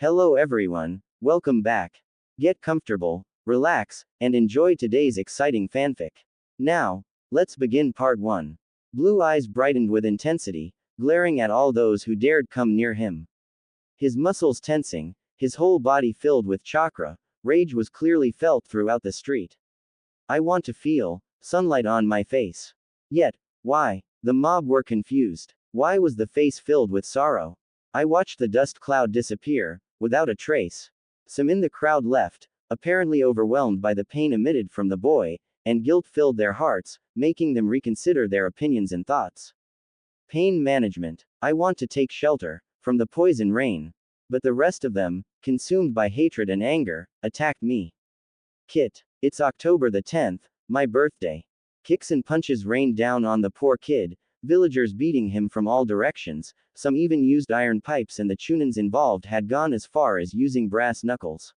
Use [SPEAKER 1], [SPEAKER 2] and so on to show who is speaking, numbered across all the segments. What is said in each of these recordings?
[SPEAKER 1] Hello everyone, welcome back. Get comfortable, relax, and enjoy today's exciting fanfic. Now, let's begin part 1. Blue eyes brightened with intensity, glaring at all those who dared come near him. His muscles tensing, his whole body filled with chakra, rage was clearly felt throughout the street. I want to feel sunlight on my face. Yet, why? The mob were confused. Why was the face filled with sorrow? I watched the dust cloud disappear, without a trace. Some in the crowd left, apparently overwhelmed by the pain emitted from the boy, and guilt filled their hearts, making them reconsider their opinions and thoughts. Pain management. I want to take shelter from the poison rain. But the rest of them, consumed by hatred and anger, attacked me. Kit. It's October the 10th, my birthday. Kicks and punches rained down on the poor kid, villagers beating him from all directions, some even used iron pipes, and the chunins involved had gone as far as using brass knuckles.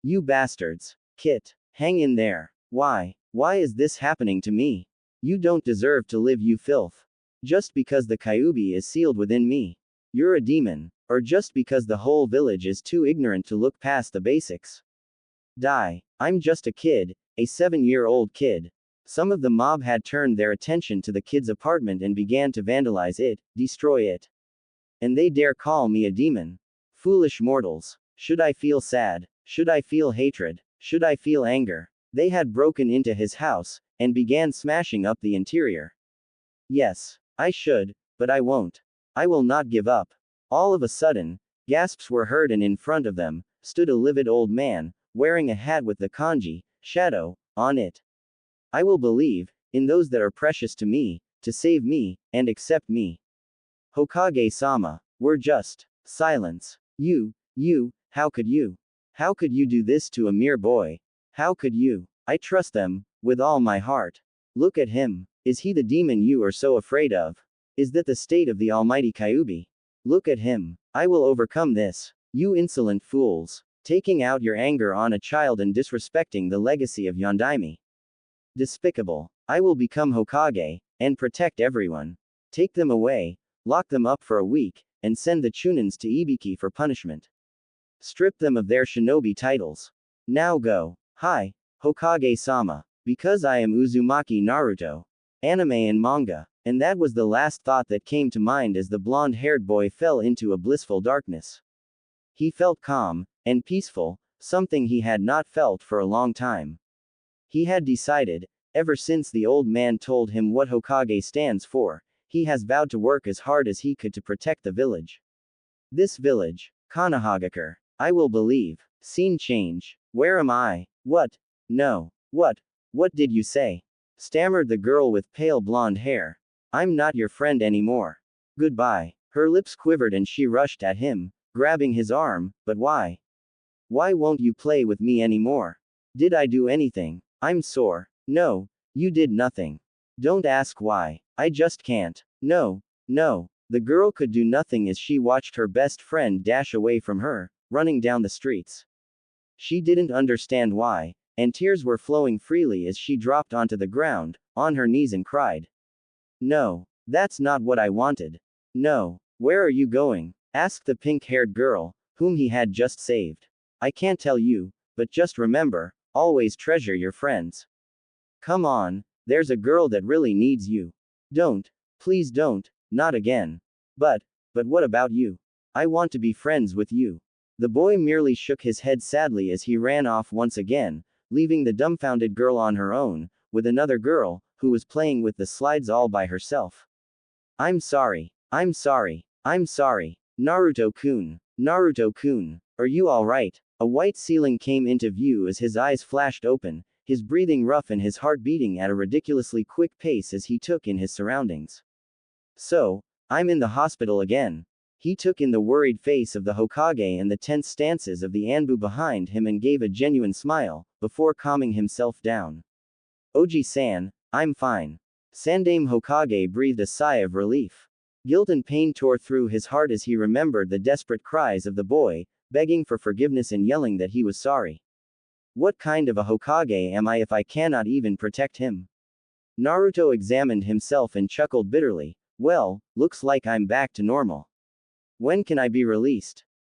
[SPEAKER 1] You bastards. Kit. Hang in there. Why? Why is this happening to me? You don't deserve to live, you filth. Just because the Kyuubi is sealed within me. You're a demon. Or just because the whole village is too ignorant to look past the basics. Die. I'm just a kid, a 7-year-old kid. Some of the mob had turned their attention to the kid's apartment and began to vandalize it, destroy it. And they dare call me a demon. Foolish mortals. Should I feel sad? Should I feel hatred? Should I feel anger? They had broken into his house, and began smashing up the interior. Yes, I should, but I won't. I will not give up. All of a sudden, gasps were heard, and in front of them stood a livid old man, wearing a hat with the kanji, shadow, on it. I will believe in those that are precious to me, to save me, and accept me. Hokage-sama. We're just. Silence. You, how could you? How could you do this to a mere boy? How could you? I trust them, with all my heart. Look at him. Is he the demon you are so afraid of? Is that the state of the almighty Kyuubi? Look at him. I will overcome this. You insolent fools. Taking out your anger on a child and disrespecting the legacy of Yondaime. Despicable. I will become Hokage, and protect everyone. Take them away, lock them up for a week, and send the chunins to Ibiki for punishment. Strip them of their shinobi titles. Now go. Hi, Hokage-sama. Because I am Uzumaki Naruto. Anime and manga. And that was the last thought that came to mind as the blonde-haired boy fell into a blissful darkness. He felt calm, and peaceful, something he had not felt for a long time. He had decided, ever since the old man told him what Hokage stands for, he has vowed to work as hard as he could to protect the village. This village. Kanahagakure. I will believe. Scene change. Where am I? What? No. What did you say? Stammered the girl with pale blonde hair. I'm not your friend anymore. Goodbye. Her lips quivered and she rushed at him, grabbing his arm. But why? Why won't you play with me anymore? Did I do anything? I'm sore. No, you did nothing. Don't ask why. I just can't. No. The girl could do nothing as she watched her best friend dash away from her, running down the streets. She didn't understand why, and tears were flowing freely as she dropped onto the ground, on her knees, and cried. No, that's not what I wanted. No. Where are you going? Asked the pink-haired girl, whom he had just saved. I can't tell you, but just remember, always treasure your friends. Come on, there's a girl that really needs you. Don't. Please don't, not again. But what about you? I want to be friends with you. The boy merely shook his head sadly as he ran off once again, leaving the dumbfounded girl on her own, with another girl, who was playing with the slides all by herself. I'm sorry. Naruto-kun. Naruto-kun. Are you alright? A white ceiling came into view as his eyes flashed open, his breathing rough and his heart beating at a ridiculously quick pace as he took in his surroundings. So, I'm in the hospital again. He took in the worried face of the Hokage and the tense stances of the Anbu behind him and gave a genuine smile, before calming himself down. Oji-san, I'm fine. Sandaime Hokage breathed a sigh of relief. Guilt and pain tore through his heart as he remembered the desperate cries of the boy, begging for forgiveness and yelling that he was sorry. What kind of a Hokage am I if I cannot even protect him? Naruto examined himself and chuckled bitterly. Well, looks like I'm back to normal. When can I be released?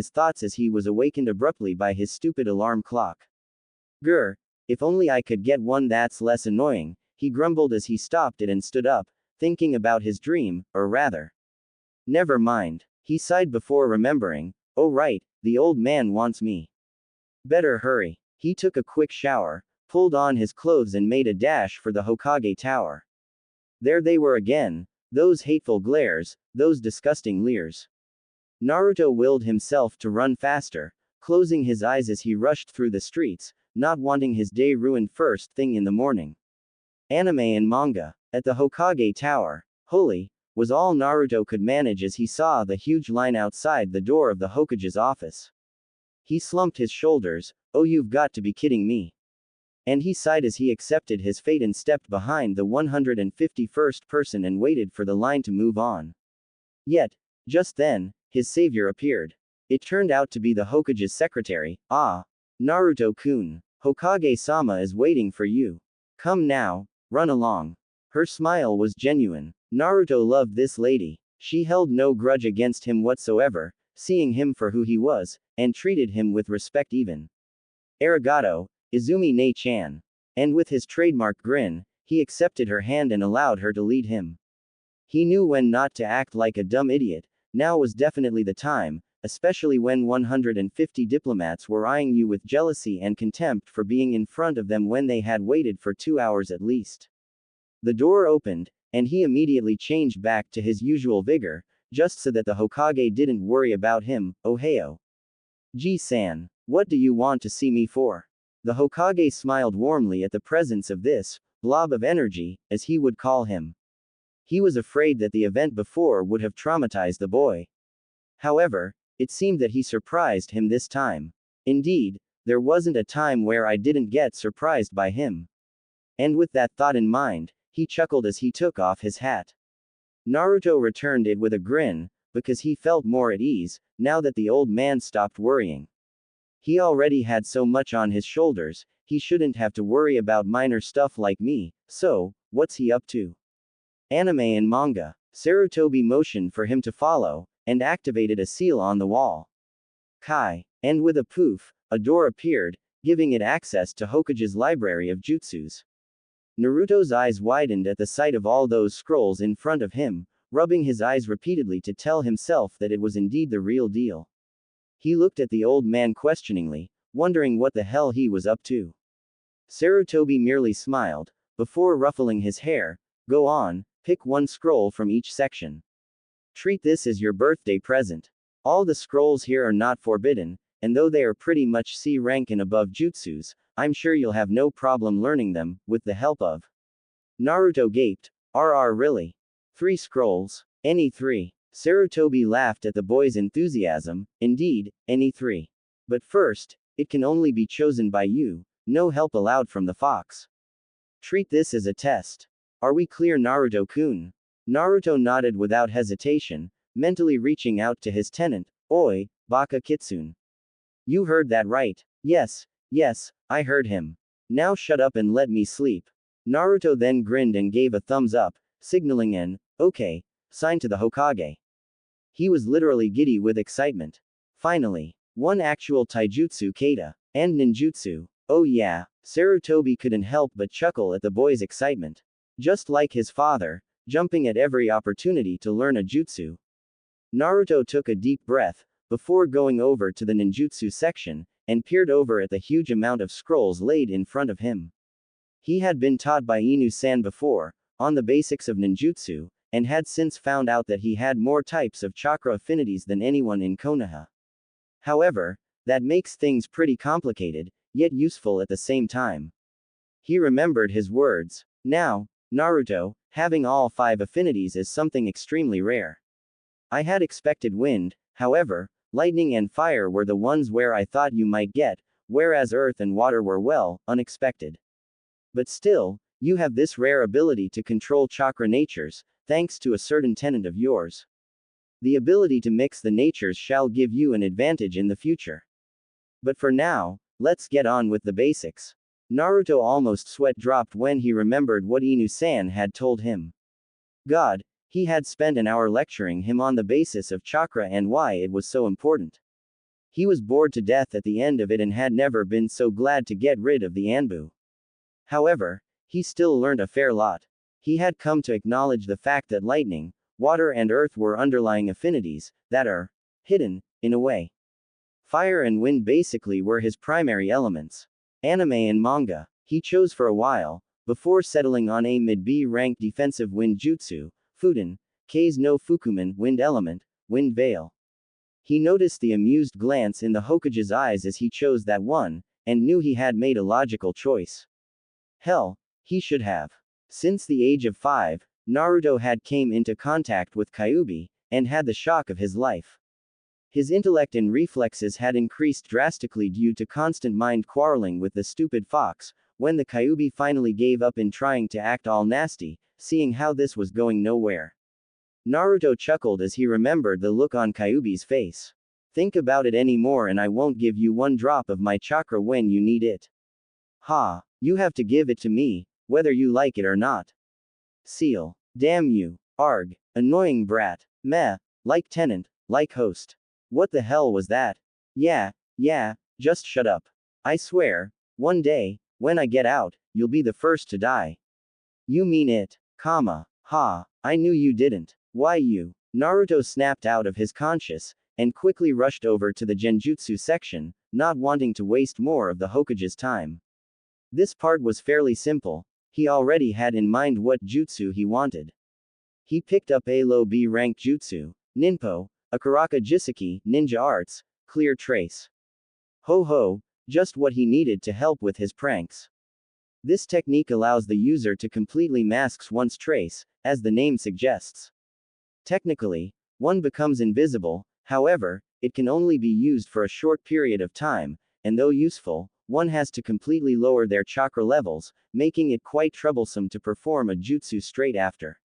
[SPEAKER 1] his thoughts as he was awakened abruptly by his stupid alarm clock. Grr, if only I could get one that's less annoying, he grumbled as he stopped it and stood up, thinking about his dream, or rather. Never mind, he sighed before remembering, oh right, the old man wants me. Better hurry. He took a quick shower, pulled on his clothes and made a dash for the Hokage Tower. There they were again, those hateful glares, those disgusting leers. Naruto willed himself to run faster, closing his eyes as he rushed through the streets, not wanting his day ruined first thing in the morning. Anime and manga. At the Hokage Tower, holy, was all Naruto could manage as he saw the huge line outside the door of the Hokage's office. He slumped his shoulders, oh you've got to be kidding me. And he sighed as he accepted his fate and stepped behind the 151st person and waited for the line to move on. Yet, just then, his savior appeared. It turned out to be the Hokage's secretary. Ah, Naruto-kun. Hokage-sama is waiting for you. Come now, run along. Her smile was genuine. Naruto loved this lady. She held no grudge against him whatsoever, seeing him for who he was, and treated him with respect even. Arigato, Izumi Ne-chan. And with his trademark grin, he accepted her hand and allowed her to lead him. He knew when not to act like a dumb idiot. Now was definitely the time, especially when 150 diplomats were eyeing you with jealousy and contempt for being in front of them when they had waited for 2 hours at least. The door opened, and he immediately changed back to his usual vigor, just so that the Hokage didn't worry about him. Ohio. Ji-san, what do you want to see me for? The Hokage smiled warmly at the presence of this blob of energy, as he would call him. He was afraid that the event before would have traumatized the boy. However, it seemed that he surprised him this time. Indeed, there wasn't a time where I didn't get surprised by him. And with that thought in mind, he chuckled as he took off his hat. Naruto returned it with a grin, because he felt more at ease, now that the old man stopped worrying. He already had so much on his shoulders, he shouldn't have to worry about minor stuff like me, so, what's he up to? Anime and manga. Sarutobi motioned for him to follow, and activated a seal on the wall. Kai. And with a poof, a door appeared, giving it access to Hokage's library of jutsus. Naruto's eyes widened at the sight of all those scrolls in front of him, rubbing his eyes repeatedly to tell himself that it was indeed the real deal. He looked at the old man questioningly, wondering what the hell he was up to. Sarutobi merely smiled, before ruffling his hair. Go on, pick one scroll from each section. Treat this as your birthday present. All the scrolls here are not forbidden, and though they are pretty much C rank and above jutsus, I'm sure you'll have no problem learning them, with the help of. Naruto gaped. Really? 3 scrolls? Any 3? Sarutobi laughed at the boy's enthusiasm. Indeed, any 3. But first, it can only be chosen by you, no help allowed from the fox. Treat this as a test. Are we clear, Naruto-kun? Naruto nodded without hesitation, mentally reaching out to his tenant. Oi, Baka Kitsune. You heard that right. Yes, I heard him. Now shut up and let me sleep. Naruto then grinned and gave a thumbs up, signaling an okay sign to the Hokage. He was literally giddy with excitement. Finally, one actual taijutsu kata and ninjutsu. Oh yeah, Sarutobi couldn't help but chuckle at the boy's excitement. Just like his father, jumping at every opportunity to learn a jutsu. Naruto took a deep breath, before going over to the ninjutsu section, and peered over at the huge amount of scrolls laid in front of him. He had been taught by Inu-san before, on the basics of ninjutsu, and had since found out that he had more types of chakra affinities than anyone in Konoha. However, that makes things pretty complicated, yet useful at the same time. He remembered his words. Now, Naruto, having all 5 affinities is something extremely rare. I had expected wind, however, lightning and fire were the ones where I thought you might get, whereas earth and water were unexpected. But still, you have this rare ability to control chakra natures, thanks to a certain tenet of yours. The ability to mix the natures shall give you an advantage in the future. But for now, let's get on with the basics. Naruto almost sweat dropped when he remembered what Inu-san had told him. God, he had spent an hour lecturing him on the basis of chakra and why it was so important. He was bored to death at the end of it and had never been so glad to get rid of the Anbu. However, he still learned a fair lot. He had come to acknowledge the fact that lightning, water and earth were underlying affinities, that are hidden, in a way. Fire and wind basically were his primary elements. Anime and manga, he chose for a while, before settling on a mid-B rank defensive wind jutsu, Fuden, Kei's no Fukuman, wind element, wind veil. He noticed the amused glance in the Hokage's eyes as he chose that one, and knew he had made a logical choice. Hell, he should have. Since the age of 5, Naruto had came into contact with Kyuubi, and had the shock of his life. His intellect and reflexes had increased drastically due to constant mind quarreling with the stupid fox, When the Kyuubi finally gave up in trying to act all nasty, seeing how this was going nowhere, Naruto chuckled as he remembered the look on Kyuubi's face. Think about it anymore and I won't give you one drop of my chakra when you need it. Ha, you have to give it to me, whether you like it or not. Seal. Damn you. Arg. Annoying brat. Meh. Like tenant, like host. What the hell was that? Yeah, just shut up. I swear, one day, when I get out, you'll be the first to die. You mean it, comma. Ha, I knew you didn't. Why you? Naruto snapped out of his conscious, and quickly rushed over to the Genjutsu section, not wanting to waste more of the Hokage's time. This part was fairly simple, he already had in mind what jutsu he wanted. He picked up a low B rank jutsu, Ninpo, a Karaka Jiseki, ninja arts, clear trace. Ho ho, just what he needed to help with his pranks. This technique allows the user to completely mask one's trace, as the name suggests. Technically, one becomes invisible, however, it can only be used for a short period of time, and though useful, one has to completely lower their chakra levels, making it quite troublesome to perform a jutsu straight after.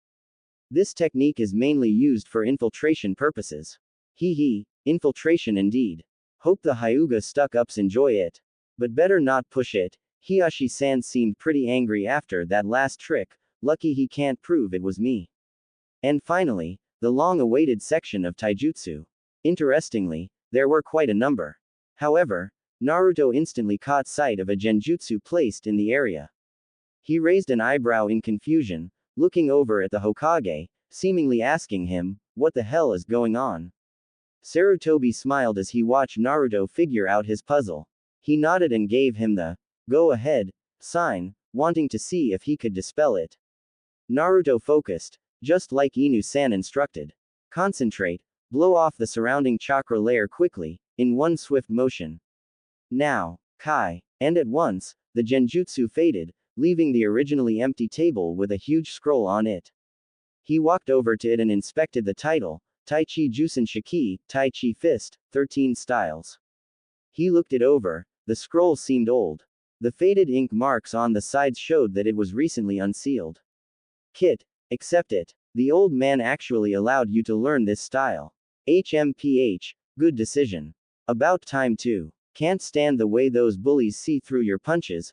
[SPEAKER 1] This technique is mainly used for infiltration purposes. Hee, infiltration indeed. Hope the Hyuga stuck-ups enjoy it. But better not push it. Hiyashi-san seemed pretty angry after that last trick, lucky he can't prove it was me. And finally, the long-awaited section of taijutsu. Interestingly, there were quite a number. However, Naruto instantly caught sight of a genjutsu placed in the area. He raised an eyebrow in confusion, looking over at the Hokage, seemingly asking him, what the hell is going on? Sarutobi smiled as he watched Naruto figure out his puzzle. He nodded and gave him the go ahead sign, wanting to see if he could dispel it. Naruto focused, just like Inu-san instructed. Concentrate, blow off the surrounding chakra layer quickly, in one swift motion. Now, Kai. And at once, the genjutsu faded, leaving the originally empty table with a huge scroll on it. He walked over to it and inspected the title, Tai Chi Jusen Shiki, Tai Chi Fist, 13 Styles. He looked it over, the scroll seemed old. The faded ink marks on the sides showed that it was recently unsealed. Kit, accept it. The old man actually allowed you to learn this style. HMPH, good decision. About time too. Can't stand the way those bullies see through your punches,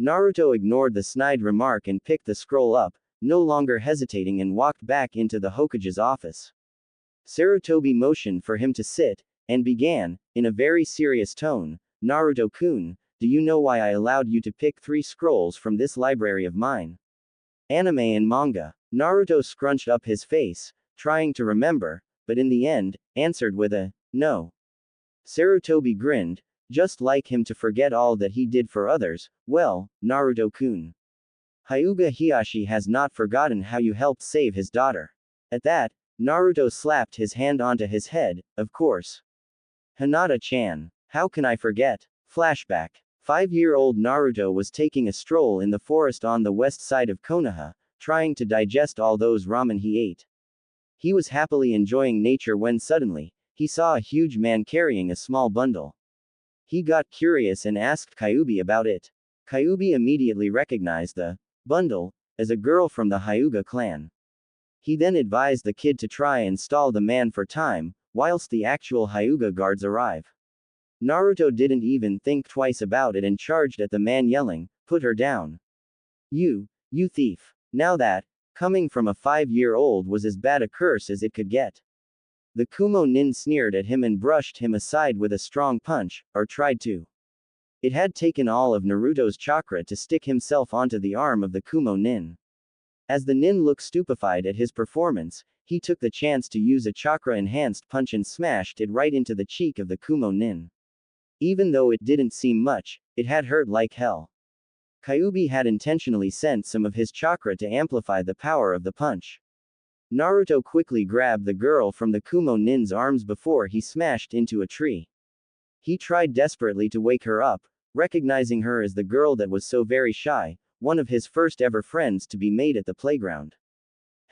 [SPEAKER 1] Naruto ignored the snide remark and picked the scroll up, no longer hesitating and walked back into the Hokage's office. Sarutobi motioned for him to sit, and began, in a very serious tone, Naruto-kun, do you know why I allowed you to pick 3 scrolls from this library of mine? Anime and manga. Naruto scrunched up his face, trying to remember, but in the end, answered with a, no. Sarutobi grinned, just like him to forget all that he did for others, well, Naruto-kun. Hyuga Hiyashi has not forgotten how you helped save his daughter. At that, Naruto slapped his hand onto his head, of course. Hinata-chan. How can I forget? Flashback. 5-year-old Naruto was taking a stroll in the forest on the west side of Konoha, trying to digest all those ramen he ate. He was happily enjoying nature when suddenly, he saw a huge man carrying a small bundle. He got curious and asked Kyuubi about it. Kyuubi immediately recognized the bundle as a girl from the Hyuga clan. He then advised the kid to try and stall the man for time, whilst the actual Hyuga guards arrive. Naruto didn't even think twice about it and charged at the man yelling, put her down. You thief. Now that, coming from a 5-year-old was as bad a curse as it could get. The Kumo Nin sneered at him and brushed him aside with a strong punch, or tried to. It had taken all of Naruto's chakra to stick himself onto the arm of the Kumo Nin. As the Nin looked stupefied at his performance, he took the chance to use a chakra-enhanced punch and smashed it right into the cheek of the Kumo Nin. Even though it didn't seem much, it had hurt like hell. Kyuubi had intentionally sent some of his chakra to amplify the power of the punch. Naruto quickly grabbed the girl from the Kumo Nin's arms before he smashed into a tree. He tried desperately to wake her up, recognizing her as the girl that was so very shy, one of his first ever friends to be made at the playground.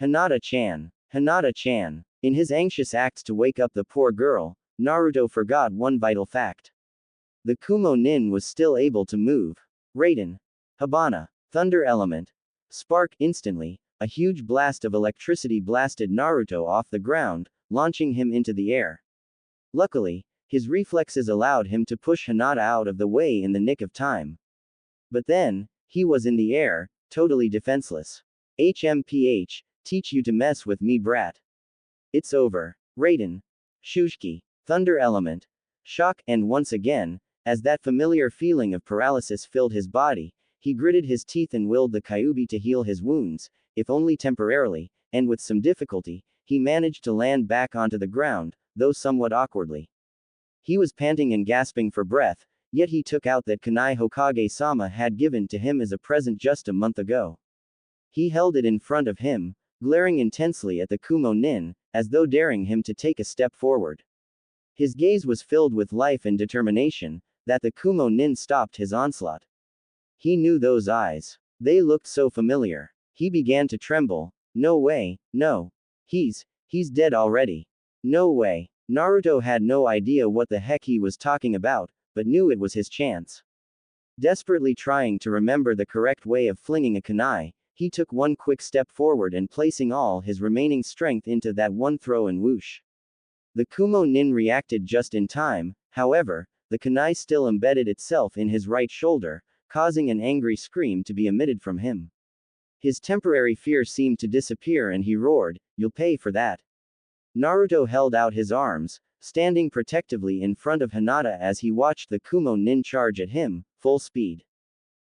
[SPEAKER 1] Hinata-chan. Hinata-chan. In his anxious acts to wake up the poor girl, Naruto forgot one vital fact. The Kumo Nin was still able to move. Raiden. Habana. Thunder element. Spark instantly, a huge blast of electricity blasted Naruto off the ground, launching him into the air. Luckily, his reflexes allowed him to push Hinata out of the way in the nick of time. But then, he was in the air, totally defenseless. HMPH, teach you to mess with me, brat. It's over. Raiden. Shushki. Thunder element. Shock, and once again, as that familiar feeling of paralysis filled his body, he gritted his teeth and willed the Kyuubi to heal his wounds, if only temporarily, and with some difficulty, he managed to land back onto the ground, though somewhat awkwardly. He was panting and gasping for breath, yet he took out that kunai Hokage-sama had given to him as a present just a month ago. He held it in front of him, glaring intensely at the Kumo Nin, as though daring him to take a step forward. His gaze was filled with life and determination, that the Kumo Nin stopped his onslaught. He knew those eyes. They looked so familiar. He began to tremble. No way, no. He's dead already. No way. Naruto had no idea what the heck he was talking about, but knew it was his chance. Desperately trying to remember the correct way of flinging a kunai, he took one quick step forward and placing all his remaining strength into that one throw and whoosh. The Kumo Nin reacted just in time, however, the kunai still embedded itself in his right shoulder, causing an angry scream to be emitted from him. His temporary fear seemed to disappear and he roared, "You'll pay for that." Naruto held out his arms, standing protectively in front of Hinata as he watched the Kumo Nin charge at him, full speed.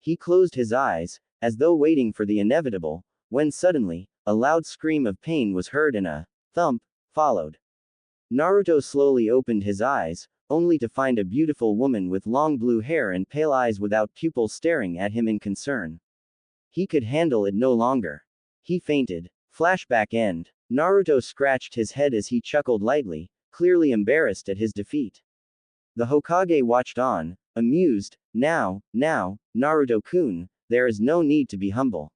[SPEAKER 1] He closed his eyes, as though waiting for the inevitable, when suddenly, a loud scream of pain was heard and a thump followed. Naruto slowly opened his eyes, only to find a beautiful woman with long blue hair and pale eyes without pupils staring at him in concern. He could handle it no longer. He fainted. Flashback end. Naruto scratched his head as he chuckled lightly, clearly embarrassed at his defeat. The Hokage watched on, amused. Now, Naruto-kun, there is no need to be humble.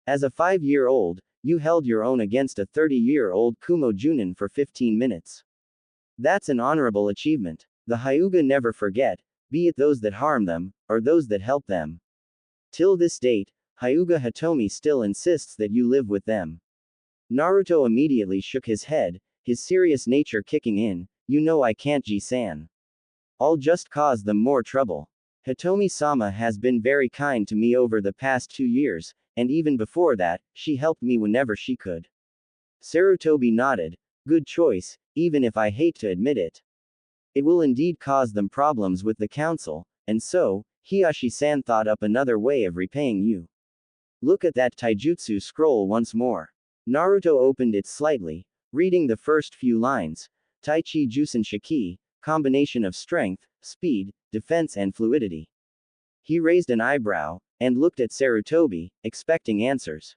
[SPEAKER 1] As a 5-year-old, you held your own against a 30-year-old Kumo Junin for 15 minutes. That's an honorable achievement. The Hyuga never forget, be it those that harm them, or those that help them. Till this date, Hyuga Hitomi still insists that you live with them. Naruto immediately shook his head, his serious nature kicking in. You know I can't, Ji-san. I'll just cause them more trouble. Hitomi-sama has been very kind to me over the past 2 years, and even before that, she helped me whenever she could. Sarutobi nodded. Good choice, even if I hate to admit it. It will indeed cause them problems with the council, and so, Hiashi-san thought up another way of repaying you. Look at that taijutsu scroll once more. Naruto opened it slightly, reading the first few lines. Taichi Jusen Shiki, combination of strength, speed, defense and fluidity. He raised an eyebrow, and looked at Sarutobi, expecting answers.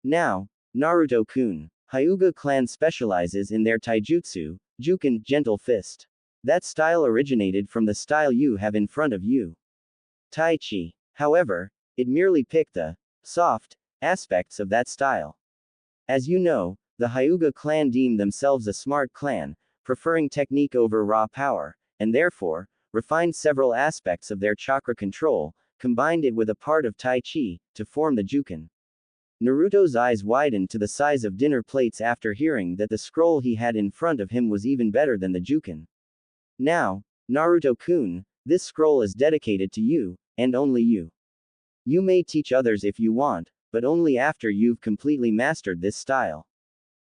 [SPEAKER 1] Now, Naruto-kun, Hyuga clan specializes in their taijutsu, Juken, gentle fist. That style originated from the style you have in front of you. Taichi. However, it merely picked the soft aspects of that style. As you know, the Hyuga clan deem themselves a smart clan, preferring technique over raw power, and therefore, refined several aspects of their chakra control, combined it with a part of Tai Chi, to form the Juken. Naruto's eyes widened to the size of dinner plates after hearing that the scroll he had in front of him was even better than the Juken. Now, Naruto-kun, this scroll is dedicated to you, and only you. You may teach others if you want, but only after you've completely mastered this style.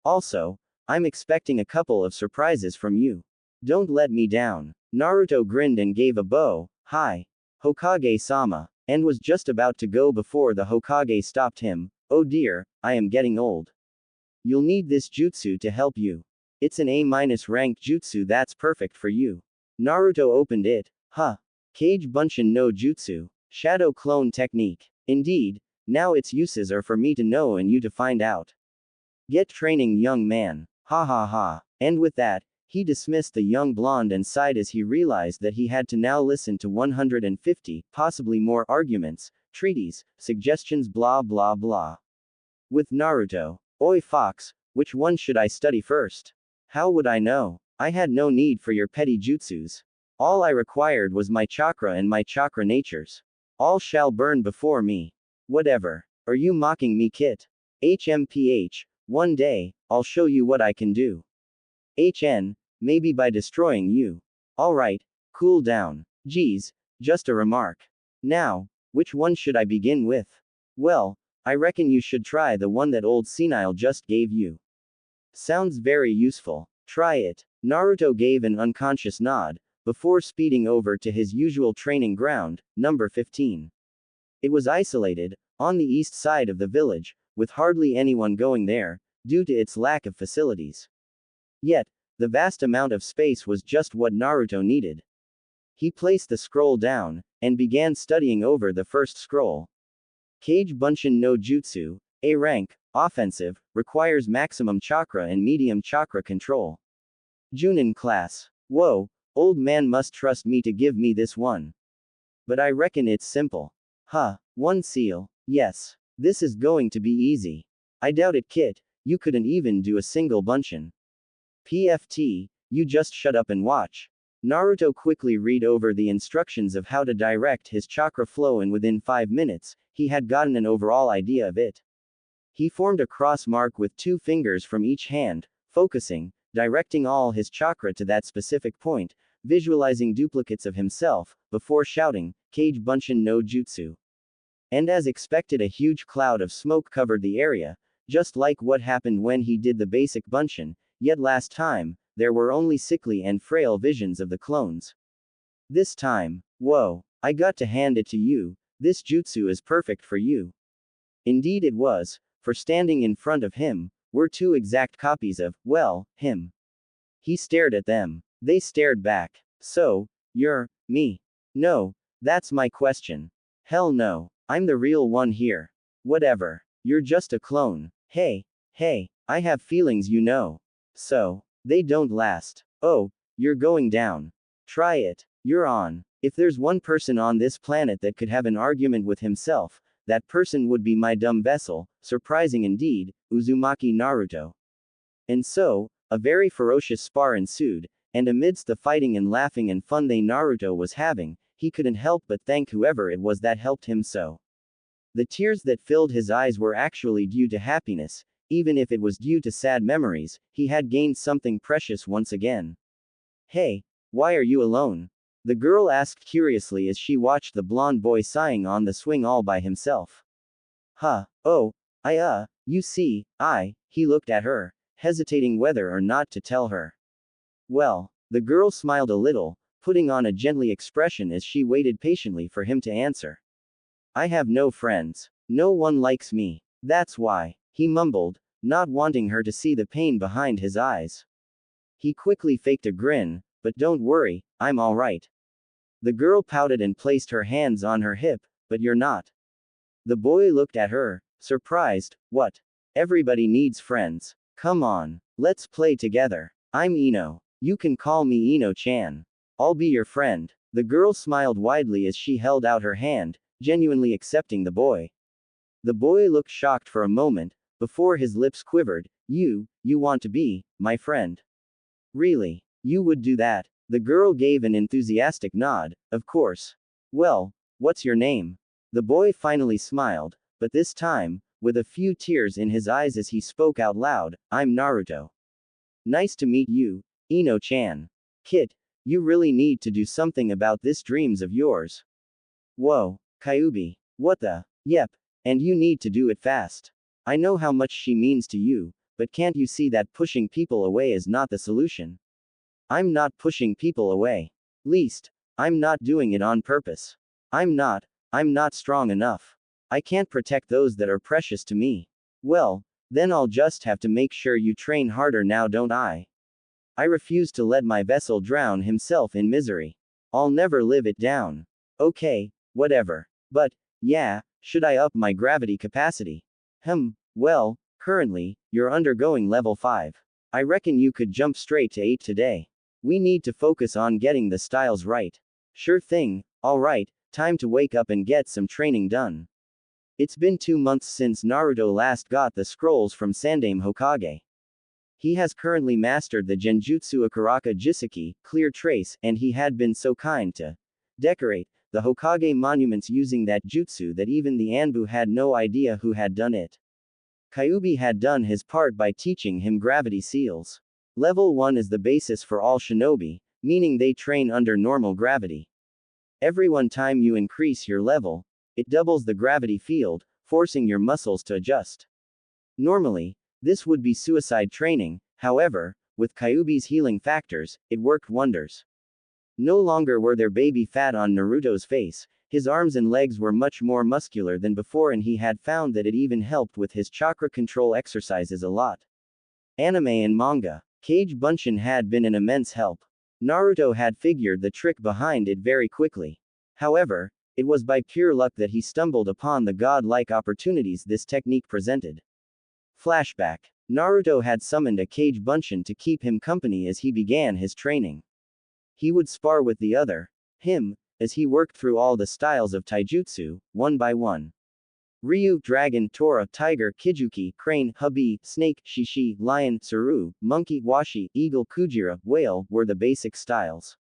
[SPEAKER 1] Also, I'm expecting a couple of surprises from you. Don't let me down. Naruto grinned and gave a bow. Hi, Hokage-sama, and was just about to go before the Hokage stopped him. Oh dear, I am getting old. You'll need this jutsu to help you. It's an A- ranked jutsu that's perfect for you. Naruto opened it. Kage Bunshin no Jutsu. Shadow clone technique. Indeed, now its uses are for me to know and you to find out. Get training, young man. Ha ha ha. And with that, he dismissed the young blonde and sighed as he realized that he had to now listen to 150, possibly more arguments, treaties, suggestions, blah blah blah. With Naruto. Oi fox, which one should I study first? How would I know? I had no need for your petty jutsus. All I required was my chakra and my chakra natures. All shall burn before me. Whatever. Are you mocking me, Kit? HMPH. One day, I'll show you what I can do. HN. Maybe by destroying you. Alright, cool down. Geez, just a remark. Now, which one should I begin with? Well, I reckon you should try the one that old Senile just gave you. Sounds very useful. Try it. Naruto gave an unconscious nod, before speeding over to his usual training ground, number 15. It was isolated, on the east side of the village, with hardly anyone going there, due to its lack of facilities. Yet, the vast amount of space was just what Naruto needed. He placed the scroll down, and began studying over the first scroll. Kage Bunshin no Jutsu, A rank, offensive, requires maximum chakra and medium chakra control. Junin class. Whoa, old man must trust me to give me this one. But I reckon it's simple. Huh, one seal. Yes. This is going to be easy. I doubt it, Kit, you couldn't even do a single Bunshin. PFT, you just shut up and watch. Naruto quickly read over the instructions of how to direct his chakra flow, and within 5 minutes, he had gotten an overall idea of it. He formed a cross mark with 2 fingers from each hand, focusing, directing all his chakra to that specific point, visualizing duplicates of himself, before shouting, Kage Bunshin no Jutsu. And as expected, a huge cloud of smoke covered the area, just like what happened when he did the basic Bunshin, yet last time, there were only sickly and frail visions of the clones. This time, whoa, I got to hand it to you, this jutsu is perfect for you. Indeed it was, for standing in front of him, were 2 exact copies of, well, him. He stared at them. They stared back. So, you're me? No, that's my question. Hell no. I'm the real one here. Whatever. You're just a clone. Hey, I have feelings, you know. So, they don't last. Oh, you're going down. Try it. You're on. If there's one person on this planet that could have an argument with himself, that person would be my dumb vessel, surprising indeed, Uzumaki Naruto. And so, a very ferocious spar ensued, and amidst the fighting and laughing and fun they Naruto was having, he couldn't help but thank whoever it was that helped him so. The tears that filled his eyes were actually due to happiness, even if it was due to sad memories, he had gained something precious once again. Hey, why are you alone? The girl asked curiously as she watched the blonde boy sighing on the swing all by himself. Huh, oh, you see, he looked at her, hesitating whether or not to tell her. Well, the girl smiled a little, putting on a gently expression as she waited patiently for him to answer. I have no friends. No one likes me. That's why, he mumbled, not wanting her to see the pain behind his eyes. He quickly faked a grin, but don't worry, I'm alright. The girl pouted and placed her hands on her hip, but you're not. The boy looked at her, surprised. What? Everybody needs friends. Come on, let's play together. I'm Ino. You can call me Ino-chan. I'll be your friend. The girl smiled widely as she held out her hand, genuinely accepting the boy. The boy looked shocked for a moment, before his lips quivered. You want to be my friend? Really? You would do that? The girl gave an enthusiastic nod. Of course. Well, what's your name? The boy finally smiled, but this time, with a few tears in his eyes as he spoke out loud, I'm Naruto. Nice to meet you, Ino-chan. Kit, you really need to do something about this dreams of yours. Whoa, Kyubi. What the? Yep, and you need to do it fast. I know how much she means to you, but can't you see that pushing people away is not the solution? I'm not pushing people away. Least, I'm not doing it on purpose. I'm not strong enough. I can't protect those that are precious to me. Well, then I'll just have to make sure you train harder now, don't I? I refuse to let my vessel drown himself in misery. I'll never live it down. Okay, whatever. But, yeah, should I up my gravity capacity? Well, currently, you're undergoing level 5. I reckon you could jump straight to 8 today. We need to focus on getting the styles right. Sure thing, alright, time to wake up and get some training done. It's been 2 months since Naruto last got the scrolls from Sandaime Hokage. He has currently mastered the Genjutsu Akaraka Jiseki, Clear Trace, and he had been so kind to decorate the Hokage monuments using that jutsu that even the Anbu had no idea who had done it. Kyuubi had done his part by teaching him gravity seals. Level 1 is the basis for all shinobi, meaning they train under normal gravity. Every one time you increase your level, it doubles the gravity field, forcing your muscles to adjust. Normally, this would be suicide training, however, with Kyuubi's healing factors, it worked wonders. No longer were there baby fat on Naruto's face, his arms and legs were much more muscular than before, and he had found that it even helped with his chakra control exercises a lot. Anime and manga. Kage Bunshin had been an immense help. Naruto had figured the trick behind it very quickly. However, it was by pure luck that he stumbled upon the god-like opportunities this technique presented. Flashback. Naruto had summoned a Kage Bunshin to keep him company as he began his training. He would spar with the other, him, as he worked through all the styles of taijutsu, one by one. Ryu, dragon, Tora, tiger, Kijuki, crane, hubby, snake, shishi, lion, suru, monkey, washi, eagle, kujira, whale, were the basic styles.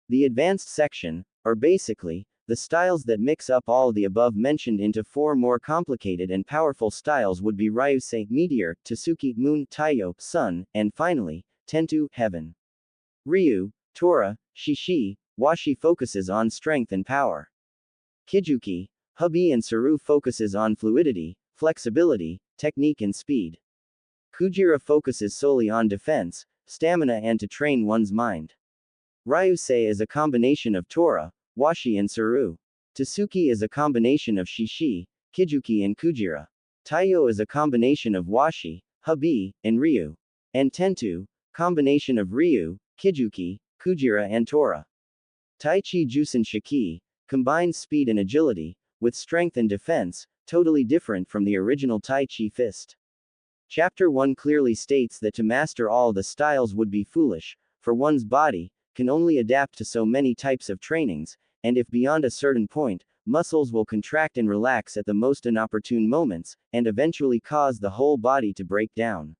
[SPEAKER 1] The advanced section, or basically, the styles that mix up all the above mentioned into 4 more complicated and powerful styles, would be Ryusei, meteor, Tsuki, moon, Taiyo, sun, and finally, Tentu, heaven. Ryu, Tora, Shishi, Washi focuses on strength and power. Kijuki, hubby and Suru focuses on fluidity, flexibility, technique and speed. Kujira focuses solely on defense, stamina and to train one's mind. Ryusei is a combination of Tora, Washi and Suru. Tsuki is a combination of Shishi, Kijuki and Kujira. Taiyo is a combination of Washi, hubby, and Ryu. And Tentu, combination of Ryu, Kijuki, Kujira and Tora. Taichi Jusen Shiki, combines speed and agility, with strength and defense, totally different from the original Tai Chi fist. Chapter 1 clearly states that to master all the styles would be foolish, for one's body can only adapt to so many types of trainings, and if beyond a certain point, muscles will contract and relax at the most inopportune moments, and eventually cause the whole body to break down.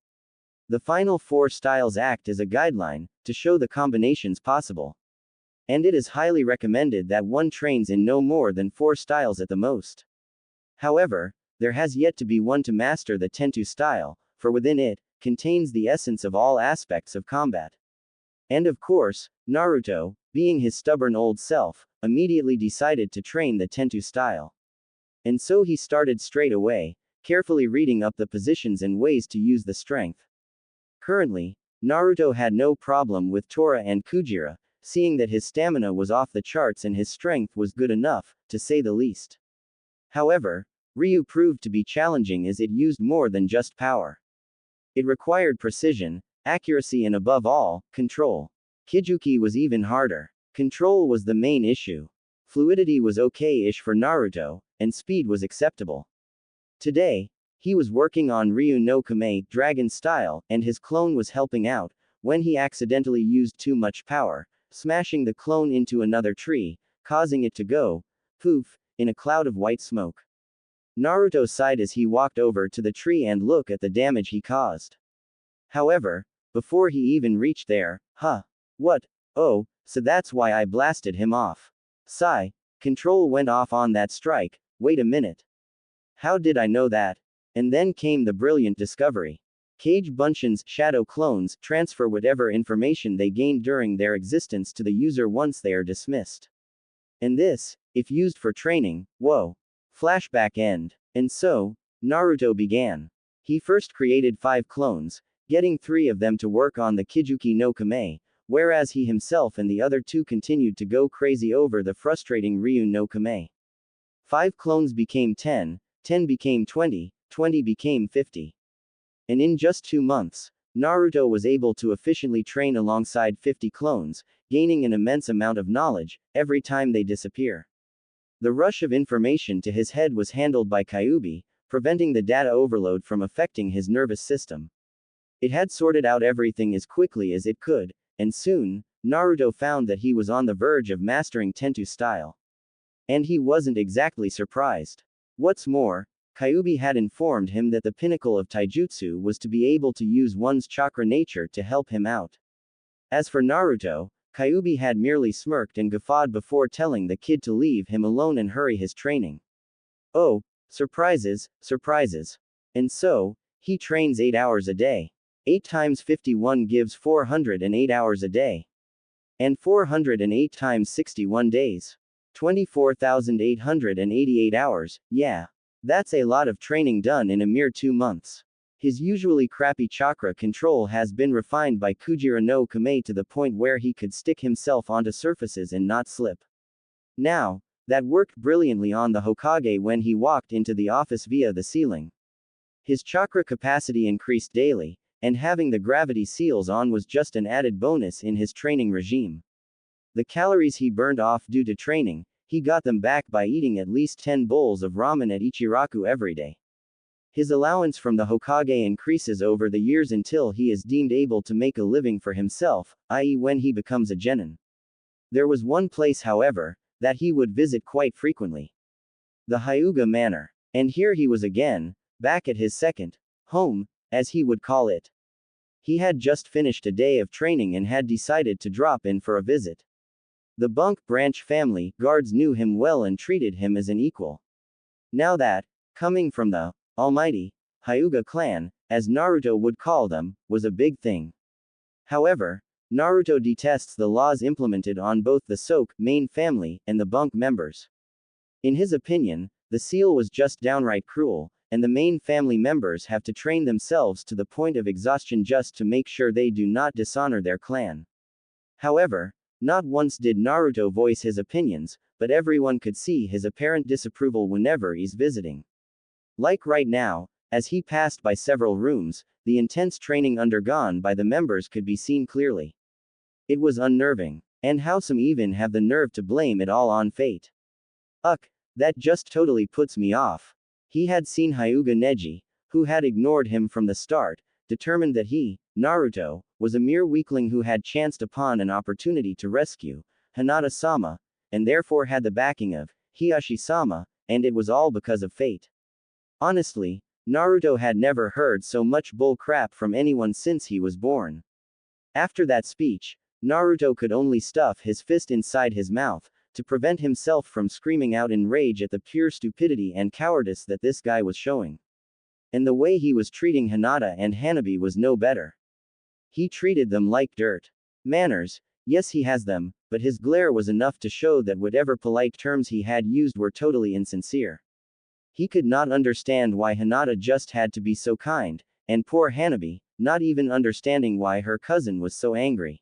[SPEAKER 1] The final 4 styles act as a guideline to show the combinations possible. And it is highly recommended that one trains in no more than 4 styles at the most. However, there has yet to be one to master the Tentu style, for within it contains the essence of all aspects of combat. And of course, Naruto, being his stubborn old self, immediately decided to train the Tentu style. And so he started straight away, carefully reading up the positions and ways to use the strength. Currently, Naruto had no problem with Tora and Kujira, seeing that his stamina was off the charts and his strength was good enough, to say the least. However, Ryu proved to be challenging as it used more than just power. It required precision, accuracy and above all, control. Kijuki was even harder. Control was the main issue. Fluidity was okay-ish for Naruto, and speed was acceptable. Today, he was working on Ryu no Kame, dragon style, and his clone was helping out, when he accidentally used too much power, smashing the clone into another tree, causing it to go, poof, in a cloud of white smoke. Naruto sighed as he walked over to the tree and looked at the damage he caused. However, before he even reached there, what? Oh, so that's why I blasted him off. Sigh, control went off on that strike, wait a minute. How did I know that? And then came the brilliant discovery. Kage Bunshin's shadow clones transfer whatever information they gained during their existence to the user once they are dismissed. And this, if used for training, whoa. Flashback end. And so, Naruto began. He first created 5 clones, getting 3 of them to work on the Kijuki no Kame, whereas he himself and the other 2 continued to go crazy over the frustrating Ryu no Kame. 5 clones became 10, 10 became 20, 20 became 50. And in just 2 months, Naruto was able to efficiently train alongside 50 clones, gaining an immense amount of knowledge every time they disappear. The rush of information to his head was handled by Kyuubi, preventing the data overload from affecting his nervous system. It had sorted out everything as quickly as it could, and soon, Naruto found that he was on the verge of mastering Tentu style. And he wasn't exactly surprised. What's more, Kyuubi had informed him that the pinnacle of taijutsu was to be able to use one's chakra nature to help him out. As for Naruto, Kyubi had merely smirked and guffawed before telling the kid to leave him alone and hurry his training. Oh, surprises, surprises. And so, he trains 8 hours a day. 8 times 51 gives 408 hours a day. And 408 times 61 days. 24,888 hours, yeah. That's a lot of training done in a mere 2 months. His usually crappy chakra control has been refined by Kujira no Kame to the point where he could stick himself onto surfaces and not slip. Now, that worked brilliantly on the Hokage when he walked into the office via the ceiling. His chakra capacity increased daily, and having the gravity seals on was just an added bonus in his training regime. The calories he burned off due to training, he got them back by eating at least 10 bowls of ramen at Ichiraku every day. His allowance from the Hokage increases over the years until he is deemed able to make a living for himself, i.e. when he becomes a genin. There was one place, however, that he would visit quite frequently. The Hyuga Manor. And here he was again, back at his second home, as he would call it. He had just finished a day of training and had decided to drop in for a visit. The Bunk Branch family guards knew him well and treated him as an equal. Now that, coming from the almighty Hyuga clan, as Naruto would call them, was a big thing. However, Naruto detests the laws implemented on both the Soke main family and the Bunk members. In his opinion, the seal was just downright cruel, and the main family members have to train themselves to the point of exhaustion just to make sure they do not dishonor their clan. However, not once did Naruto voice his opinions, but everyone could see his apparent disapproval whenever he's visiting. Like right now, as he passed by several rooms, the intense training undergone by the members could be seen clearly. It was unnerving. And how some even have the nerve to blame it all on fate. Ugh, that just totally puts me off. He had seen Hyuga Neji, who had ignored him from the start, determined that he, Naruto, was a mere weakling who had chanced upon an opportunity to rescue Hinata-sama, and therefore had the backing of Hiashi-sama, and it was all because of fate. Honestly, Naruto had never heard so much bull crap from anyone since he was born. After that speech, Naruto could only stuff his fist inside his mouth, to prevent himself from screaming out in rage at the pure stupidity and cowardice that this guy was showing. And the way he was treating Hinata and Hanabi was no better. He treated them like dirt. Manners, yes he has them, but his glare was enough to show that whatever polite terms he had used were totally insincere. He could not understand why Hinata just had to be so kind, and poor Hanabi, not even understanding why her cousin was so angry.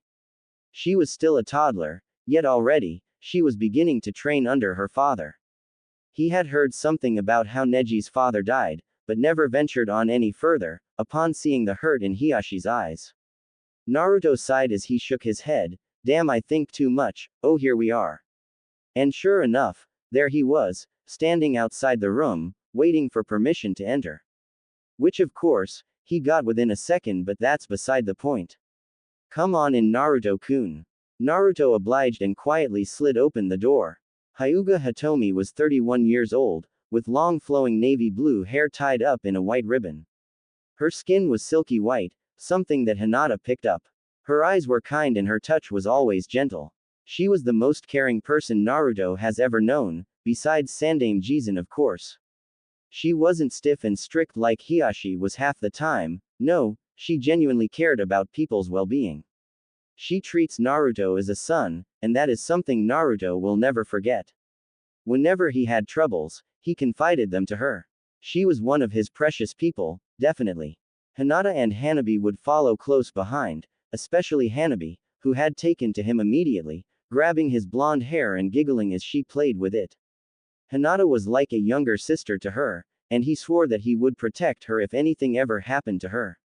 [SPEAKER 1] She was still a toddler, yet already, she was beginning to train under her father. He had heard something about how Neji's father died, but never ventured on any further, upon seeing the hurt in Hiashi's eyes. Naruto sighed as he shook his head, damn I think too much, oh here we are. And sure enough, there he was, standing outside the room, waiting for permission to enter. Which of course, he got within a second but that's beside the point. Come on in Naruto-kun. Naruto obliged and quietly slid open the door. Hyuga Hitomi was 31 years old, with long flowing navy blue hair tied up in a white ribbon. Her skin was silky white, something that Hinata picked up. Her eyes were kind and her touch was always gentle. She was the most caring person Naruto has ever known, besides Sandaime Jizen of course. She wasn't stiff and strict like Hiashi was half the time, no, she genuinely cared about people's well-being. She treats Naruto as a son, and that is something Naruto will never forget. Whenever he had troubles, he confided them to her. She was one of his precious people, definitely. Hinata and Hanabi would follow close behind, especially Hanabi, who had taken to him immediately, grabbing his blonde hair and giggling as she played with it. Hinata was like a younger sister to her, and he swore that he would protect her if anything ever happened to her.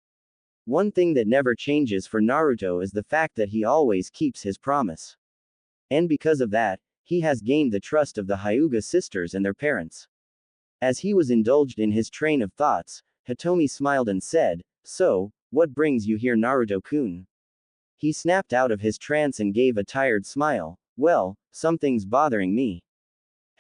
[SPEAKER 1] One thing that never changes for Naruto is the fact that he always keeps his promise. And because of that, he has gained the trust of the Hyuga sisters and their parents. As he was indulged in his train of thoughts, Hitomi smiled and said, "So, what brings you here Naruto-kun?" He snapped out of his trance and gave a tired smile, "Well, something's bothering me."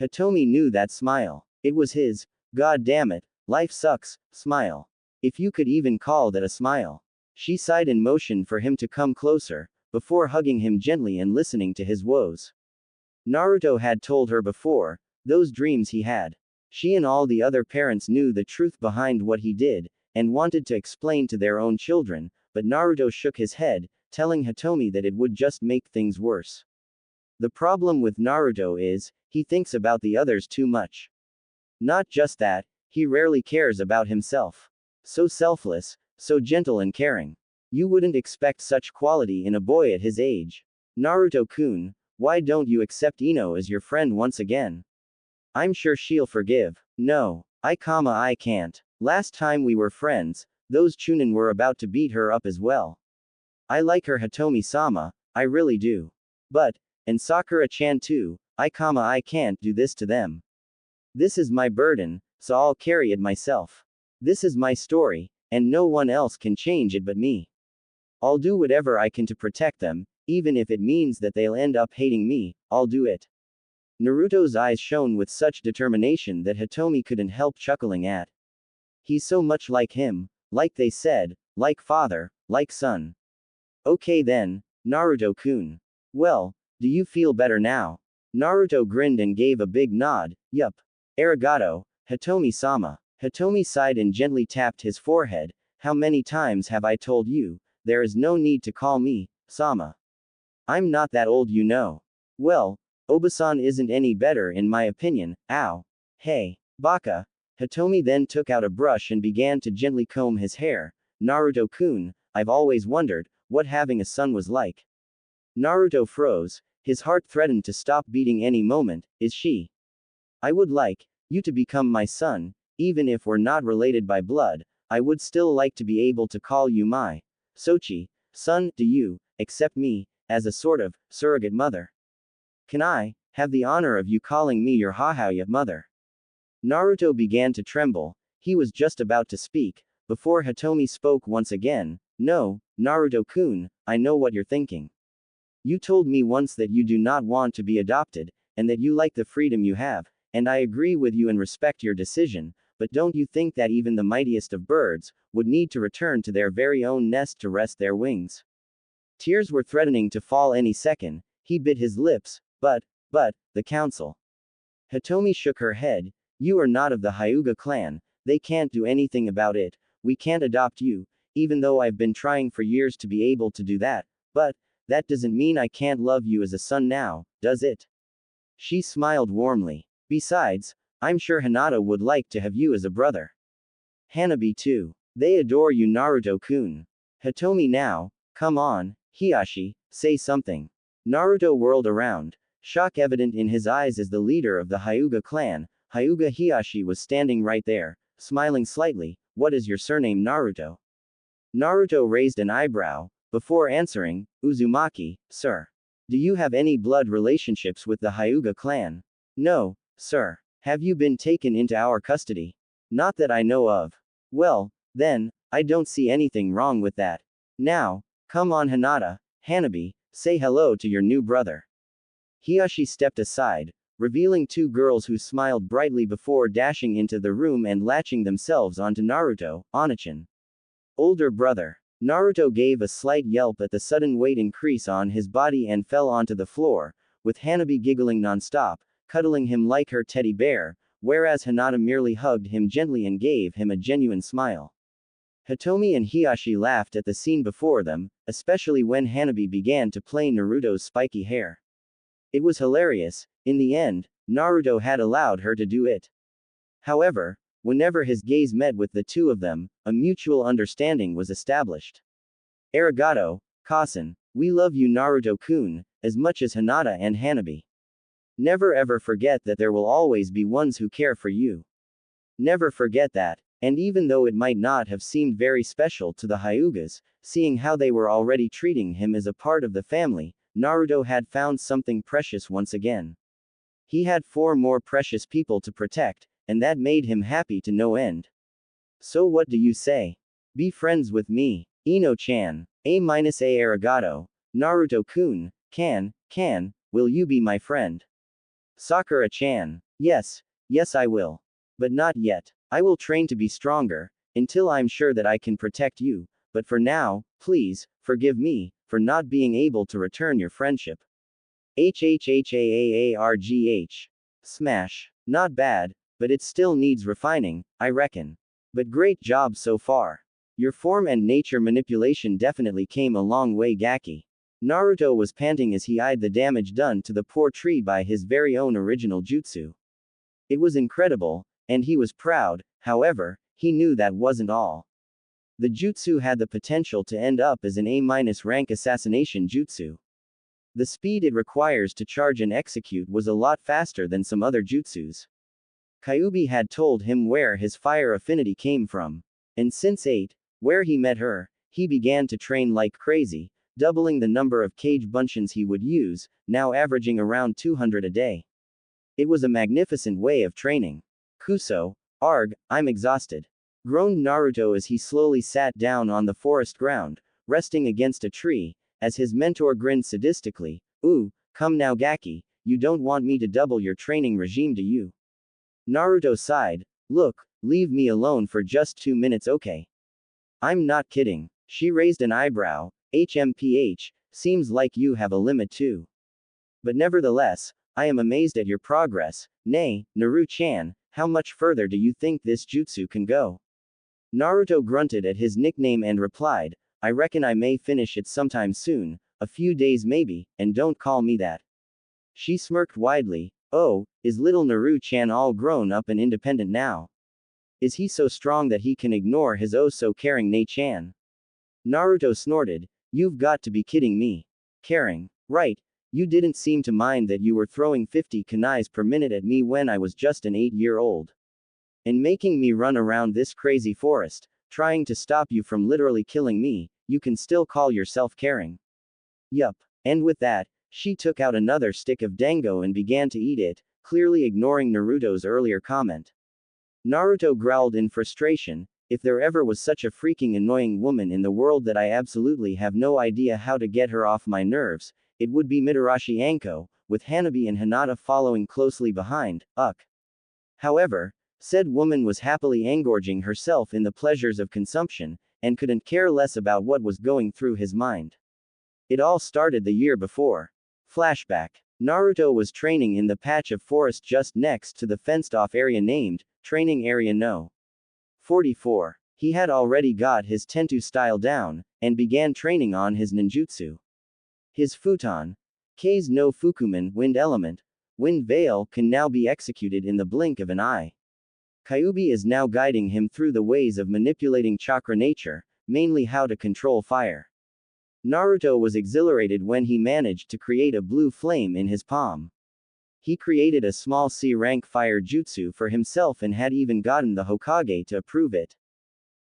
[SPEAKER 1] Hitomi knew that smile. It was his, "God damn it, life sucks," smile. If you could even call that a smile. She sighed and motioned for him to come closer, before hugging him gently and listening to his woes. Naruto had told her before, those dreams he had. She and all the other parents knew the truth behind what he did, and wanted to explain to their own children, but Naruto shook his head, telling Hitomi that it would just make things worse. The problem with Naruto is, he thinks about the others too much. Not just that, he rarely cares about himself. So selfless, so gentle and caring. You wouldn't expect such quality in a boy at his age. Naruto-kun, why don't you accept Ino as your friend once again? I'm sure she'll forgive. No, I can't. Last time we were friends, those Chunin were about to beat her up as well. I like her Hitomi-sama, I really do. But, and Sakura-chan too, I can't do this to them. This is my burden, so I'll carry it myself. This is my story, and no one else can change it but me. I'll do whatever I can to protect them, even if it means that they'll end up hating me, I'll do it. Naruto's eyes shone with such determination that Hitomi couldn't help chuckling at. He's so much like him, like they said, like father, like son. Okay then, Naruto-kun. Well, do you feel better now? Naruto grinned and gave a big nod, yup. Arigato, Hitomi-sama. Hitomi sighed and gently tapped his forehead. How many times have I told you, there is no need to call me, Sama. I'm not that old, you know. Well, Obasan isn't any better in my opinion, ow. Hey, baka. Hitomi then took out a brush and began to gently comb his hair. Naruto-kun, I've always wondered, what having a son was like. Naruto froze, his heart threatened to stop beating any moment. Is she? I would like you to become my son, even if we're not related by blood. I would still like to be able to call you my Sochi son. Do you accept me as a sort of surrogate mother? Can I have the honor of you calling me your Hahaya mother? Naruto began to tremble. He was just about to speak before Hitomi spoke once again. No, Naruto-kun, I know what you're thinking. You told me once that you do not want to be adopted, and that you like the freedom you have, and I agree with you and respect your decision, but don't you think that even the mightiest of birds would need to return to their very own nest to rest their wings? Tears were threatening to fall any second. He bit his lips, but, the council. Hitomi shook her head. You are not of the Hyuga clan, they can't do anything about it, we can't adopt you, even though I've been trying for years to be able to do that, but, that doesn't mean I can't love you as a son now, does it? She smiled warmly. Besides, I'm sure Hinata would like to have you as a brother. Hanabi too. They adore you, Naruto-kun. Hitomi now, come on, Hiyashi, say something. Naruto whirled around, shock evident in his eyes as the leader of the Hyuga clan. Hyuga Hiyashi was standing right there, smiling slightly. What is your surname, Naruto? Naruto raised an eyebrow, before answering, Uzumaki, sir. Do you have any blood relationships with the Hyuga clan? No, sir. Have you been taken into our custody? Not that I know of. Well, then, I don't see anything wrong with that. Now, come on Hinata, Hanabi, say hello to your new brother. Hiyashi stepped aside, revealing two girls who smiled brightly before dashing into the room and latching themselves onto Naruto, Onachan. Older brother. Naruto gave a slight yelp at the sudden weight increase on his body and fell onto the floor, with Hanabi giggling nonstop, cuddling him like her teddy bear, whereas Hinata merely hugged him gently and gave him a genuine smile. Hitomi and Hiyashi laughed at the scene before them, especially when Hanabi began to play Naruto's spiky hair. It was hilarious. In the end, Naruto had allowed her to do it. However, whenever his gaze met with the two of them, a mutual understanding was established. Arigato, Kasen, we love you Naruto-kun, as much as Hinata and Hanabi. Never ever forget that there will always be ones who care for you. Never forget that, and even though it might not have seemed very special to the Hyugas, seeing how they were already treating him as a part of the family, Naruto had found something precious once again. He had 4 more precious people to protect, and that made him happy to no end. So what do you say? Be friends with me, Ino-chan, A-A arigato, Naruto-kun, will you be my friend? Sakura-chan, yes I will. But not yet. I will train to be stronger, until I'm sure that I can protect you, but for now, please, forgive me, for not being able to return your friendship. HHHAAARGH. Smash. Not bad, but it still needs refining, I reckon. But great job so far. Your form and nature manipulation definitely came a long way, Gaki. Naruto was panting as he eyed the damage done to the poor tree by his very own original jutsu. It was incredible, and he was proud. However, he knew that wasn't all. The jutsu had the potential to end up as an A-rank assassination jutsu. The speed it requires to charge and execute was a lot faster than some other jutsus. Kyuubi had told him where his fire affinity came from. And since 8, where he met her, he began to train like crazy, doubling the number of cage bunshin he would use, now averaging around 200 a day. It was a magnificent way of training. Kuso, arg, I'm exhausted. Groaned Naruto as he slowly sat down on the forest ground, resting against a tree, as his mentor grinned sadistically. Ooh, come now Gaki, you don't want me to double your training regime, do you? Naruto sighed. Look, leave me alone for just 2 minutes, okay? I'm not kidding. She raised an eyebrow. HMPH, seems like you have a limit too. But nevertheless, I am amazed at your progress. Nay, Naru-chan, how much further do you think this jutsu can go? Naruto grunted at his nickname and replied, I reckon I may finish it sometime soon, a few days maybe, and don't call me that. She smirked widely. Oh, is little Naru-chan all grown up and independent now? Is he so strong that he can ignore his oh-so-caring Nei-chan? Naruto snorted. You've got to be kidding me. Caring. Right, you didn't seem to mind that you were throwing 50 kunais per minute at me when I was just an 8-year-old. And making me run around this crazy forest, trying to stop you from literally killing me, you can still call yourself caring. Yup. And with that, she took out another stick of dango and began to eat it, clearly ignoring Naruto's earlier comment. Naruto growled in frustration, if there ever was such a freaking annoying woman in the world that I absolutely have no idea how to get her off my nerves, it would be Mitarashi Anko, with Hanabi and Hinata following closely behind. However, said woman was happily engorging herself in the pleasures of consumption, and couldn't care less about what was going through his mind. It all started the year before. Flashback. Naruto was training in the patch of forest just next to the fenced-off area named Training Area No. 44. He had already got his Tentu style down, and began training on his ninjutsu. His futon, K's no Fukuman, wind element, wind veil, can now be executed in the blink of an eye. Kyuubi is now guiding him through the ways of manipulating chakra nature, mainly how to control fire. Naruto was exhilarated when he managed to create a blue flame in his palm. He created a small C-rank fire jutsu for himself and had even gotten the Hokage to approve it.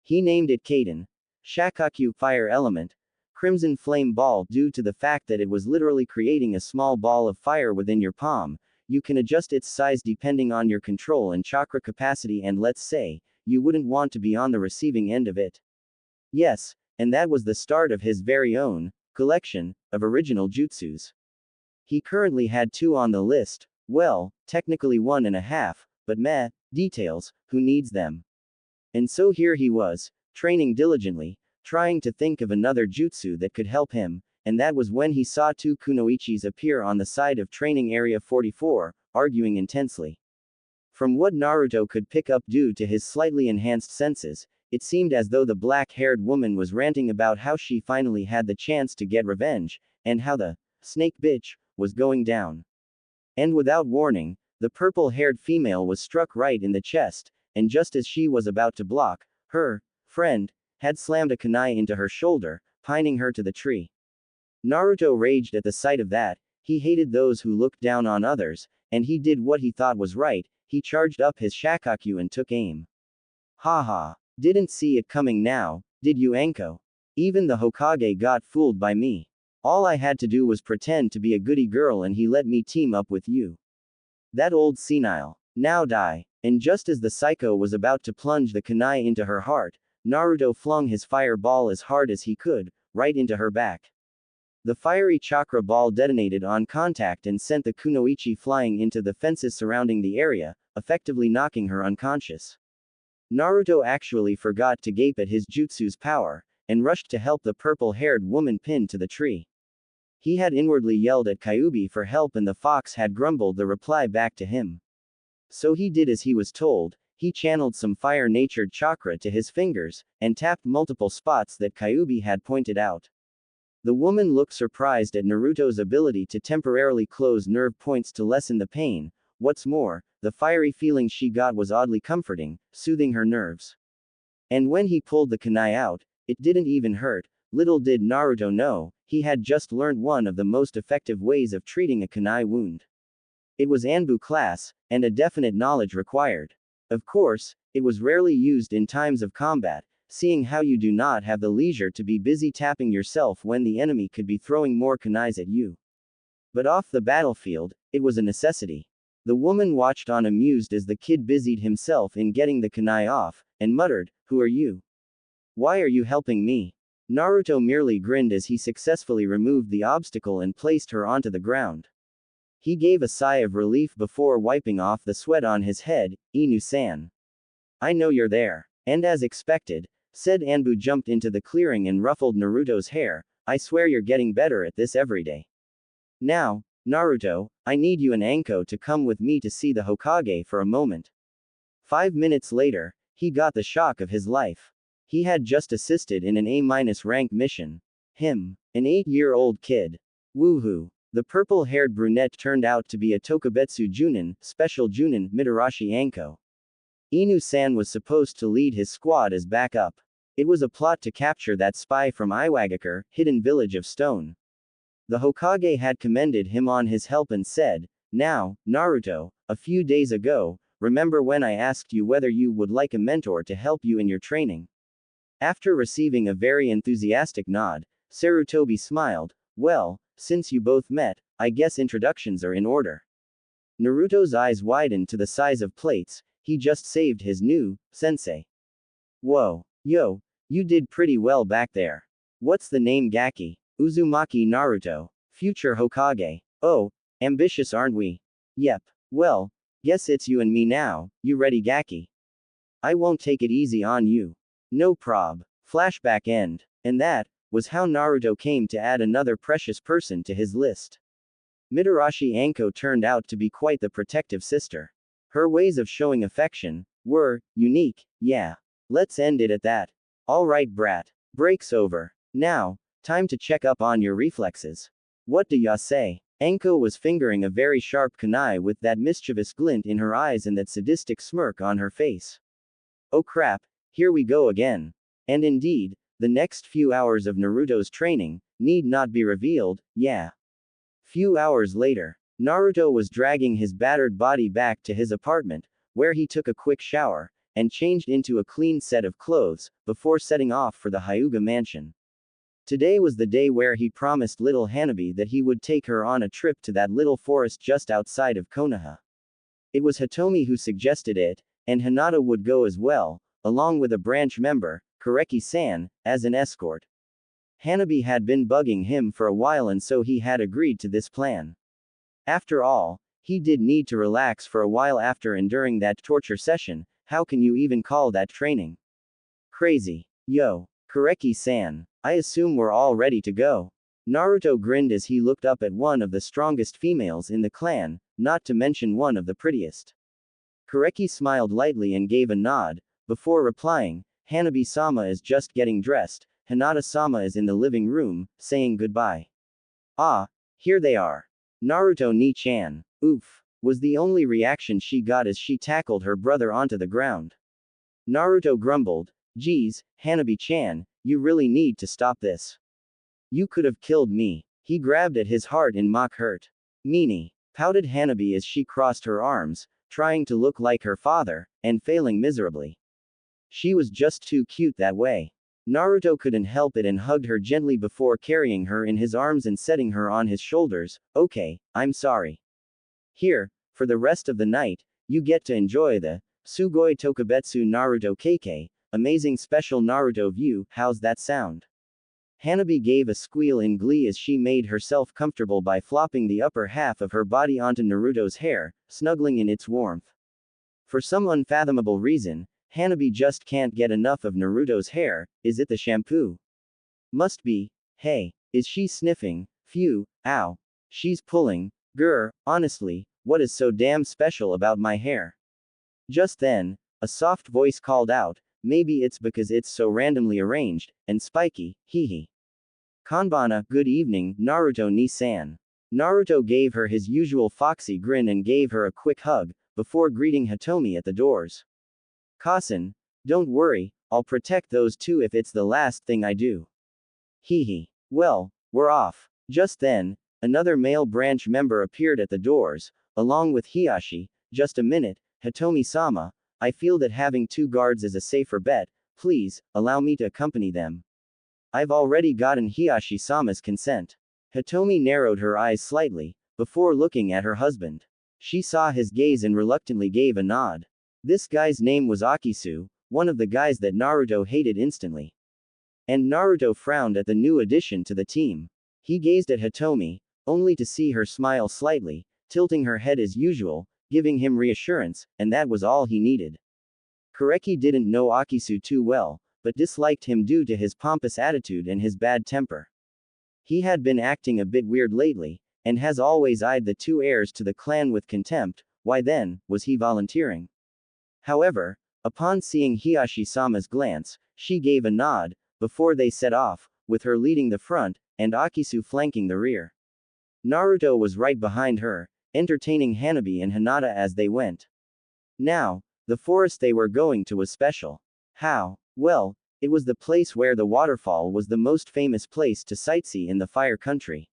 [SPEAKER 1] He named it Kaden, Shakaku fire element, crimson flame ball, due to the fact that it was literally creating a small ball of fire within your palm. You can adjust its size depending on your control and chakra capacity, and let's say, you wouldn't want to be on the receiving end of it. Yes, and that was the start of his very own collection of original jutsus. He currently had 2 on the list, well, technically 1.5, but meh, details, who needs them? And so here he was, training diligently, trying to think of another jutsu that could help him, and that was when he saw 2 kunoichis appear on the side of Training Area 44, arguing intensely. From what Naruto could pick up due to his slightly enhanced senses, it seemed as though the black-haired woman was ranting about how she finally had the chance to get revenge, and how the snake bitch was going down. And without warning, the purple-haired female was struck right in the chest, and just as she was about to block, her friend had slammed a kunai into her shoulder, pining her to the tree. Naruto raged at the sight of that. He hated those who looked down on others, and he did what he thought was right. He charged up his Shakaku and took aim. Haha. Didn't see it coming now, did you, Anko? Even the Hokage got fooled by me. All I had to do was pretend to be a goody girl and he let me team up with you. That old senile. Now die. And just as the psycho was about to plunge the kunai into her heart, Naruto flung his fire ball as hard as he could, right into her back. The fiery chakra ball detonated on contact and sent the kunoichi flying into the fences surrounding the area, effectively knocking her unconscious. Naruto actually forgot to gape at his jutsu's power, and rushed to help the purple-haired woman pinned to the tree. He had inwardly yelled at Kyuubi for help and the fox had grumbled the reply back to him. So he did as he was told. He channeled some fire-natured chakra to his fingers, and tapped multiple spots that Kyuubi had pointed out. The woman looked surprised at Naruto's ability to temporarily close nerve points to lessen the pain. What's more, the fiery feeling she got was oddly comforting, soothing her nerves. And when he pulled the kunai out, it didn't even hurt. Little did Naruto know, he had just learned one of the most effective ways of treating a kunai wound. It was Anbu class, and a definite knowledge required. Of course, it was rarely used in times of combat, seeing how you do not have the leisure to be busy tapping yourself when the enemy could be throwing more kunais at you. But off the battlefield, it was a necessity. The woman watched on amused as the kid busied himself in getting the kunai off, and muttered, "Who are you? Why are you helping me?" Naruto merely grinned as he successfully removed the obstacle and placed her onto the ground. He gave a sigh of relief before wiping off the sweat on his head. "Inu-san. I know you're there." And as expected, said Anbu jumped into the clearing and ruffled Naruto's hair. "I swear you're getting better at this every day. Now, Naruto, I need you and Anko to come with me to see the Hokage for a moment." 5 minutes later, he got the shock of his life. He had just assisted in an A-rank mission. Him, an 8-year-old kid. Woohoo. The purple-haired brunette turned out to be a Tokubetsu Junin, special Junin, Mitarashi Anko. Inu-san was supposed to lead his squad as backup. It was a plot to capture that spy from Iwagakure, hidden village of stone. The Hokage had commended him on his help and said, "Now, Naruto, a few days ago, remember when I asked you whether you would like a mentor to help you in your training?" After receiving a very enthusiastic nod, Sarutobi smiled. "Well, since you both met, I guess introductions are in order." Naruto's eyes widened to the size of plates. He just saved his new sensei. "Whoa. Yo, you did pretty well back there. What's the name? Gaki. Uzumaki Naruto. Future Hokage. Oh, ambitious aren't we? Yep. Well, guess it's you and me now. You ready, Gaki? I won't take it easy on you. No prob." Flashback end. And that was how Naruto came to add another precious person to his list. Mitarashi Anko turned out to be quite the protective sister. Her ways of showing affection were unique. Yeah. Let's end it at that. Alright, brat. Break's over. Now, time to check up on your reflexes. What do ya say? Anko was fingering a very sharp kunai with that mischievous glint in her eyes and that sadistic smirk on her face. Oh crap, here we go again. And indeed, the next few hours of Naruto's training need not be revealed. Yeah. Few hours later, Naruto was dragging his battered body back to his apartment, where he took a quick shower and changed into a clean set of clothes before setting off for the Hyuga mansion. Today was the day where he promised little Hanabi that he would take her on a trip to that little forest just outside of Konoha. It was Hitomi who suggested it, and Hinata would go as well, along with a branch member, Kareki-san, as an escort. Hanabi had been bugging him for a while and so he had agreed to this plan. After all, he did need to relax for a while after enduring that torture session. How can you even call that training? Crazy. Yo, Kareki-san, I assume we're all ready to go. Naruto grinned as he looked up at one of the strongest females in the clan, not to mention one of the prettiest. Kareki smiled lightly and gave a nod, before replying, "Hanabi-sama is just getting dressed, Hinata-sama is in the living room, saying goodbye." "Ah, here they are. Naruto ni-chan. Oof," was the only reaction she got as she tackled her brother onto the ground. Naruto grumbled, "Geez, Hanabi-chan, you really need to stop this. You could have killed me." He grabbed at his heart in mock hurt. "Meanie," pouted Hanabi as she crossed her arms, trying to look like her father, and failing miserably. She was just too cute that way. Naruto couldn't help it and hugged her gently before carrying her in his arms and setting her on his shoulders. "Okay, I'm sorry. Here, for the rest of the night, you get to enjoy the Sugoi Tokubetsu Naruto Keikei, amazing special Naruto view. How's that sound?" Hanabi gave a squeal in glee as she made herself comfortable by flopping the upper half of her body onto Naruto's hair, snuggling in its warmth. For some unfathomable reason, Hanabi just can't get enough of Naruto's hair. Is it the shampoo? Must be. Hey, is she sniffing? Phew, ow. She's pulling. Grr, honestly, what is so damn special about my hair? Just then, a soft voice called out, maybe it's because it's so randomly arranged, and spiky, hee hee. Kanbana, good evening, Naruto ni-san. Naruto gave her his usual foxy grin and gave her a quick hug, before greeting Hitomi at the doors. Kasen, don't worry, I'll protect those two if it's the last thing I do. Hee hee. Well, we're off. Just then, another male branch member appeared at the doors, along with Hiyashi. Just a minute, Hitomi-sama, I feel that having two guards is a safer bet, please, allow me to accompany them. I've already gotten Hiyashi-sama's consent. Hitomi narrowed her eyes slightly, before looking at her husband. She saw his gaze and reluctantly gave a nod. This guy's name was Akisu, one of the guys that Naruto hated instantly. And Naruto frowned at the new addition to the team. He gazed at Hitomi, only to see her smile slightly, tilting her head as usual, giving him reassurance, and that was all he needed. Kureki didn't know Akisu too well, but disliked him due to his pompous attitude and his bad temper. He had been acting a bit weird lately, and has always eyed the two heirs to the clan with contempt. Why then, was he volunteering? However, upon seeing Hiyashi-sama's glance, she gave a nod, before they set off, with her leading the front, and Akisu flanking the rear. Naruto was right behind her, entertaining Hanabi and Hinata as they went. Now, the forest they were going to was special. How? Well, it was the place where the waterfall was the most famous place to sightsee in the Fire Country.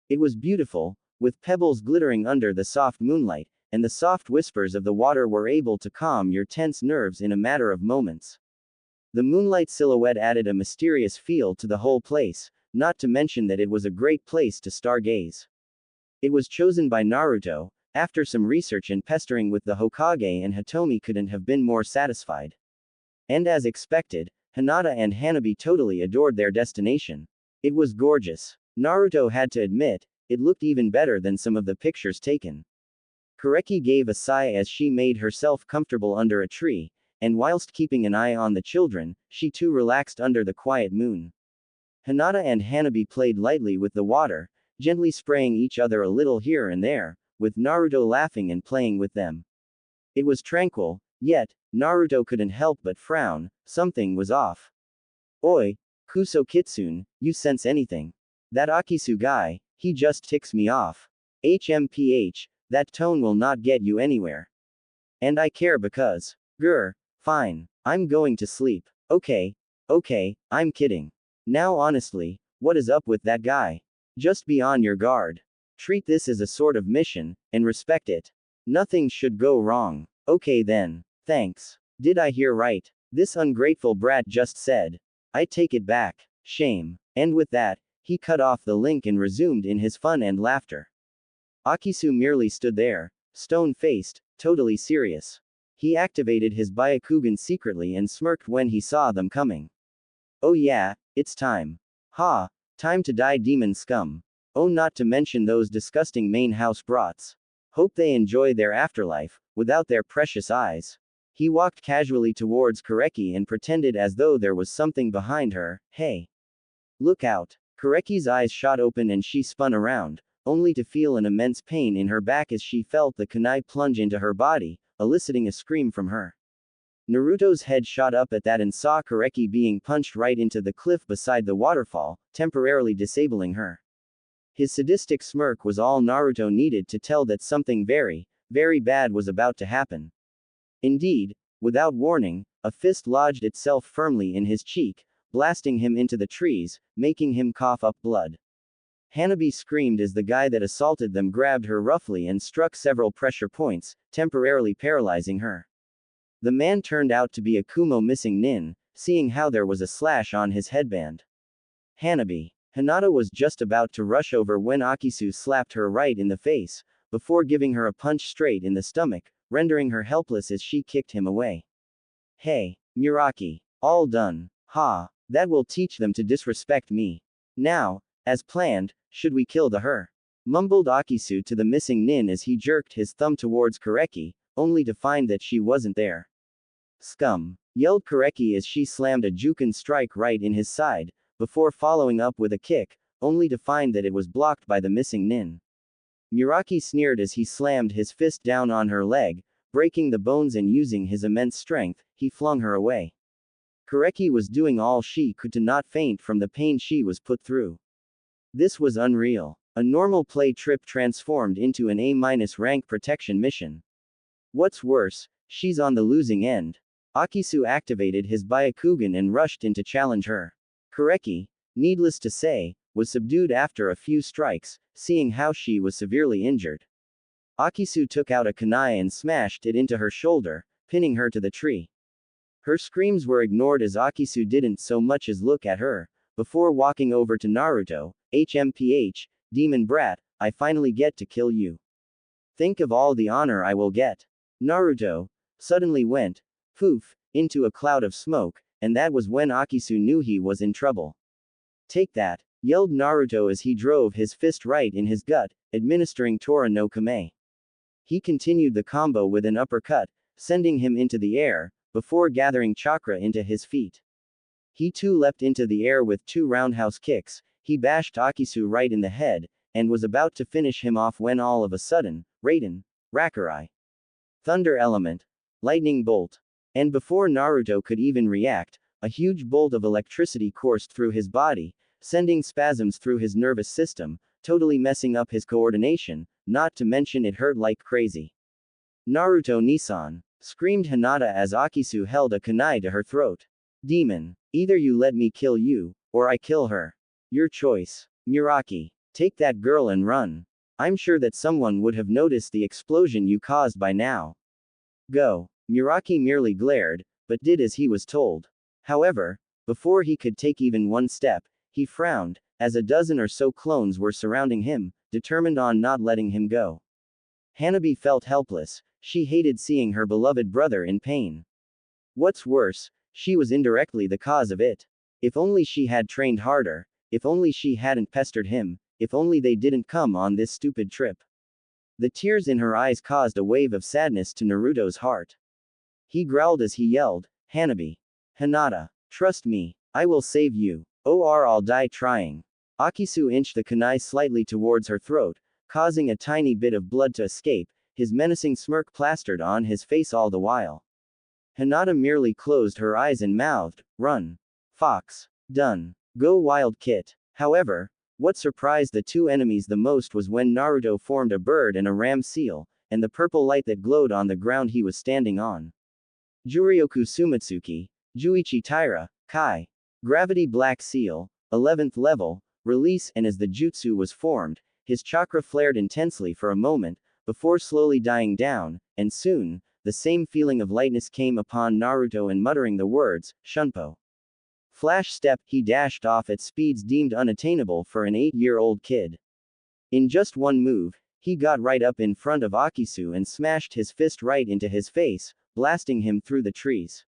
[SPEAKER 1] It was beautiful, with pebbles glittering under the soft moonlight, and the soft whispers of the water were able to calm your tense nerves in a matter of moments. The moonlight silhouette added a mysterious feel to the whole place, not to mention that it was a great place to stargaze. It was chosen by Naruto, after some research and pestering with the Hokage, and Hitomi couldn't have been more satisfied. And as expected, Hinata and Hanabi totally adored their destination. It was gorgeous. Naruto had to admit, it looked even better than some of the pictures taken. Kureki gave a sigh as she made herself comfortable under a tree, and whilst keeping an eye on the children, she too relaxed under the quiet moon. Hinata and Hanabi played lightly with the water, gently spraying each other a little here and there, with Naruto laughing and playing with them. It was tranquil, yet, Naruto couldn't help but frown, something was off. Oi, Kuso Kitsune, you sense anything? That Akisu guy, he just ticks me off. HMPH, that tone will not get you anywhere. And I care because. Grr, fine, I'm going to sleep. Okay, I'm kidding. Now honestly, what is up with that guy? Just be on your guard. Treat this as a sort of mission, and respect it. Nothing should go wrong. Okay then, thanks. Did I hear right? This ungrateful brat just said. I take it back. Shame. And with that, he cut off the link and resumed in his fun and laughter. Akisu merely stood there, stone-faced, totally serious. He activated his Byakugan secretly and smirked when he saw them coming. Oh yeah, it's time. Ha, time to die, demon scum. Oh, not to mention those disgusting main house brats. Hope they enjoy their afterlife, without their precious eyes. He walked casually towards Kureki and pretended as though there was something behind her. Hey. Look out. Kureki's eyes shot open and she spun around, only to feel an immense pain in her back as she felt the kunai plunge into her body, eliciting a scream from her. Naruto's head shot up at that and saw Kureki being punched right into the cliff beside the waterfall, temporarily disabling her. His sadistic smirk was all Naruto needed to tell that something very, very bad was about to happen. Indeed, without warning, a fist lodged itself firmly in his cheek, blasting him into the trees, making him cough up blood. Hanabi screamed as the guy that assaulted them grabbed her roughly and struck several pressure points, temporarily paralyzing her. The man turned out to be a Kumo missing nin, seeing how there was a slash on his headband. Hanabi. Hinata was just about to rush over when Akisu slapped her right in the face, before giving her a punch straight in the stomach, rendering her helpless as she kicked him away. Hey, Muraki. All done. Ha, that will teach them to disrespect me. Now, as planned, should we kill the her? Mumbled Akisu to the missing nin as he jerked his thumb towards Kureki, only to find that she wasn't there. Scum! Yelled Kureki as she slammed a Juken strike right in his side, before following up with a kick, only to find that it was blocked by the missing nin. Muraki sneered as he slammed his fist down on her leg, breaking the bones, and using his immense strength, he flung her away. Kureki was doing all she could to not faint from the pain she was put through. This was unreal. A normal play trip transformed into an A-rank protection mission. What's worse, she's on the losing end. Akisu activated his Byakugan and rushed in to challenge her. Kureki, needless to say, was subdued after a few strikes, seeing how she was severely injured. Akisu took out a kunai and smashed it into her shoulder, pinning her to the tree. Her screams were ignored as Akisu didn't so much as look at her, before walking over to Naruto. HMPH, demon brat, I finally get to kill you. Think of all the honor I will get. Naruto suddenly went, poof, into a cloud of smoke, and that was when Akisu knew he was in trouble. Take that, yelled Naruto as he drove his fist right in his gut, administering Tora no Kame. He continued the combo with an uppercut, sending him into the air, before gathering chakra into his feet. He too leapt into the air with 2 roundhouse kicks. He bashed Akisu right in the head, and was about to finish him off when all of a sudden, Raiden, Rakurai, Thunder Element, Lightning Bolt. And before Naruto could even react, a huge bolt of electricity coursed through his body, sending spasms through his nervous system, totally messing up his coordination, not to mention it hurt like crazy. Naruto Nissan, screamed Hinata as Akisu held a kunai to her throat. Demon, either you let me kill you, or I kill her. Your choice. Muraki, take that girl and run. I'm sure that someone would have noticed the explosion you caused by now. Go. Muraki merely glared, but did as he was told. However, before he could take even one step, he frowned, as a dozen or so clones were surrounding him, determined on not letting him go. Hanabi felt helpless. She hated seeing her beloved brother in pain. What's worse, she was indirectly the cause of it. If only she had trained harder. If only she hadn't pestered him, if only they didn't come on this stupid trip. The tears in her eyes caused a wave of sadness to Naruto's heart. He growled as he yelled, Hanabi. Hinata. Trust me, I will save you, or I'll die trying. Akisu inched the kunai slightly towards her throat, causing a tiny bit of blood to escape, his menacing smirk plastered on his face all the while. Hinata merely closed her eyes and mouthed, Run. Fox. Done. Go wild kit. However, what surprised the two enemies the most was when Naruto formed a bird and a ram seal, and the purple light that glowed on the ground he was standing on. Juryoku Sumitsuki, Juichi Taira, Kai. Gravity Black Seal, 11th level, release, and as the jutsu was formed, his chakra flared intensely for a moment, before slowly dying down, and soon, the same feeling of lightness came upon Naruto, and muttering the words, Shunpo. Flash step, he dashed off at speeds deemed unattainable for an 8-year-old kid. In just one move, he got right up in front of Akisu and smashed his fist right into his face, blasting him through the trees.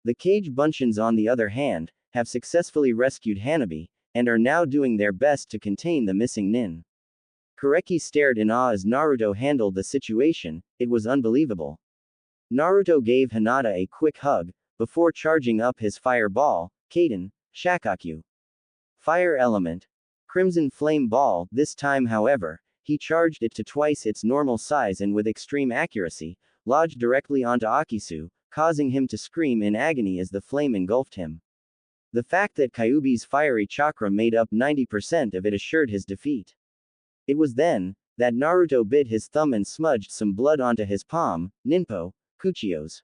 [SPEAKER 1] The Cage Bunchins, on the other hand, have successfully rescued Hanabi, and are now doing their best to contain the missing nin. Kureki stared in awe as Naruto handled the situation. It was unbelievable. Naruto gave Hinata a quick hug, before charging up his fireball, Kaden, Shakakyu. Fire Element. Crimson Flame Ball. This time, however, he charged it to twice its normal size and with extreme accuracy, lodged directly onto Akisu, causing him to scream in agony as the flame engulfed him. The fact that Kyuubi's fiery chakra made up 90% of it assured his defeat. It was then that Naruto bit his thumb and smudged some blood onto his palm. Ninpo, Kuchiyos.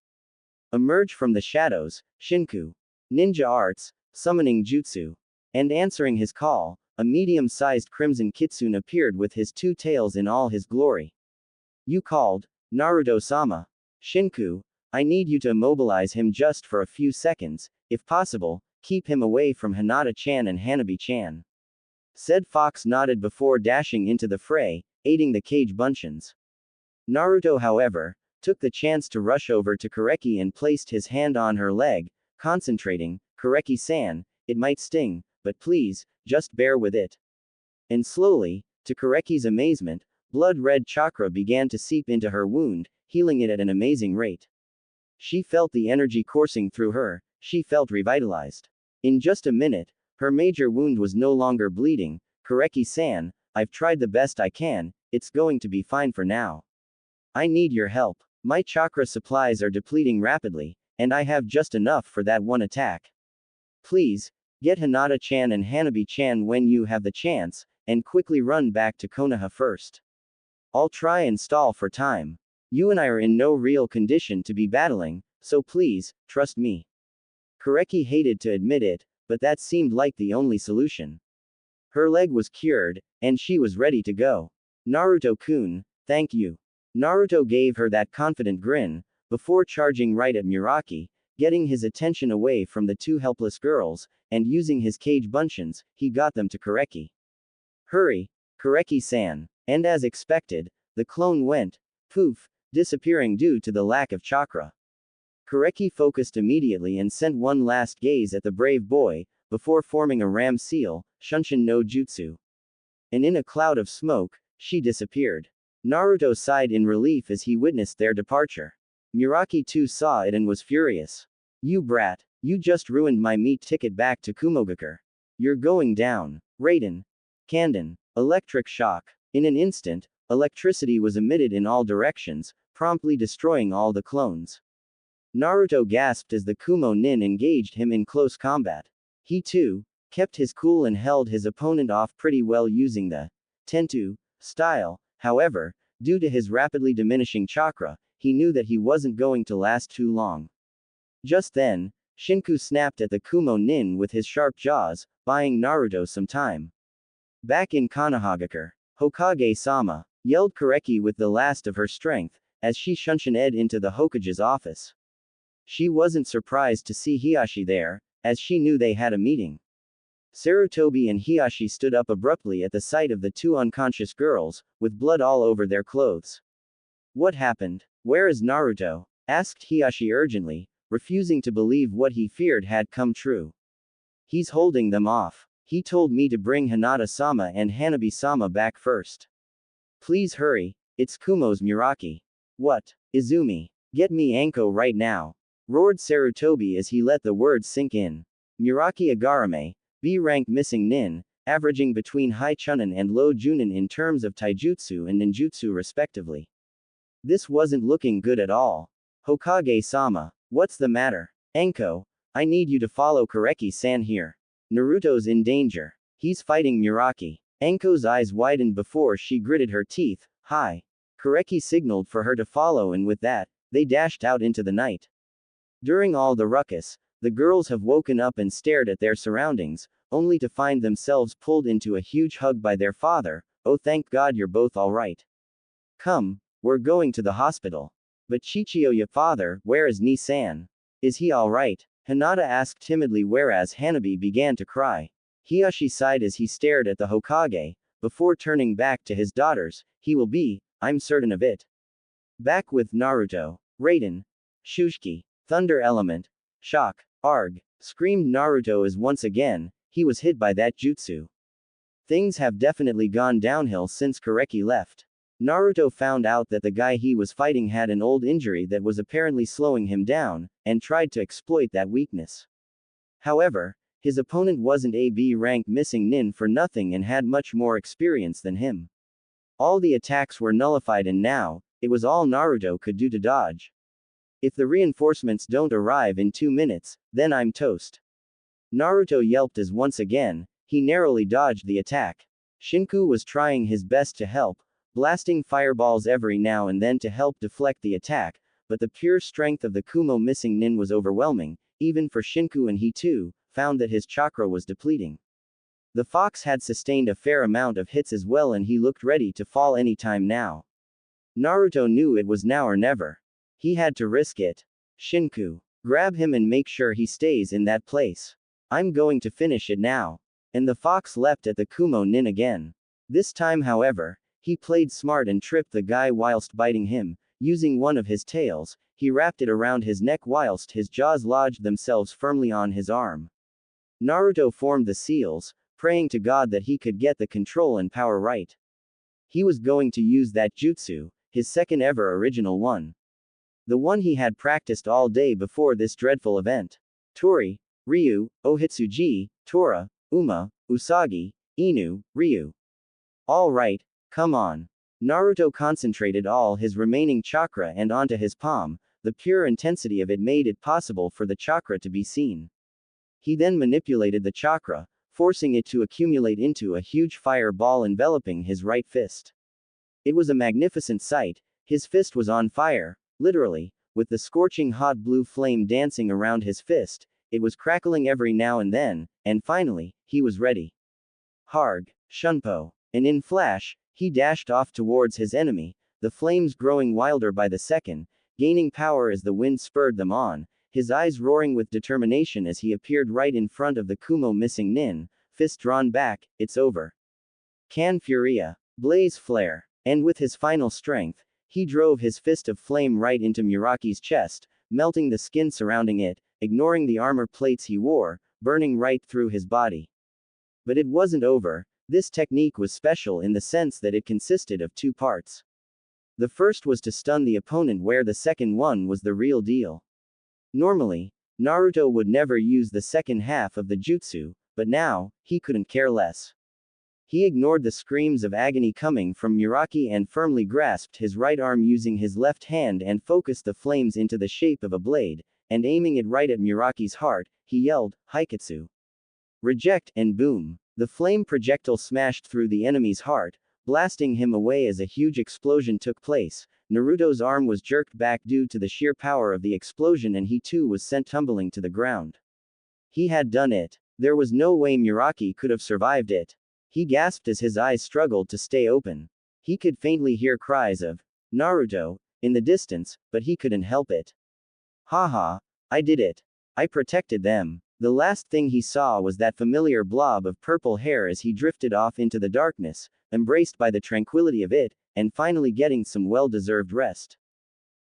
[SPEAKER 1] Emerge from the shadows, Shinku. Ninja arts, summoning jutsu. And answering his call, a medium-sized crimson kitsune appeared with his 2 tails in all his glory. You called, Naruto-sama. Shinku, I need you to immobilize him just for a few seconds, if possible, keep him away from Hinata-chan and Hanabi-chan. Said Fox nodded before dashing into the fray, aiding the Cage Bunchins. Naruto, however, took the chance to rush over to Kureki and placed his hand on her leg, concentrating, Kureki-san, it might sting, but please, just bear with it. And slowly, to Kureki's amazement, blood-red chakra began to seep into her wound, healing it at an amazing rate. She felt the energy coursing through her, she felt revitalized. In just a minute, Her major wound was no longer bleeding. Kureki-san, I've tried the best I can, it's going to be fine for now. I need your help. My chakra supplies are depleting rapidly, and I have just enough for that one attack. Please, get Hinata-chan and Hanabi-chan when you have the chance, and quickly run back to Konoha first. I'll try and stall for time. You and I are in no real condition to be battling, so please, trust me. Kureki hated to admit it, but that seemed like the only solution. Her leg was cured, and she was ready to go. Naruto-kun, thank you. Naruto gave her that confident grin, before charging right at Muraki, getting his attention away from the two helpless girls, and using his cage bunchins, he got them to Kureki. Hurry, Kureki-san. And as expected, the clone went, poof, disappearing due to the lack of chakra. Kureki focused immediately and sent one last gaze at the brave boy, before forming a ram seal, Shunshin no Jutsu. And in a cloud of smoke, she disappeared. Naruto sighed in relief as he witnessed their departure. Muraki too saw it and was furious. You brat, you just ruined my meat ticket back to Kumogakure. You're going down. Raiden. Kanden. Electric shock. In an instant, electricity was emitted in all directions, promptly destroying all the clones. Naruto gasped as the Kumo Nin engaged him in close combat. He too kept his cool and held his opponent off pretty well using the Tentu style. However, due to his rapidly diminishing chakra, he knew that he wasn't going to last too long. Just then, Shinku snapped at the Kumo Nin with his sharp jaws, buying Naruto some time. Back in Konohagakure, Hokage-sama yelled Kureki with the last of her strength, as she Shunshin-ed into the Hokage's office. She wasn't surprised to see Hiashi there, as she knew they had a meeting. Sarutobi and Hiashi stood up abruptly at the sight of the two unconscious girls, with blood all over their clothes. What happened? Where is Naruto? Asked Hiashi urgently, refusing to believe what he feared had come true. He's holding them off. He told me to bring Hinata-sama and Hanabi-sama back first. Please hurry, it's Kumo's Muraki. What? Izumi. Get me Anko right now. Roared Sarutobi as he let the words sink in. Muraki Agarame, B-rank missing nin, averaging between high chunin and low junin in terms of taijutsu and ninjutsu respectively. This wasn't looking good at all. Hokage-sama, what's the matter? Anko, I need you to follow Kureki-san here. Naruto's in danger. He's fighting Muraki. Anko's eyes widened before she gritted her teeth. Hi. Kureki signaled for her to follow, and with that, they dashed out into the night. During all the ruckus, the girls have woken up and stared at their surroundings, only to find themselves pulled into a huge hug by their father. Oh, thank God you're both alright. Come, we're going to the hospital. But Chichiyo, father, where is Ni-san? Is he alright? Hinata asked timidly, whereas Hanabi began to cry. Hiashi sighed as he stared at the Hokage, before turning back to his daughters. He will be, I'm certain of it. Back with Naruto. Raiden. Shushiki. Thunder element. Shock. Arg. Screamed Naruto as once again, he was hit by that jutsu. Things have definitely gone downhill since Kureki left. Naruto found out that the guy he was fighting had an old injury that was apparently slowing him down, and tried to exploit that weakness. However, his opponent wasn't a B-rank missing nin for nothing and had much more experience than him. All the attacks were nullified, and now, it was all Naruto could do to dodge. If the reinforcements don't arrive in 2 minutes, then I'm toast. Naruto yelped as once again, he narrowly dodged the attack. Shinku was trying his best to help, blasting fireballs every now and then to help deflect the attack, but the pure strength of the Kumo missing nin was overwhelming, even for Shinku, and he too found that his chakra was depleting. The fox had sustained a fair amount of hits as well, and he looked ready to fall any time now. Naruto knew it was now or never. He had to risk it. Shinku, grab him and make sure he stays in that place. I'm going to finish it now. And the fox leapt at the Kumo nin again. This time, however, he played smart and tripped the guy whilst biting him. Using one of his tails, he wrapped it around his neck whilst his jaws lodged themselves firmly on his arm. Naruto formed the seals, praying to God that he could get the control and power right. He was going to use that jutsu, his second ever original one. The one he had practiced all day before this dreadful event. Tori, Ryu, Ohitsuji, Tora, Uma, Usagi, Inu, Ryu. Alright, come on. Naruto concentrated all his remaining chakra and onto his palm, the pure intensity of it made it possible for the chakra to be seen. He then manipulated the chakra, forcing it to accumulate into a huge fire ball enveloping his right fist. It was a magnificent sight, his fist was on fire, literally, with the scorching hot blue flame dancing around his fist, it was crackling every now and then, and finally, he was ready. Harg, Shunpo. And in flash, he dashed off towards his enemy, the flames growing wilder by the second, gaining power as the wind spurred them on, his eyes roaring with determination as he appeared right in front of the Kumo missing Nin, fist drawn back, it's over. Can Furia. Blaze flare. And with his final strength, he drove his fist of flame right into Muraki's chest, melting the skin surrounding it, ignoring the armor plates he wore, burning right through his body. But it wasn't over. This technique was special in the sense that it consisted of two parts. The first was to stun the opponent, where the second one was the real deal. Normally, Naruto would never use the second half of the jutsu, but now, he couldn't care less. He ignored the screams of agony coming from Muraki and firmly grasped his right arm using his left hand and focused the flames into the shape of a blade, and aiming it right at Muraki's heart, he yelled, Haikatsu. Reject, and boom. The flame projectile smashed through the enemy's heart, blasting him away as a huge explosion took place. Naruto's arm was jerked back due to the sheer power of the explosion and he too was sent tumbling to the ground. He had done it. There was no way Muraki could have survived it. He gasped as his eyes struggled to stay open. He could faintly hear cries of Naruto in the distance, but he couldn't help it. Haha, I did it. I protected them. The last thing he saw was that familiar blob of purple hair as he drifted off into the darkness, embraced by the tranquility of it, and finally getting some well-deserved rest.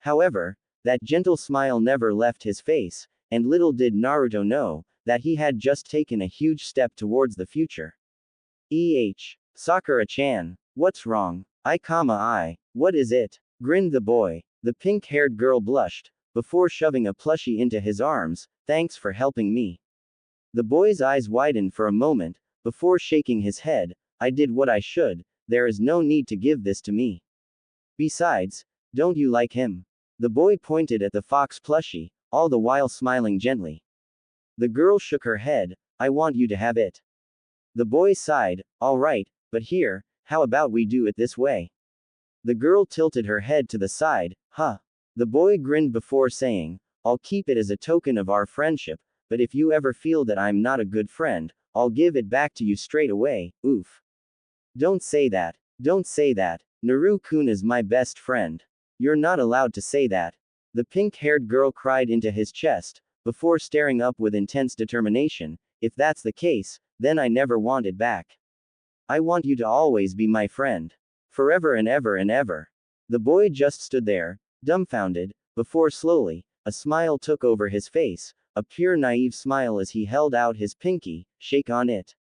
[SPEAKER 1] However, that gentle smile never left his face, and little did Naruto know that he had just taken a huge step towards the future. Sakura-chan. What's wrong? What is it? Grinned the boy. The pink-haired girl blushed, before shoving a plushie into his arms. Thanks for helping me. The boy's eyes widened for a moment, before shaking his head. I did what I should, there is no need to give this to me. Besides, don't you like him? The boy pointed at the fox plushie, all the while smiling gently. The girl shook her head, I want you to have it. The boy sighed, alright, but here, how about we do it this way? The girl tilted her head to the side, huh? The boy grinned before saying, I'll keep it as a token of our friendship, but if you ever feel that I'm not a good friend, I'll give it back to you straight away, oof. Don't say that. Don't say that. Naru-kun is my best friend. You're not allowed to say that. The pink-haired girl cried into his chest, before staring up with intense determination. If that's the case, then I never want it back. I want you to always be my friend. Forever and ever and ever. The boy just stood there, dumbfounded, before slowly, a smile took over his face, a pure naive smile as he held out his pinky, shake on it.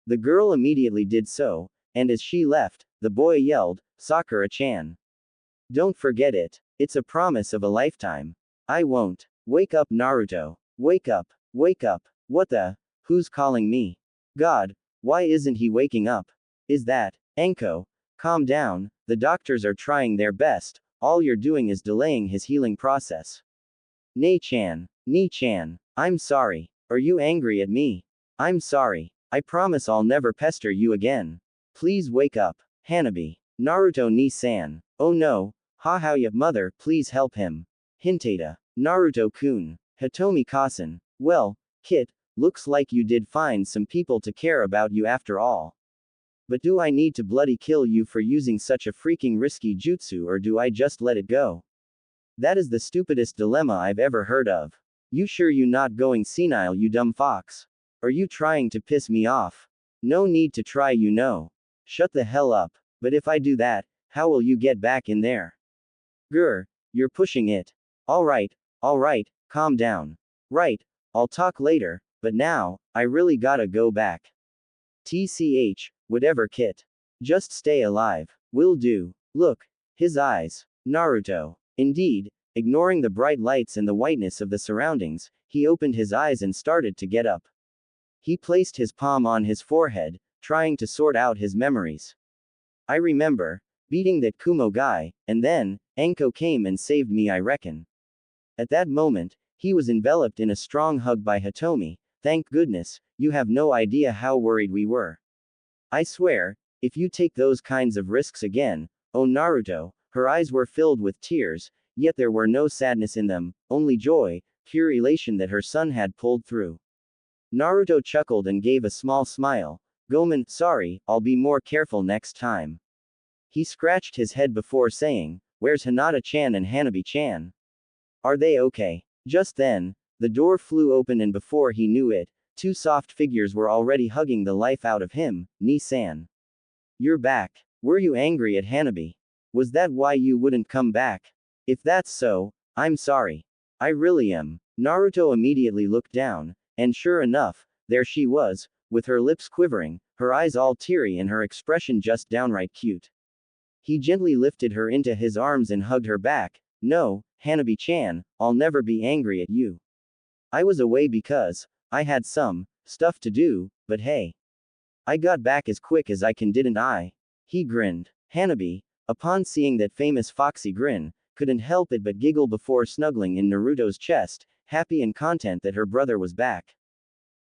[SPEAKER 1] The girl immediately did so, and as she left, the boy yelled, Sakura-chan. Don't forget it. It's a promise of a lifetime. I won't. Wake up, Naruto. Wake up. Wake up. What the? Who's calling me? God, why isn't he waking up? Is that Enko? Calm down, the doctors are trying their best, all you're doing is delaying his healing process. Nei-chan. Ni-chan. I'm sorry. Are you angry at me? I'm sorry. I promise I'll never pester you again. Please wake up. Hanabi. Naruto Ni-san. Oh no. Hahaoya, mother, please help him. Hinata. Naruto-kun. Hitomi-kasan. Well, Kit, looks like you did find some people to care about you after all. But do I need to bloody kill you for using such a freaking risky jutsu, or do I just let it go? That is the stupidest dilemma I've ever heard of. You sure you not going senile, you dumb fox? Are you trying to piss me off? No need to try, you know. Shut the hell up. But if I do that, how will you get back in there? Grr, you're pushing it. Alright, calm down. Right, I'll talk later, but now, I really gotta go back. TCH, whatever, Kit. Just stay alive. Will do. Look. His eyes. Naruto. Indeed, ignoring the bright lights and the whiteness of the surroundings, he opened his eyes and started to get up. He placed his palm on his forehead, trying to sort out his memories. I remember beating that Kumo guy, and then Anko came and saved me, I reckon. At that moment, he was enveloped in a strong hug by Hitomi. Thank goodness, you have no idea how worried we were. I swear, if you take those kinds of risks again, oh Naruto, her eyes were filled with tears, yet there were no sadness in them, only joy, pure elation that her son had pulled through. Naruto chuckled and gave a small smile. Gomen, sorry, I'll be more careful next time. He scratched his head before saying, where's Hinata-chan and Hanabi-chan? Are they okay? Just then, the door flew open and before he knew it, two soft figures were already hugging the life out of him. Ni-san. You're back. Were you angry at Hanabi? Was that why you wouldn't come back? If that's so, I'm sorry. I really am. Naruto immediately looked down, and sure enough, there she was, with her lips quivering, her eyes all teary and her expression just downright cute. He gently lifted her into his arms and hugged her back. No, Hanabi-chan, I'll never be angry at you. I was away because I had some stuff to do, but hey. I got back as quick as I can, didn't I? He grinned. Hanabi, upon seeing that famous foxy grin, couldn't help it but giggle before snuggling in Naruto's chest, happy and content that her brother was back.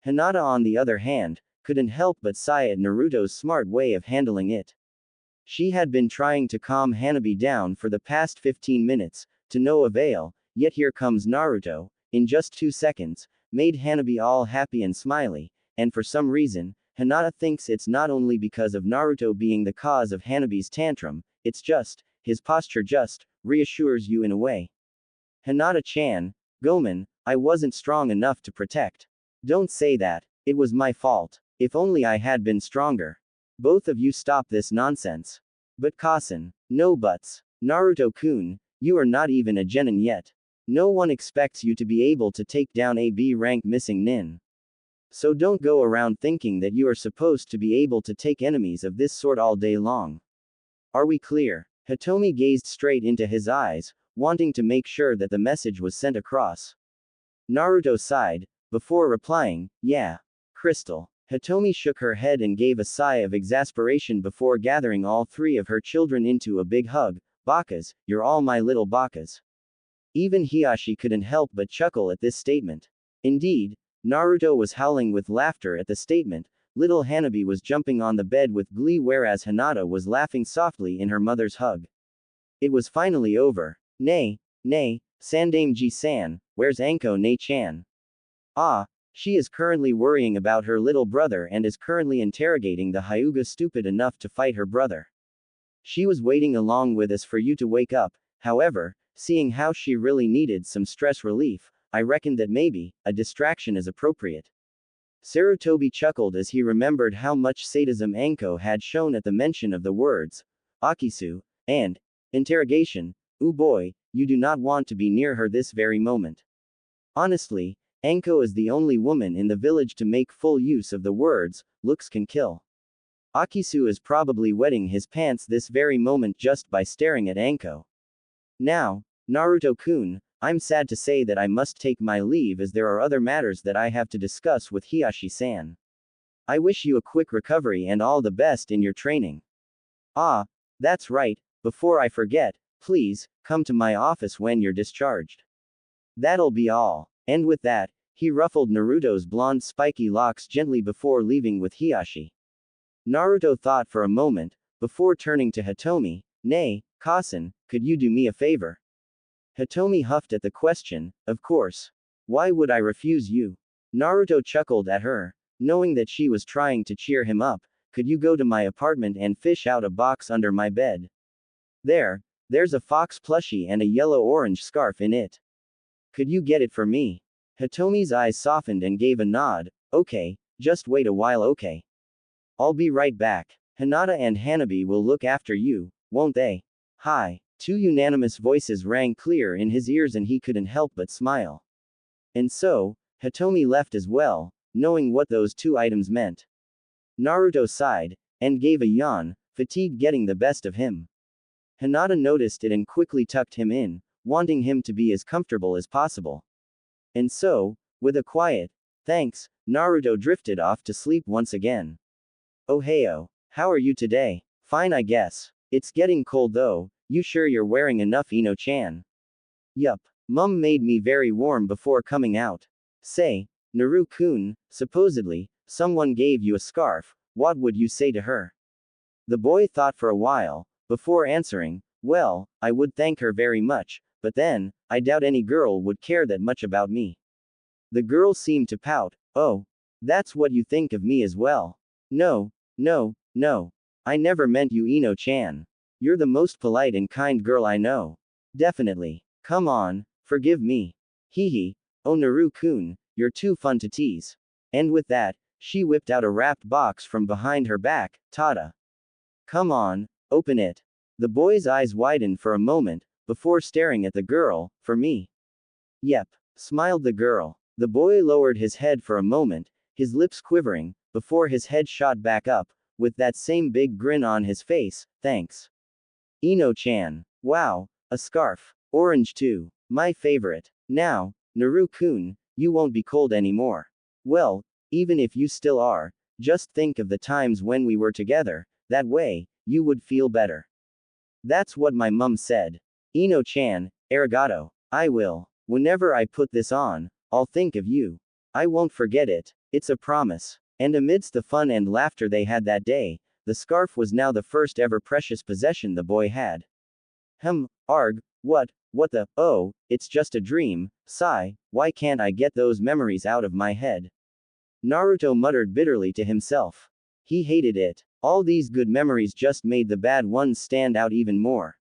[SPEAKER 1] Hinata, on the other hand, couldn't help but sigh at Naruto's smart way of handling it. She had been trying to calm Hanabi down for the past 15 minutes, to no avail, yet here comes Naruto, in just 2 seconds, made Hanabi all happy and smiley, and for some reason, Hinata thinks it's not only because of Naruto being the cause of Hanabi's tantrum, it's just, his posture just, reassures you in a way. Hinata-chan, Gomen, I wasn't strong enough to protect. Don't say that, it was my fault. If only I had been stronger. Both of you stop this nonsense. But Kasen, no buts. Naruto-kun, you are not even a genin yet. No one expects you to be able to take down a B rank missing nin. So don't go around thinking that you are supposed to be able to take enemies of this sort all day long. Are we clear? Hitomi gazed straight into his eyes, wanting to make sure that the message was sent across. Naruto sighed, before replying, yeah. Crystal. Hitomi shook her head and gave a sigh of exasperation before gathering all three of her children into a big hug. Bakas, you're all my little bakas. Even Hiashi couldn't help but chuckle at this statement. Indeed, Naruto was howling with laughter at the statement. Little Hanabi was jumping on the bed with glee whereas Hinata was laughing softly in her mother's hug. It was finally over. Nay, Sandame-ji-san, where's Anko ne-chan? Ah, she is currently worrying about her little brother and is currently interrogating the Hyuga stupid enough to fight her brother. She was waiting along with us for you to wake up, however, seeing how she really needed some stress relief, I reckoned that maybe, a distraction is appropriate. Sarutobi chuckled as he remembered how much sadism Anko had shown at the mention of the words, Akisu, and, interrogation, ooh boy, you do not want to be near her this very moment. Honestly, Anko is the only woman in the village to make full use of the words, looks can kill. Akisu is probably wetting his pants this very moment just by staring at Anko. Now, Naruto-kun, I'm sad to say that I must take my leave as there are other matters that I have to discuss with Hiashi-san. I wish you a quick recovery and all the best in your training. Ah, that's right, before I forget, please, come to my office when you're discharged. That'll be all. And with that, he ruffled Naruto's blonde spiky locks gently before leaving with Hiashi. Naruto thought for a moment, before turning to Hitomi, nay, Kasen, could you do me a favor? Hitomi huffed at the question, of course. Why would I refuse you? Naruto chuckled at her, knowing that she was trying to cheer him up. Could you go to my apartment and fish out a box under my bed? There's a fox plushie and a yellow-orange scarf in it. Could you get it for me? Hitomi's eyes softened and gave a nod. Okay, just wait a while, okay. I'll be right back. Hinata and Hanabi will look after you, won't they? Hi. Two unanimous voices rang clear in his ears and he couldn't help but smile. And so, Hitomi left as well, knowing what those two items meant. Naruto sighed, and gave a yawn, fatigue getting the best of him. Hinata noticed it and quickly tucked him in, wanting him to be as comfortable as possible. And so, with a quiet, Thanks, Naruto drifted off to sleep once again. Oh heyo, how are you today? Fine I guess. It's getting cold though, you sure you're wearing enough Ino-chan? Yup. Mum made me very warm before coming out. Say, Naru-kun, supposedly, someone gave you a scarf, what would you say to her? The boy thought for a while, before answering, well, I would thank her very much, but then, I doubt any girl would care that much about me. The girl seemed to pout, oh, that's what you think of me as well. No, no, no. I never meant you Ino-chan. You're the most polite and kind girl I know. Definitely. Come on, forgive me. Hee hee. Oh Naru-kun, you're too fun to tease. And with that, she whipped out a wrapped box from behind her back, Tada. Come on, open it. The boy's eyes widened for a moment, before staring at the girl, for me. Yep, smiled the girl. The boy lowered his head for a moment, his lips quivering, before his head shot back up, with that same big grin on his face, thanks. Ino-chan. Wow, a scarf. Orange too. My favorite. Now, Naru-kun, you won't be cold anymore. Well, even if you still are, just think of the times when we were together, that way, you would feel better. That's what my mum said. Ino-chan, arigato. I will. Whenever I put this on, I'll think of you. I won't forget it. It's a promise. And amidst the fun and laughter they had that day, the scarf was now the first ever precious possession the boy had. Arg, what the, oh, it's just a dream, sigh, why can't I get those memories out of my head? Naruto muttered bitterly to himself. He hated it. All these good memories just made the bad ones stand out even more.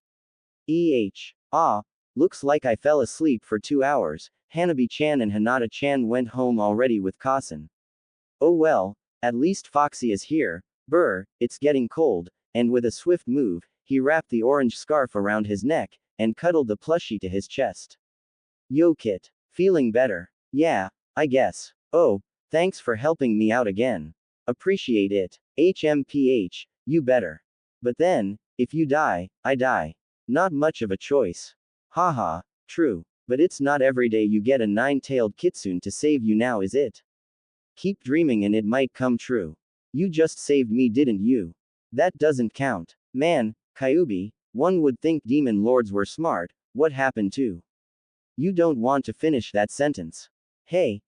[SPEAKER 1] Looks like I fell asleep for 2 hours, Hanabi-chan and Hinata-chan went home already with Kasen. Oh well, at least Foxy is here, brr, it's getting cold, and with a swift move, he wrapped the orange scarf around his neck, and cuddled the plushie to his chest. Yo kit, feeling better? Yeah, I guess. Oh, thanks for helping me out again. Appreciate it. HMPH, you better. But then, if you die, I die. Not much of a choice. Haha, true, but it's not every day you get a nine-tailed kitsune to save you now is it? Keep dreaming and it might come true. You just saved me didn't you? That doesn't count. Man, Kyuubi, one would think demon lords were smart, what happened to? You don't want to finish that sentence. Hey,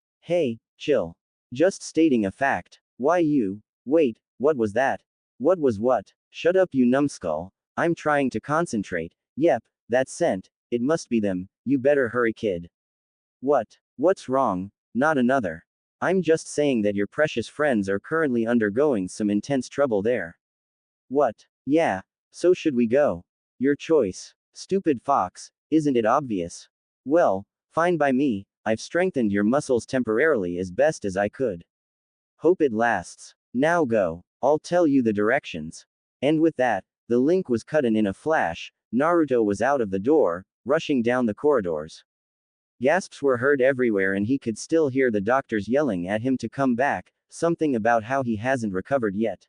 [SPEAKER 1] chill. Just stating a fact. Why you? Wait, what was that? What was what? Shut up you numbskull. I'm trying to concentrate. Yep, that scent, it must be them, you better hurry kid. What's wrong? Not another. I'm just saying that your precious friends are currently undergoing some intense trouble there. What? Yeah, so should we go? Your choice. Stupid fox, isn't it obvious? Well, fine by me, I've strengthened your muscles temporarily as best as I could. Hope it lasts. Now go, I'll tell you the directions. And with that, the link was cut and in a flash, Naruto was out of the door, rushing down the corridors. Gasps were heard everywhere and he could still hear the doctors yelling at him to come back, something about how he hasn't recovered yet.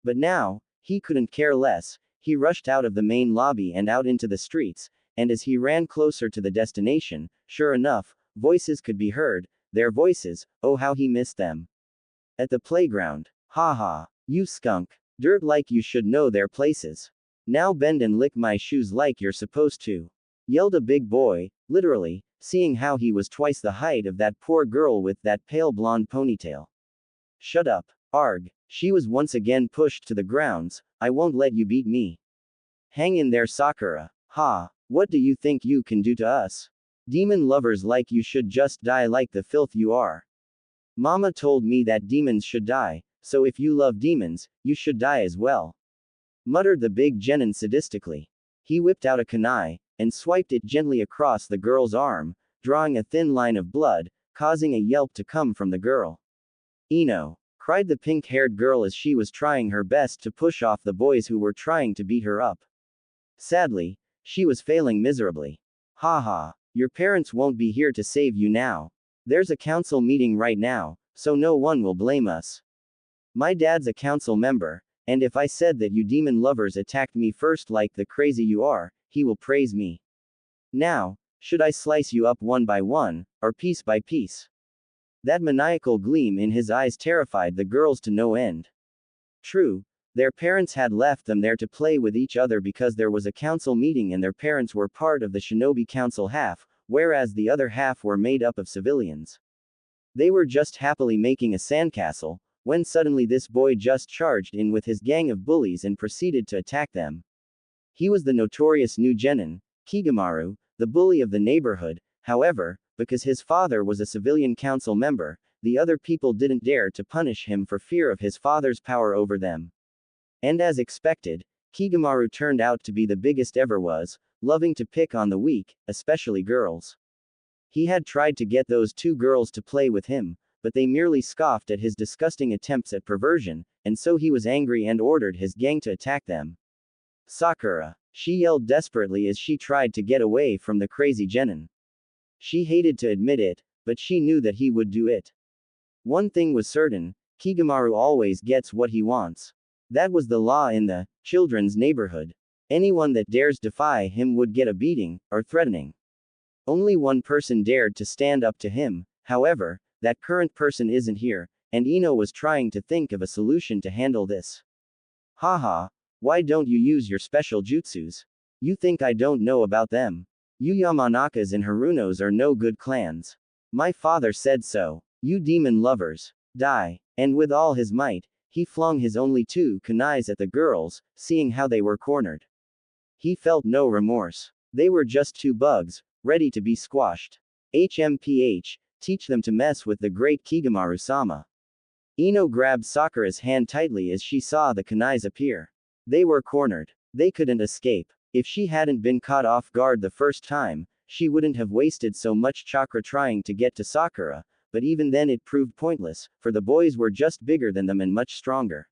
[SPEAKER 1] But now, he couldn't care less, he rushed out of the main lobby and out into the streets, and as he ran closer to the destination, sure enough, voices could be heard, their voices, oh how he missed them. At the playground. Haha, you skunk. Dirt like you should know their places. Now bend and lick my shoes like you're supposed to. Yelled a big boy, literally, seeing how he was twice the height of that poor girl with that pale blonde ponytail. Shut up. Arg. She was once again pushed to the grounds, I won't let you beat me. Hang in there Sakura. Ha, what do you think you can do to us? Demon lovers like you should just die like the filth you are. Mama told me that demons should die, so if you love demons, you should die as well. Muttered the big genin sadistically. He whipped out a kunai, and swiped it gently across the girl's arm, drawing a thin line of blood, causing a yelp to come from the girl. Ino! Cried the pink-haired girl as she was trying her best to push off the boys who were trying to beat her up. Sadly, she was failing miserably. Haha, your parents won't be here to save you now. There's a council meeting right now, so no one will blame us. My dad's a council member, and if I said that you demon lovers attacked me first like the crazy you are, he will praise me. Now, should I slice you up one by one, or piece by piece? That maniacal gleam in his eyes terrified the girls to no end. True, their parents had left them there to play with each other because there was a council meeting and their parents were part of the shinobi council half, whereas the other half were made up of civilians. They were just happily making a sandcastle, when suddenly this boy just charged in with his gang of bullies and proceeded to attack them. He was the notorious new genin, Kigamaru, the bully of the neighborhood. However, because his father was a civilian council member, the other people didn't dare to punish him for fear of his father's power over them. And as expected, Kigamaru turned out to be the biggest ever was, loving to pick on the weak, especially girls. He had tried to get those two girls to play with him, but they merely scoffed at his disgusting attempts at perversion, and so he was angry and ordered his gang to attack them. Sakura. She yelled desperately as she tried to get away from the crazy genin. She hated to admit it, but she knew that he would do it. One thing was certain, Kigamaru always gets what he wants. That was the law in the children's neighborhood. Anyone that dares defy him would get a beating, or threatening. Only one person dared to stand up to him, however, that current person isn't here, and Ino was trying to think of a solution to handle this. Haha, why don't you use your special jutsus? You think I don't know about them? You Yamanakas and Harunos are no good clans. My father said so. You demon lovers. Die. And with all his might, he flung his only two kunais at the girls, seeing how they were cornered. He felt no remorse. They were just two bugs, ready to be squashed. HMPH, teach them to mess with the great Kigamaru-sama. Ino grabbed Sakura's hand tightly as she saw the kunais appear. They were cornered. They couldn't escape. If she hadn't been caught off guard the first time, she wouldn't have wasted so much chakra trying to get to Sakura, but even then it proved pointless, for the boys were just bigger than them and much stronger.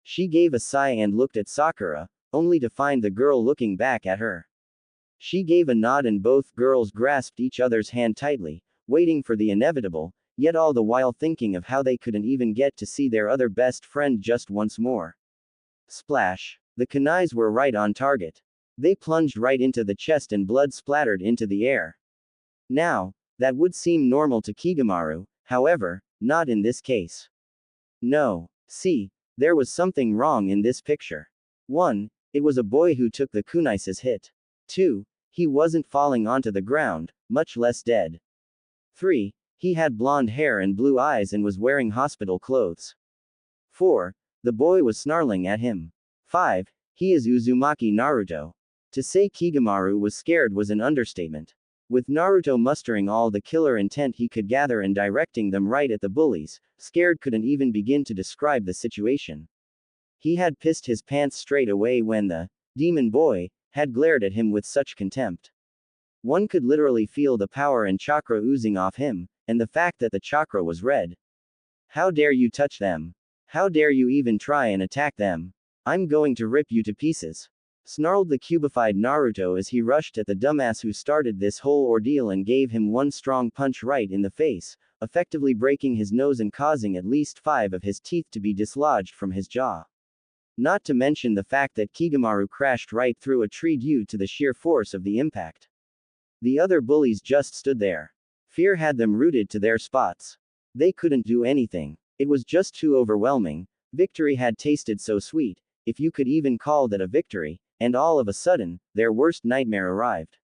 [SPEAKER 1] She gave a sigh and looked at Sakura, only to find the girl looking back at her. She gave a nod and both girls grasped each other's hand tightly, waiting for the inevitable, yet all the while thinking of how they couldn't even get to see their other best friend just once more. Splash. The kunais were right on target. They plunged right into the chest and blood splattered into the air. Now, that would seem normal to Kigamaru, however, not in this case. No. See, there was something wrong in this picture. 1. It was a boy who took the kunais' hit. 2. He wasn't falling onto the ground, much less dead. 3. He had blonde hair and blue eyes and was wearing hospital clothes. 4. The boy was snarling at him. 5. He is Uzumaki Naruto. To say Kigamaru was scared was an understatement. With Naruto mustering all the killer intent he could gather and directing them right at the bullies, scared couldn't even begin to describe the situation. He had pissed his pants straight away when the demon boy had glared at him with such contempt. One could literally feel the power and chakra oozing off him, and the fact that the chakra was red. How dare you touch them? How dare you even try and attack them? I'm going to rip you to pieces. Snarled the cubified Naruto as he rushed at the dumbass who started this whole ordeal and gave him one strong punch right in the face, effectively breaking his nose and causing at least 5 of his teeth to be dislodged from his jaw. Not to mention the fact that Kigamaru crashed right through a tree due to the sheer force of the impact. The other bullies just stood there. Fear had them rooted to their spots. They couldn't do anything. It was just too overwhelming. Victory had tasted so sweet, if you could even call that a victory, and all of a sudden, their worst nightmare arrived.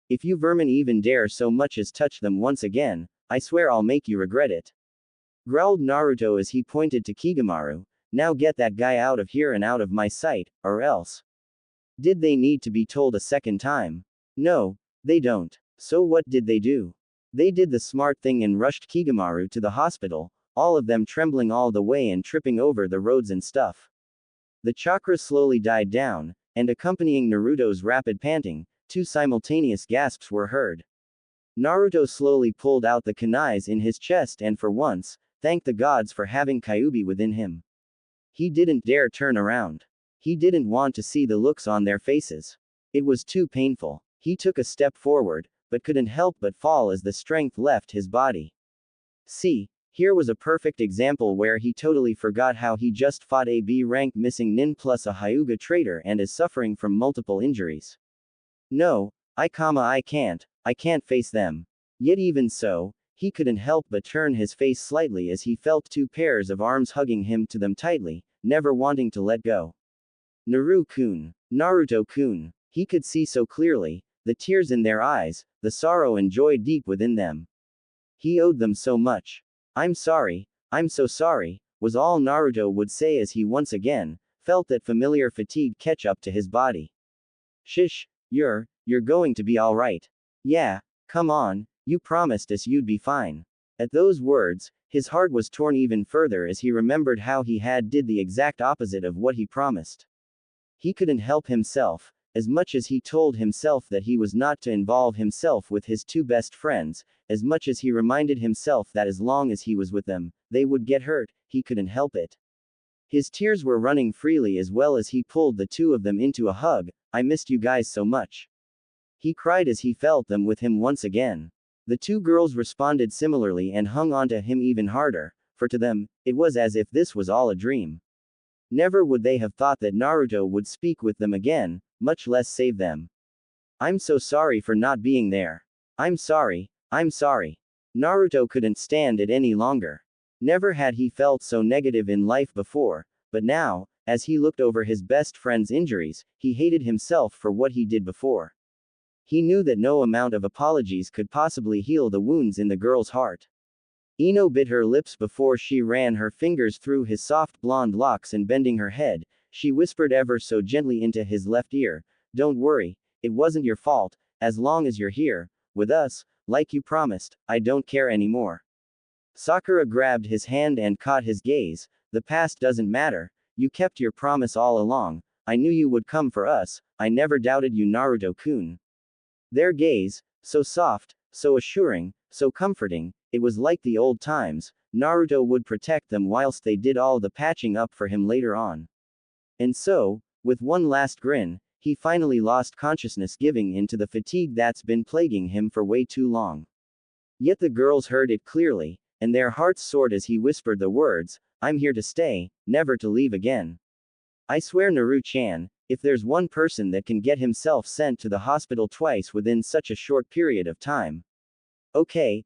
[SPEAKER 1] If you vermin even dare so much as touch them once again, I swear I'll make you regret it. Growled Naruto as he pointed to Kigamaru, now get that guy out of here and out of my sight, or else. Did they need to be told a second time? No, they don't. So what did they do? They did the smart thing and rushed Kigamaru to the hospital, all of them trembling all the way and tripping over the roads and stuff. The chakra slowly died down, and accompanying Naruto's rapid panting, 2 simultaneous gasps were heard. Naruto slowly pulled out the kunais in his chest and for once, thanked the gods for having Kyuubi within him. He didn't dare turn around. He didn't want to see the looks on their faces. It was too painful. He took a step forward, but couldn't help but fall as the strength left his body. See, here was a perfect example where he totally forgot how he just fought a B-rank missing nin plus a Hyuga traitor and is suffering from multiple injuries. No, I can't face them. Yet even so, He couldn't help but turn his face slightly as he felt two pairs of arms hugging him to them tightly, never wanting to let go. Naru-kun. Naruto-kun. He could see so clearly, the tears in their eyes, the sorrow and joy deep within them. He owed them so much. I'm sorry, I'm so sorry, was all Naruto would say as he once again felt that familiar fatigue catch up to his body. Shish, you're going to be alright. Yeah, come on, you promised us you'd be fine. At those words, his heart was torn even further as he remembered how he had did the exact opposite of what he promised. He couldn't help himself, as much as he told himself that he was not to involve himself with his two best friends, as much as he reminded himself that as long as he was with them, they would get hurt, he couldn't help it. His tears were running freely as well as he pulled the two of them into a hug. I missed you guys so much. He cried as he felt them with him once again. The two girls responded similarly and hung onto him even harder, for to them, it was as if this was all a dream. Never would they have thought that Naruto would speak with them again, much less save them. I'm so sorry for not being there. I'm sorry. Naruto couldn't stand it any longer. Never had he felt so negative in life before, but now, as he looked over his best friend's injuries, he hated himself for what he did before. He knew that no amount of apologies could possibly heal the wounds in the girl's heart. Ino bit her lips before she ran her fingers through his soft blonde locks and bending her head, she whispered ever so gently into his left ear, "Don't worry, it wasn't your fault, as long as you're here, with us, like you promised, I don't care anymore." Sakura grabbed his hand and caught his gaze, "The past doesn't matter, you kept your promise all along, I knew you would come for us, I never doubted you Naruto-kun." Their gaze, so soft, so assuring, so comforting, it was like the old times, Naruto would protect them whilst they did all the patching up for him later on. And so, with one last grin, he finally lost consciousness giving in to the fatigue that's been plaguing him for way too long. Yet the girls heard it clearly, and their hearts soared as he whispered the words, "I'm here to stay, never to leave again. I swear Naru-chan, if there's one person that can get himself sent to the hospital twice within such a short period of time." Okay,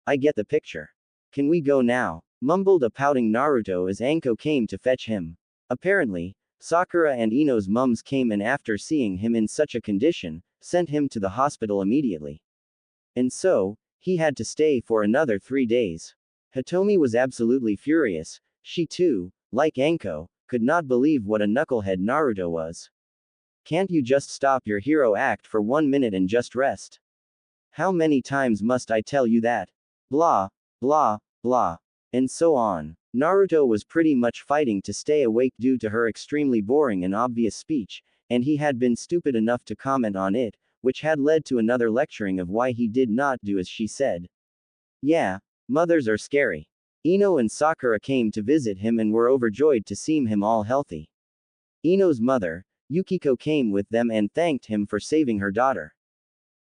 [SPEAKER 1] I get the picture. Can we go now? Mumbled a pouting Naruto as Anko came to fetch him. Apparently, Sakura and Ino's mums came and after seeing him in such a condition, sent him to the hospital immediately. And so, he had to stay for another 3 days. Hitomi was absolutely furious, she too, like Anko, could not believe what a knucklehead Naruto was. Can't you just stop your hero act for 1 minute and just rest? How many times must I tell you that? Blah, blah, blah. And so on. Naruto was pretty much fighting to stay awake due to her extremely boring and obvious speech, and he had been stupid enough to comment on it, which had led to another lecturing of why he did not do as she said. Yeah, mothers are scary. Ino and Sakura came to visit him and were overjoyed to see him all healthy. Ino's mother, Yukiko, came with them and thanked him for saving her daughter.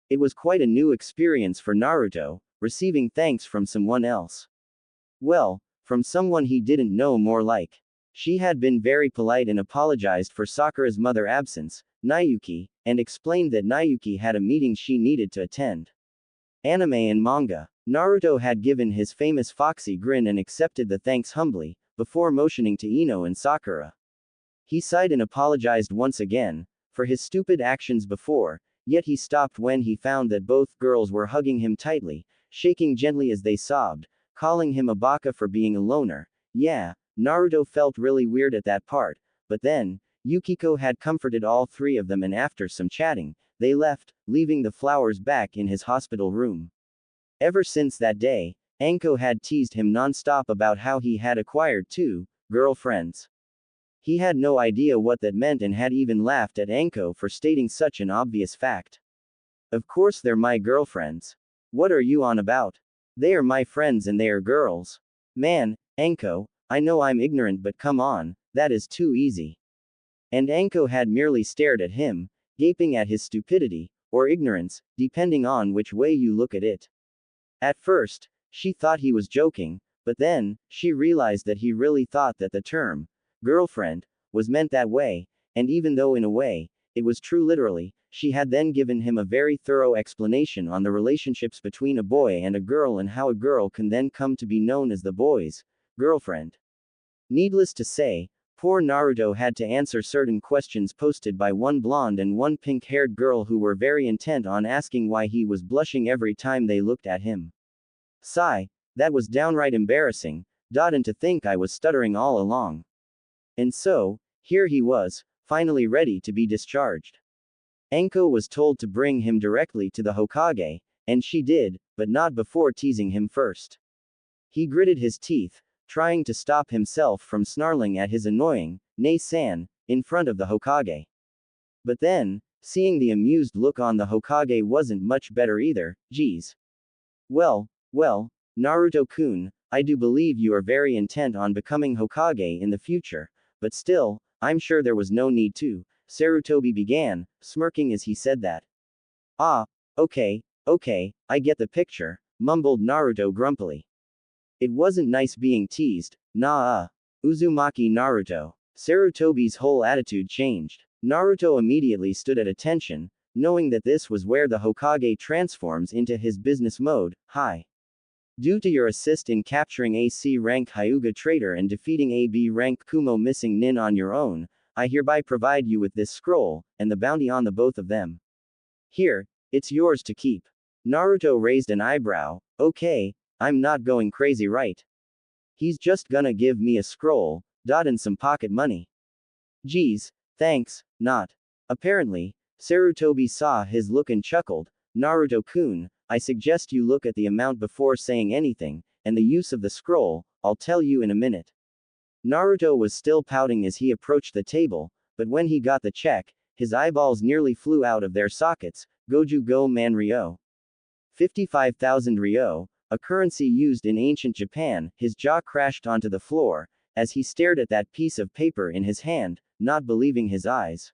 [SPEAKER 1] It was quite a new experience for Naruto, receiving thanks from someone else. Well, from someone he didn't know more like. She had been very polite and apologized for Sakura's mother's absence, Nayuki, and explained that Nayuki had a meeting she needed to attend. Anime and manga. Naruto had given his famous foxy grin and accepted the thanks humbly, before motioning to Ino and Sakura. He sighed and apologized once again, for his stupid actions before, yet he stopped when he found that both girls were hugging him tightly, shaking gently as they sobbed, calling him a baka for being a loner. Yeah, Naruto felt really weird at that part, but then, Yukiko had comforted all three of them and after some chatting, they left, leaving the flowers back in his hospital room. Ever since that day, Anko had teased him non-stop about how he had acquired 2 girlfriends. He had no idea what that meant and had even laughed at Anko for stating such an obvious fact. Of course they're my girlfriends. What are you on about? They are my friends and they are girls. Man, Anko, I know I'm ignorant but come on, that is too easy. And Anko had merely stared at him, gaping at his stupidity, or ignorance, depending on which way you look at it. At first, she thought he was joking, but then, she realized that he really thought that the term, girlfriend, was meant that way, and even though in a way, it was true literally, she had then given him a very thorough explanation on the relationships between a boy and a girl and how a girl can then come to be known as the boy's girlfriend. Needless to say, poor Naruto had to answer certain questions posted by one blonde and one pink-haired girl who were very intent on asking why he was blushing every time they looked at him. Sigh, that was downright embarrassing, and to think I was stuttering all along. And so, here he was, finally ready to be discharged. Anko was told to bring him directly to the Hokage, and she did, but not before teasing him first. He gritted his teeth, trying to stop himself from snarling at his annoying, "Nei-san," in front of the Hokage. But then, seeing the amused look on the Hokage wasn't much better either. Geez. Well, Naruto-kun, I do believe you are very intent on becoming Hokage in the future, but still, I'm sure there was no need to, Sarutobi began, smirking as he said that. Ah, okay, I get the picture, mumbled Naruto grumpily. It wasn't nice being teased, Uzumaki Naruto. Sarutobi's whole attitude changed. Naruto immediately stood at attention, knowing that this was where the Hokage transforms into his business mode. Hi. Due to your assist in capturing a C-rank Hyuga traitor and defeating a B-rank Kumo missing nin on your own, I hereby provide you with this scroll, and the bounty on the both of them. Here, it's yours to keep. Naruto raised an eyebrow. Okay, I'm not going crazy, right? He's just gonna give me a scroll, and some pocket money. Geez, thanks, not. Apparently, Sarutobi saw his look and chuckled. Naruto-kun, I suggest you look at the amount before saying anything, and the use of the scroll, I'll tell you in a minute. Naruto was still pouting as he approached the table, but when he got the check, his eyeballs nearly flew out of their sockets. Goju Go Man Ryo. 55,000 Ryo, a currency used in ancient Japan. His jaw crashed onto the floor, as he stared at that piece of paper in his hand, not believing his eyes.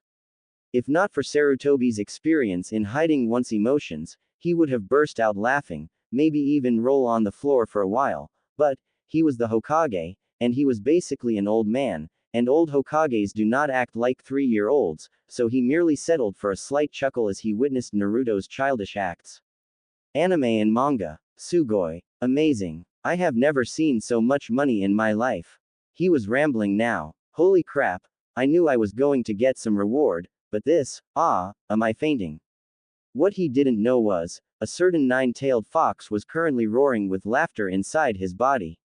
[SPEAKER 1] If not for Sarutobi's experience in hiding one's emotions, he would have burst out laughing, maybe even roll on the floor for a while, but, he was the Hokage, and he was basically an old man, and old Hokages do not act like 3-year-olds, so he merely settled for a slight chuckle as he witnessed Naruto's childish acts. Anime and manga. Sugoi. Amazing. I have never seen so much money in my life. He was rambling now. Holy crap, I knew I was going to get some reward, but this, am I fainting? What he didn't know was, a certain nine-tailed fox was currently roaring with laughter inside his body.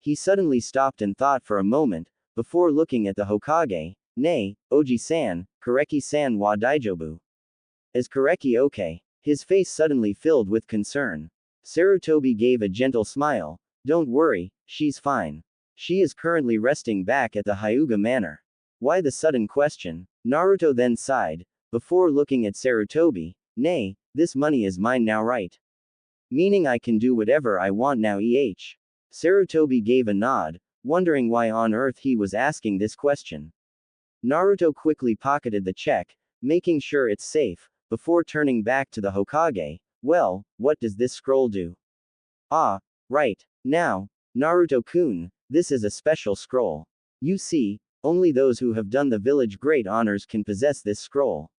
[SPEAKER 1] He suddenly stopped and thought for a moment, before looking at the Hokage. Nay, Oji-san, Kareki-san wa daijobu. Is Kareki okay? His face suddenly filled with concern. Sarutobi gave a gentle smile. Don't worry, she's fine. She is currently resting back at the Hyuga Manor. Why the sudden question? Naruto then sighed, before looking at Sarutobi. Nay, this money is mine now, right? Meaning I can do whatever I want now, Sarutobi gave a nod, wondering why on earth he was asking this question. Naruto quickly pocketed the check, making sure it's safe, before turning back to the Hokage. Well, what does this scroll do? Ah, right. Now, Naruto-kun, this is a special scroll. You see, only those who have done the village great honors can possess this scroll.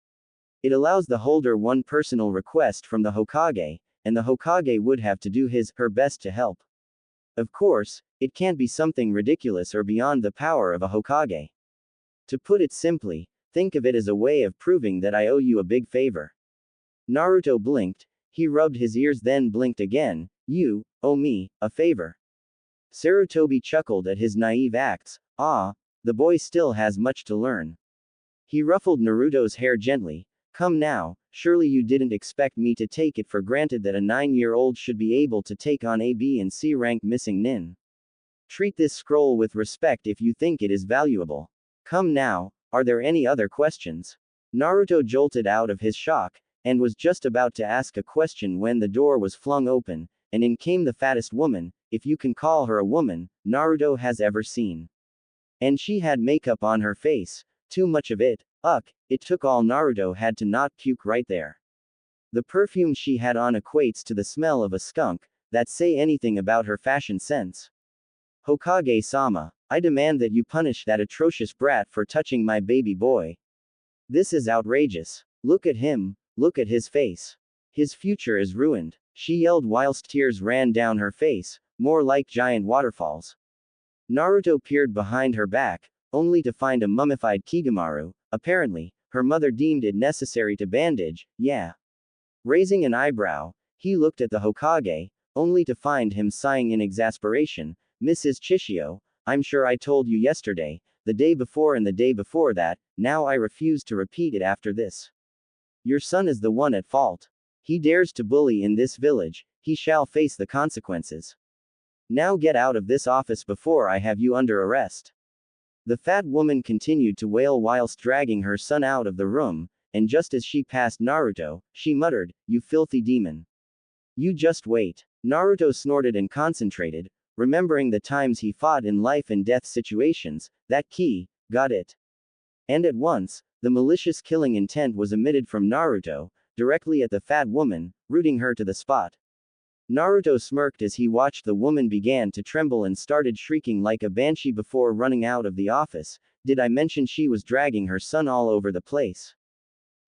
[SPEAKER 1] It allows the holder one personal request from the Hokage, and the Hokage would have to do her best to help. Of course, it can't be something ridiculous or beyond the power of a Hokage. To put it simply, think of it as a way of proving that I owe you a big favor. Naruto blinked, he rubbed his ears then blinked again. You owe me a favor. Sarutobi chuckled at his naive acts. The boy still has much to learn. He ruffled Naruto's hair gently. Come now, surely you didn't expect me to take it for granted that a 9-year-old should be able to take on a B and C rank missing nin. Treat this scroll with respect if you think it is valuable. Come now, are there any other questions? Naruto jolted out of his shock, and was just about to ask a question when the door was flung open, and in came the fattest woman, if you can call her a woman, Naruto has ever seen. And she had makeup on her face, too much of it. It took all Naruto had to not puke right there. The perfume she had on equates to the smell of a skunk, that say anything about her fashion sense. Hokage-sama, I demand that you punish that atrocious brat for touching my baby boy. This is outrageous. Look at him, look at his face. His future is ruined, she yelled whilst tears ran down her face, more like giant waterfalls. Naruto peered behind her back, only to find a mummified Kigamaru. Apparently, her mother deemed it necessary to bandage, yeah. Raising an eyebrow, he looked at the Hokage, only to find him sighing in exasperation. Mrs. Chishio, I'm sure I told you yesterday, the day before and the day before that, now I refuse to repeat it after this. Your son is the one at fault. He dares to bully in this village, he shall face the consequences. Now get out of this office before I have you under arrest. The fat woman continued to wail whilst dragging her son out of the room, and just as she passed Naruto, she muttered, "You filthy demon. You just wait." Naruto snorted and concentrated, remembering the times he fought in life and death situations. That key, got it. And at once, the malicious killing intent was emitted from Naruto, directly at the fat woman, rooting her to the spot. Naruto smirked as he watched the woman began to tremble and started shrieking like a banshee before running out of the office. Did I mention she was dragging her son all over the place?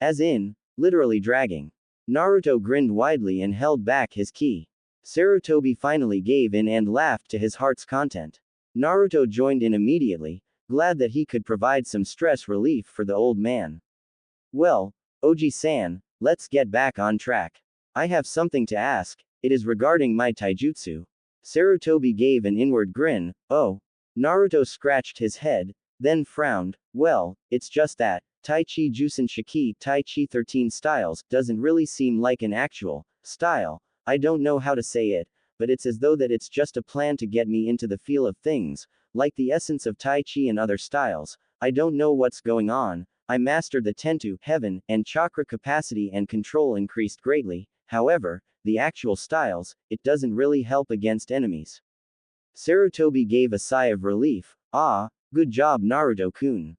[SPEAKER 1] As in, literally dragging. Naruto grinned widely and held back his ki. Sarutobi finally gave in and laughed to his heart's content. Naruto joined in immediately, glad that he could provide some stress relief for the old man. Well, Oji-san, let's get back on track. I have something to ask, it is regarding my taijutsu. Sarutobi gave an inward grin. Oh. Naruto scratched his head, then frowned. Well, it's just that, Tai Chi Jusen Shiki Tai Chi 13 styles doesn't really seem like an actual style. I don't know how to say it, but it's as though that it's just a plan to get me into the feel of things, like the essence of Tai Chi and other styles. I don't know what's going on. I mastered the Tentu, heaven, and chakra capacity and control increased greatly. However, the actual styles, it doesn't really help against enemies. Sarutobi gave a sigh of relief. Ah, good job Naruto-kun.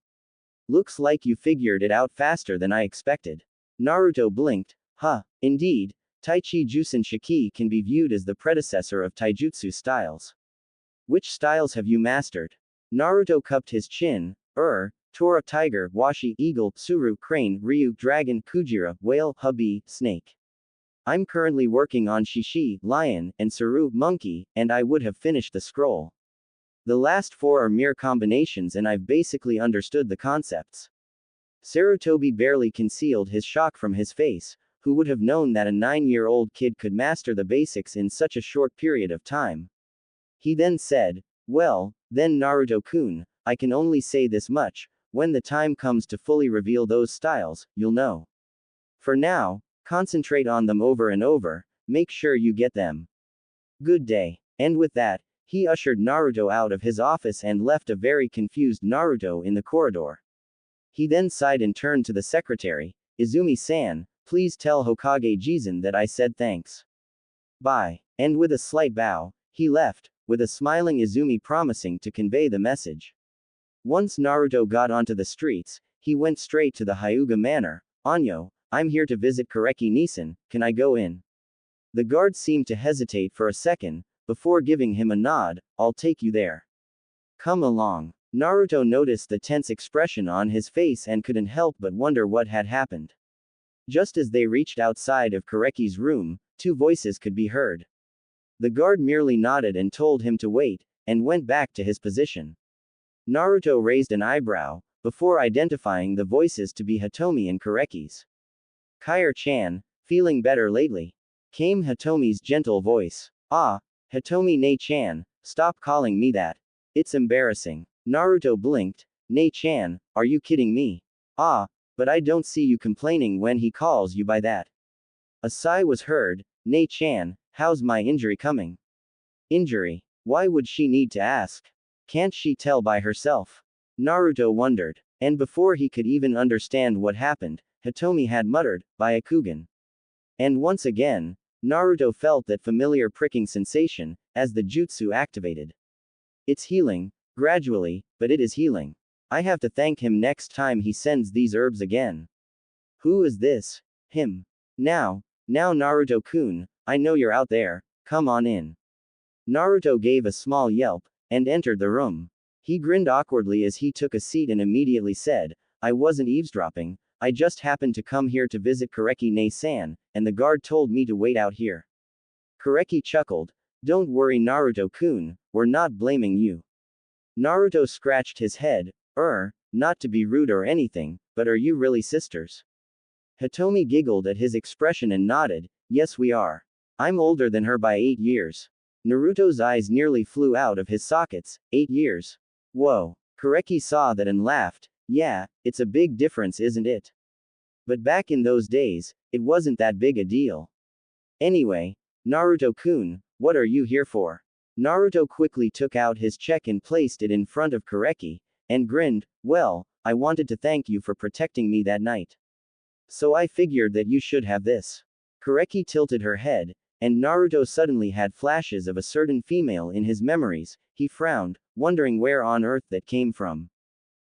[SPEAKER 1] Looks like you figured it out faster than I expected. Naruto blinked. Huh, indeed, Tai Chi Jusen Shiki can be viewed as the predecessor of taijutsu styles. Which styles have you mastered? Naruto cupped his chin. Tora tiger, Washi eagle, Tsuru crane, Ryu dragon, Kujira whale, Hubby snake. I'm currently working on Shishi lion, and Tsuru monkey, and I would have finished the scroll. The last four are mere combinations and I've basically understood the concepts. Sarutobi barely concealed his shock from his face. Who would have known that a 9-year-old kid could master the basics in such a short period of time? He then said, well, then Naruto-kun, I can only say this much, when the time comes to fully reveal those styles, you'll know. For now, concentrate on them over and over, make sure you get them. Good day. And with that, he ushered Naruto out of his office and left a very confused Naruto in the corridor. He then sighed and turned to the secretary, Izumi-san, please tell Hokage Jizen that I said thanks. Bye. And with a slight bow, he left, with a smiling Izumi promising to convey the message. Once Naruto got onto the streets, he went straight to the Hyuga Manor. Anyo, I'm here to visit Kareki Nisan, can I go in? The guard seemed to hesitate for a second, before giving him a nod, I'll take you there. Come along. Naruto noticed the tense expression on his face and couldn't help but wonder what had happened. Just as they reached outside of Kareki's room, two voices could be heard. The guard merely nodded and told him to wait, and went back to his position. Naruto raised an eyebrow, before identifying the voices to be Hitomi and Kareki's. Kair-chan, feeling better lately? Came Hitomi's gentle voice. Ah, Hitomi Nei-chan, stop calling me that. It's embarrassing. Naruto blinked. Nei-chan, are you kidding me? Ah, but I don't see you complaining when he calls you by that. A sigh was heard. Nei-chan, how's my injury coming? Injury? Why would she need to ask? Can't she tell by herself? Naruto wondered. And before he could even understand what happened, Hitomi had muttered, Byakugan. And once again, Naruto felt that familiar pricking sensation, as the jutsu activated. It's healing, gradually, but it is healing. I have to thank him next time he sends these herbs again. Who is this? Him. Now Naruto-kun, I know you're out there, come on in. Naruto gave a small yelp, and entered the room. He grinned awkwardly as he took a seat and immediately said, I wasn't eavesdropping, I just happened to come here to visit Koreki-ne-san, and the guard told me to wait out here. Koreki chuckled. Don't worry Naruto-kun, we're not blaming you. Naruto scratched his head. Not to be rude or anything, but are you really sisters? Hitomi giggled at his expression and nodded. Yes we are. I'm older than her by 8 years. Naruto's eyes nearly flew out of his sockets. 8 years. Whoa. Koreki saw that and laughed. Yeah, it's a big difference isn't it? But back in those days, it wasn't that big a deal. Anyway, Naruto-kun, what are you here for? Naruto quickly took out his check and placed it in front of Koreki, and grinned. Well, I wanted to thank you for protecting me that night. So I figured that you should have this. Koreki tilted her head, and Naruto suddenly had flashes of a certain female in his memories. He frowned, wondering where on earth that came from.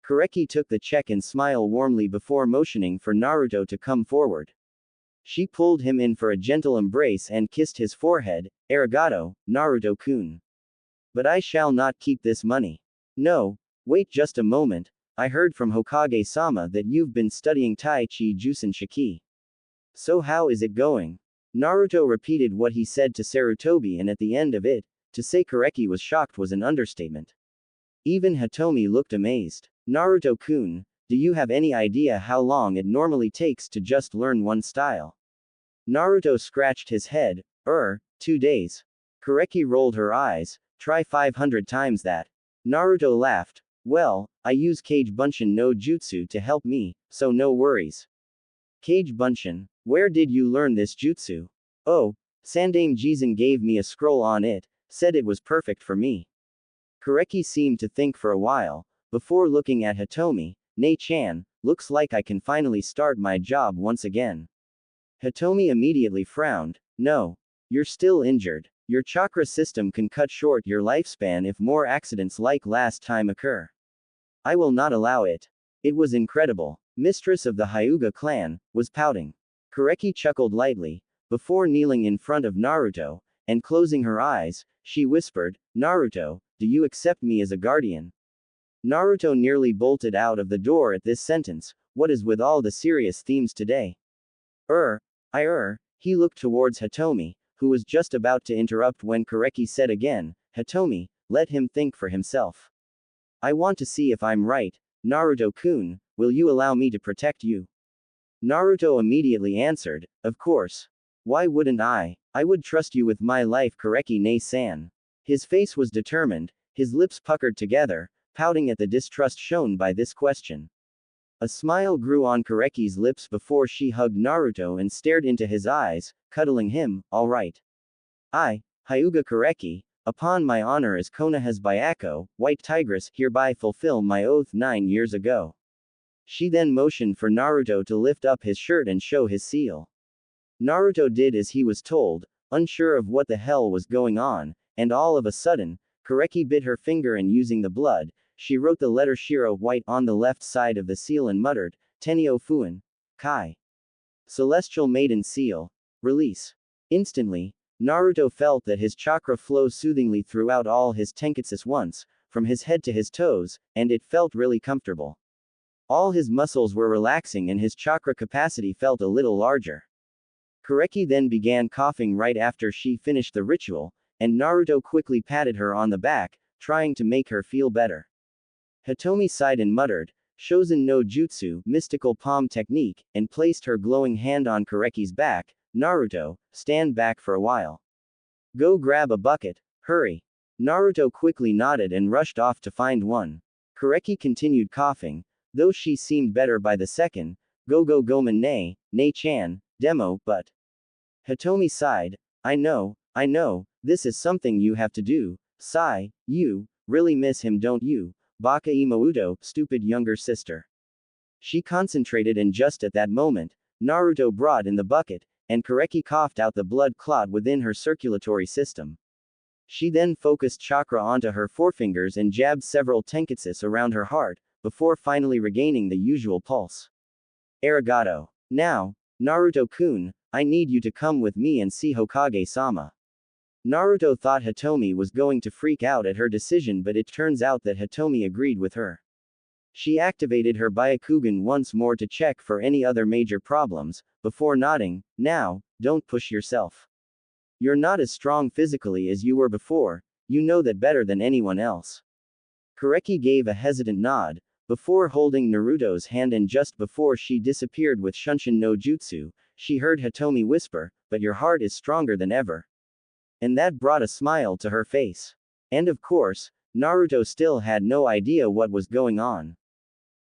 [SPEAKER 1] Koreki took the check and smiled warmly before motioning for Naruto to come forward. She pulled him in for a gentle embrace and kissed his forehead. Arigato, Naruto-kun. But I shall not keep this money. No, wait just a moment. I heard from Hokage-sama that you've been studying Tai Chi Jusen Shiki. So how is it going? Naruto repeated what he said to Sarutobi and at the end of it, to say Koreki was shocked was an understatement. Even Hitomi looked amazed. Naruto-kun, do you have any idea how long it normally takes to just learn one style? Naruto scratched his head. 2 days. Koreki rolled her eyes. Try 500 times that. Naruto laughed. Well, I use Kage Bunshin no Jutsu to help me, so no worries. Kage Bunshin, where did you learn this jutsu? Oh, Sandaime Jizen gave me a scroll on it, said it was perfect for me. Koreki seemed to think for a while, before looking at Hitomi. Ne-chan, looks like I can finally start my job once again. Hitomi immediately frowned. No. You're still injured. Your chakra system can cut short your lifespan if more accidents like last time occur. I will not allow it. It was incredible. Mistress of the Hyuga clan, was pouting. Koreki chuckled lightly, before kneeling in front of Naruto, and closing her eyes, she whispered, Naruto, do you accept me as a guardian? Naruto nearly bolted out of the door at this sentence. What is with all the serious themes today? He looked towards Hitomi, who was just about to interrupt when Koreki said again, Hitomi, let him think for himself. I want to see if I'm right. Naruto-kun, will you allow me to protect you? Naruto immediately answered, of course. Why wouldn't I? I would trust you with my life Koreki-ne-san. His face was determined, his lips puckered together, pouting at the distrust shown by this question. A smile grew on Koreki's lips before she hugged Naruto and stared into his eyes, cuddling him. All right. I, Hyuga Koreki, upon my honor as Konoha's Byakko, White Tigress, hereby fulfill my oath 9 years ago. She then motioned for Naruto to lift up his shirt and show his seal. Naruto did as he was told, unsure of what the hell was going on, and all of a sudden, Koreki bit her finger and using the blood, she wrote the letter Shiro white on the left side of the seal and muttered, Tenio Fuin. Kai. Celestial Maiden Seal. Release. Instantly, Naruto felt that his chakra flow soothingly throughout all his tenketsus once, from his head to his toes, and it felt really comfortable. All his muscles were relaxing and his chakra capacity felt a little larger. Koreki then began coughing right after she finished the ritual, and Naruto quickly patted her on the back, trying to make her feel better. Hitomi sighed and muttered, Shozen no Jutsu, mystical palm technique, and placed her glowing hand on Koreki's back. Naruto, stand back for a while. Go grab a bucket, hurry. Naruto quickly nodded and rushed off to find one. Koreki continued coughing, though she seemed better by the second. Go gomen ne-chan, demo, but. Hitomi sighed, I know, this is something you have to do. Sigh, you really miss him don't you? Baka Imouto, stupid younger sister. She concentrated and just at that moment, Naruto brought in the bucket, and Koreki coughed out the blood clot within her circulatory system. She then focused chakra onto her forefingers and jabbed several tenketsus around her heart, before finally regaining the usual pulse. Arigato. Now, Naruto-kun, I need you to come with me and see Hokage-sama. Naruto thought Hitomi was going to freak out at her decision but it turns out that Hitomi agreed with her. She activated her Byakugan once more to check for any other major problems, before nodding, now, don't push yourself. You're not as strong physically as you were before, you know that better than anyone else. Kureki gave a hesitant nod, before holding Naruto's hand, and just before she disappeared with Shunshin no Jutsu, she heard Hitomi whisper, but your heart is stronger than ever. And that brought a smile to her face. And of course, Naruto still had no idea what was going on.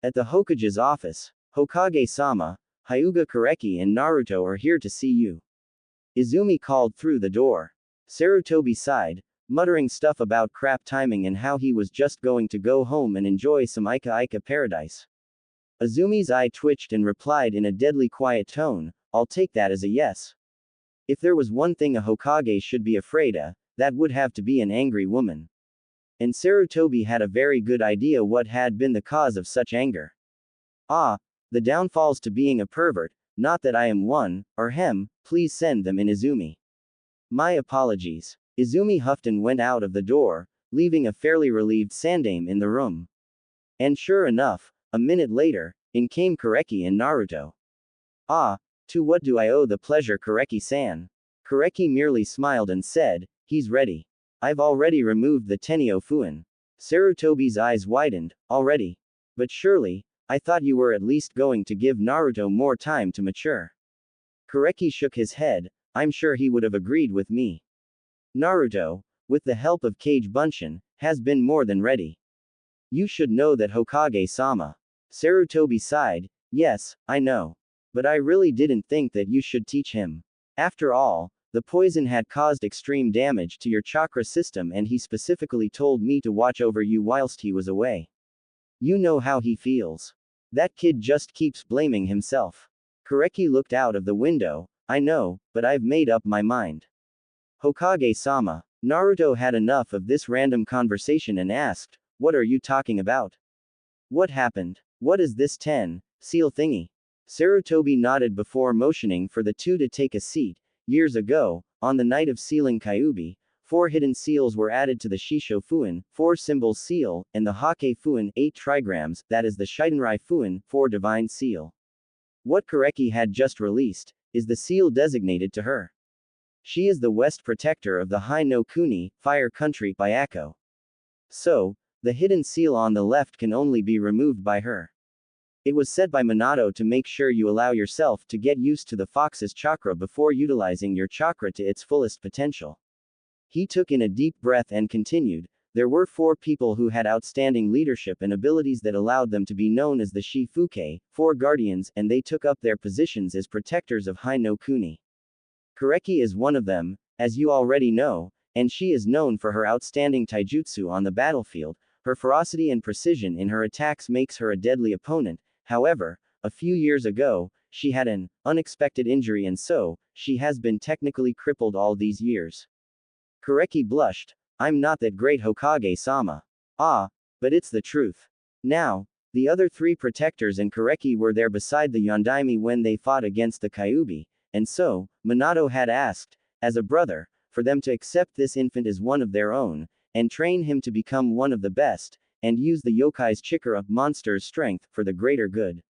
[SPEAKER 1] At the Hokage's office, Hokage-sama, Hyuga Kureki and Naruto are here to see you. Izumi called through the door. Sarutobi sighed, muttering stuff about crap timing and how he was just going to go home and enjoy some Ika Ika paradise. Izumi's eye twitched and replied in a deadly quiet tone, I'll take that as a yes. If there was one thing a Hokage should be afraid of, that would have to be an angry woman. And Sarutobi had a very good idea what had been the cause of such anger. Ah, the downfalls to being a pervert, not that I am one, or please send them in Izumi. My apologies. Izumi huffed and went out of the door, leaving a fairly relieved Sandaime in the room. And sure enough, a minute later, in came Kureki and Naruto. Ah, to what do I owe the pleasure, Kureki-san? Kureki merely smiled and said, he's ready. I've already removed the Tenyo Fuin. Sarutobi's eyes widened, already? But surely, I thought you were at least going to give Naruto more time to mature. Kureki shook his head, I'm sure he would have agreed with me. Naruto, with the help of Kage Bunshin, has been more than ready. You should know that Hokage-sama. Sarutobi sighed, yes, I know. But I really didn't think that you should teach him. After all, the poison had caused extreme damage to your chakra system and he specifically told me to watch over you whilst he was away. You know how he feels. That kid just keeps blaming himself. Kureki looked out of the window, I know, but I've made up my mind. Hokage-sama. Naruto had enough of this random conversation and asked, what are you talking about? What happened? What is this seal thingy? Sarutobi nodded before motioning for the two to take a seat. Years ago, on the night of sealing Kyuubi, 4 hidden seals were added to the Shisho Fuin, 4 symbols seal, and the Hake Fuin, 8 trigrams, that is the Shidenrai Fuin, 4 divine seal. What Kureki had just released, is the seal designated to her. She is the West Protector of the Hai no Kuni, Fire Country, Byako. So, the hidden seal on the left can only be removed by her. It was said by Minato to make sure you allow yourself to get used to the fox's chakra before utilizing your chakra to its fullest potential. He took in a deep breath and continued, there were 4 people who had outstanding leadership and abilities that allowed them to be known as the Shifuke, 4 guardians, and they took up their positions as protectors of Hai no Kuni. Kureki is one of them, as you already know, and she is known for her outstanding taijutsu on the battlefield. Her ferocity and precision in her attacks makes her a deadly opponent. However, a few years ago, she had an unexpected injury and so, she has been technically crippled all these years. Kureki blushed, I'm not that great, Hokage-sama. Ah, but it's the truth. Now, the other 3 protectors and Kureki were there beside the Yondaime when they fought against the Kyuubi, and so, Minato had asked, as a brother, for them to accept this infant as one of their own, and train him to become one of the best, and use the yokai's chikara, monster's strength, for the greater good.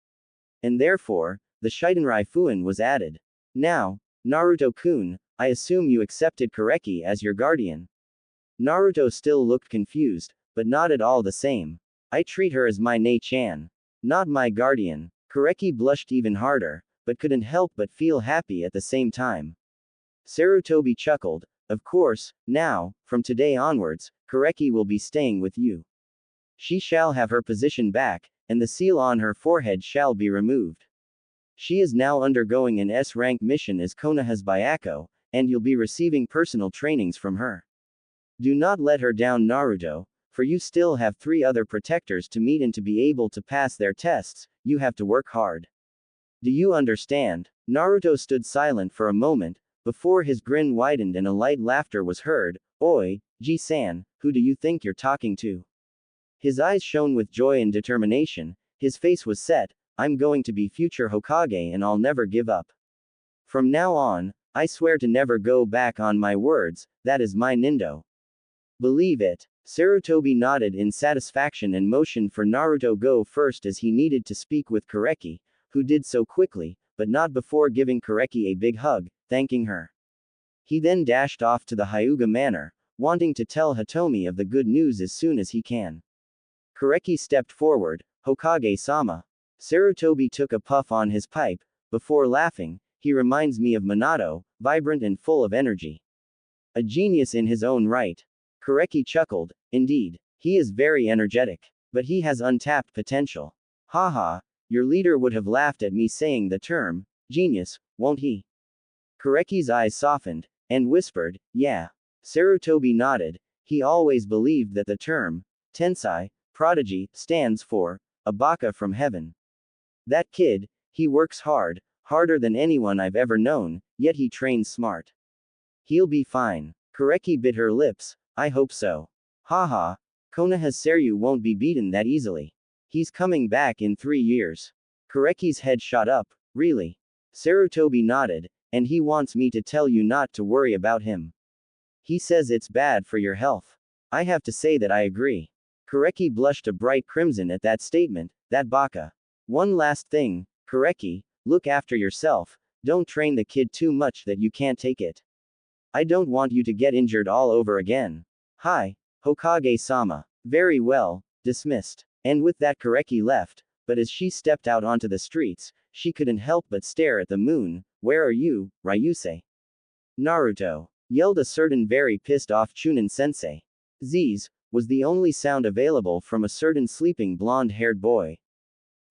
[SPEAKER 1] And therefore, the Shidenrai Fuin was added. Now, Naruto-kun, I assume you accepted Kureki as your guardian. Naruto still looked confused, but nodded all the same. I treat her as my Nei-chan. Not my guardian. Kureki blushed even harder, but couldn't help but feel happy at the same time. Sarutobi chuckled, of course, now, from today onwards, Kureki will be staying with you. She shall have her position back, and the seal on her forehead shall be removed. She is now undergoing an S-rank mission as Konoha's Byako, and you'll be receiving personal trainings from her. Do not let her down, Naruto, for you still have 3 other protectors to meet, and to be able to pass their tests, you have to work hard. Do you understand? Naruto stood silent for a moment, before his grin widened and a light laughter was heard. Oi, Ji-san, who do you think you're talking to? His eyes shone with joy and determination, his face was set, I'm going to be future Hokage and I'll never give up. From now on, I swear to never go back on my words, that is my nindo. Believe it. Sarutobi nodded in satisfaction and motioned for Naruto go first as he needed to speak with Koreki, who did so quickly, but not before giving Koreki a big hug, thanking her. He then dashed off to the Hyuga manor, wanting to tell Hitomi of the good news as soon as he can. Koreki stepped forward. Hokage-sama. Sarutobi took a puff on his pipe, before laughing. He reminds me of Minato, vibrant and full of energy. A genius in his own right. Koreki chuckled. Indeed, he is very energetic. But he has untapped potential. Haha, your leader would have laughed at me saying the term, genius, won't he? Koreki's eyes softened, and whispered, yeah. Sarutobi nodded. He always believed that the term, tensai, prodigy, stands for, a baka from heaven. That kid, he works hard, harder than anyone I've ever known, yet he trains smart. He'll be fine. Koreki bit her lips. I hope so. Haha, Konoha's Seryu won't be beaten that easily. He's coming back in 3 years. Koreki's head shot up. Really? Sarutobi nodded, and he wants me to tell you not to worry about him. He says it's bad for your health. I have to say that I agree. Koreki blushed a bright crimson at that statement, that baka. One last thing, Koreki, look after yourself, don't train the kid too much that you can't take it. I don't want you to get injured all over again. Hi, Hokage-sama. Very well, dismissed. And with that Koreki left, but as she stepped out onto the streets, she couldn't help but stare at the moon. Where are you, Ryusei? Naruto, yelled a certain very pissed off Chunin-sensei. Z's, was the only sound available from a certain sleeping blonde-haired boy.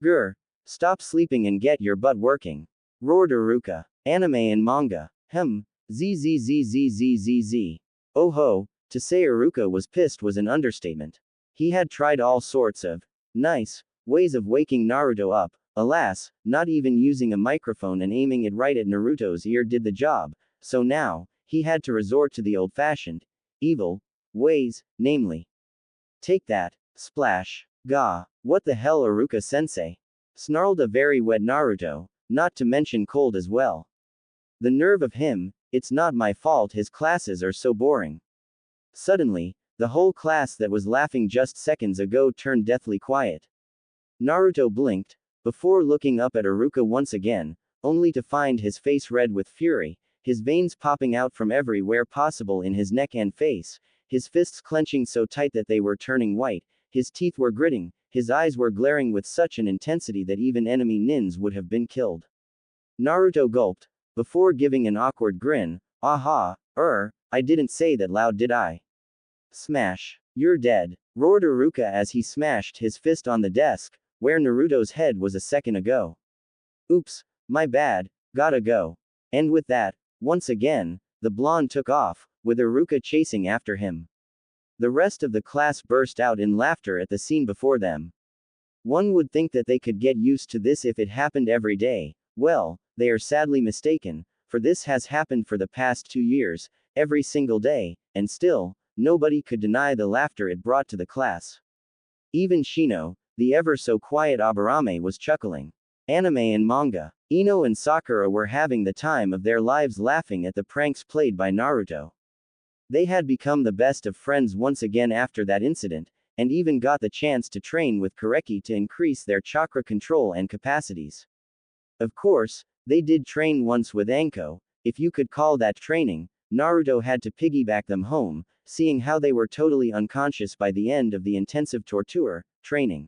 [SPEAKER 1] Grr, stop sleeping and get your butt working. Roared Iruka. Anime and manga. ZZZZZZZ. Oh ho, to say Iruka was pissed was an understatement. He had tried all sorts of nice ways of waking Naruto up. Alas, not even using a microphone and aiming it right at Naruto's ear did the job, so now, he had to resort to the old-fashioned, evil ways, namely. Take that. Splash. Gah. What the hell, Iruka-sensei? Snarled a very wet Naruto, not to mention cold as well. The nerve of him, it's not my fault his classes are so boring. Suddenly, the whole class that was laughing just seconds ago turned deathly quiet. Naruto blinked, before looking up at Iruka once again, only to find his face red with fury, his veins popping out from everywhere possible in his neck and face, his fists clenching so tight that they were turning white, his teeth were gritting, his eyes were glaring with such an intensity that even enemy nins would have been killed. Naruto gulped, before giving an awkward grin. Aha, I didn't say that loud, did I? Smash. You're dead, roared Iruka as he smashed his fist on the desk, where Naruto's head was a second ago. Oops, my bad, gotta go. And with that, once again, the blonde took off, with Iruka chasing after him. The rest of the class burst out in laughter at the scene before them. One would think that they could get used to this if it happened every day. Well, they are sadly mistaken, for this has happened for the past 2 years, every single day, and still, nobody could deny the laughter it brought to the class. Even Shino, the ever so quiet Aburame, was chuckling. Anime and manga. Ino and Sakura were having the time of their lives laughing at the pranks played by Naruto. They had become the best of friends once again after that incident, and even got the chance to train with Koreki to increase their chakra control and capacities. Of course, they did train once with Anko, if you could call that training. Naruto had to piggyback them home, seeing how they were totally unconscious by the end of the intensive torture training.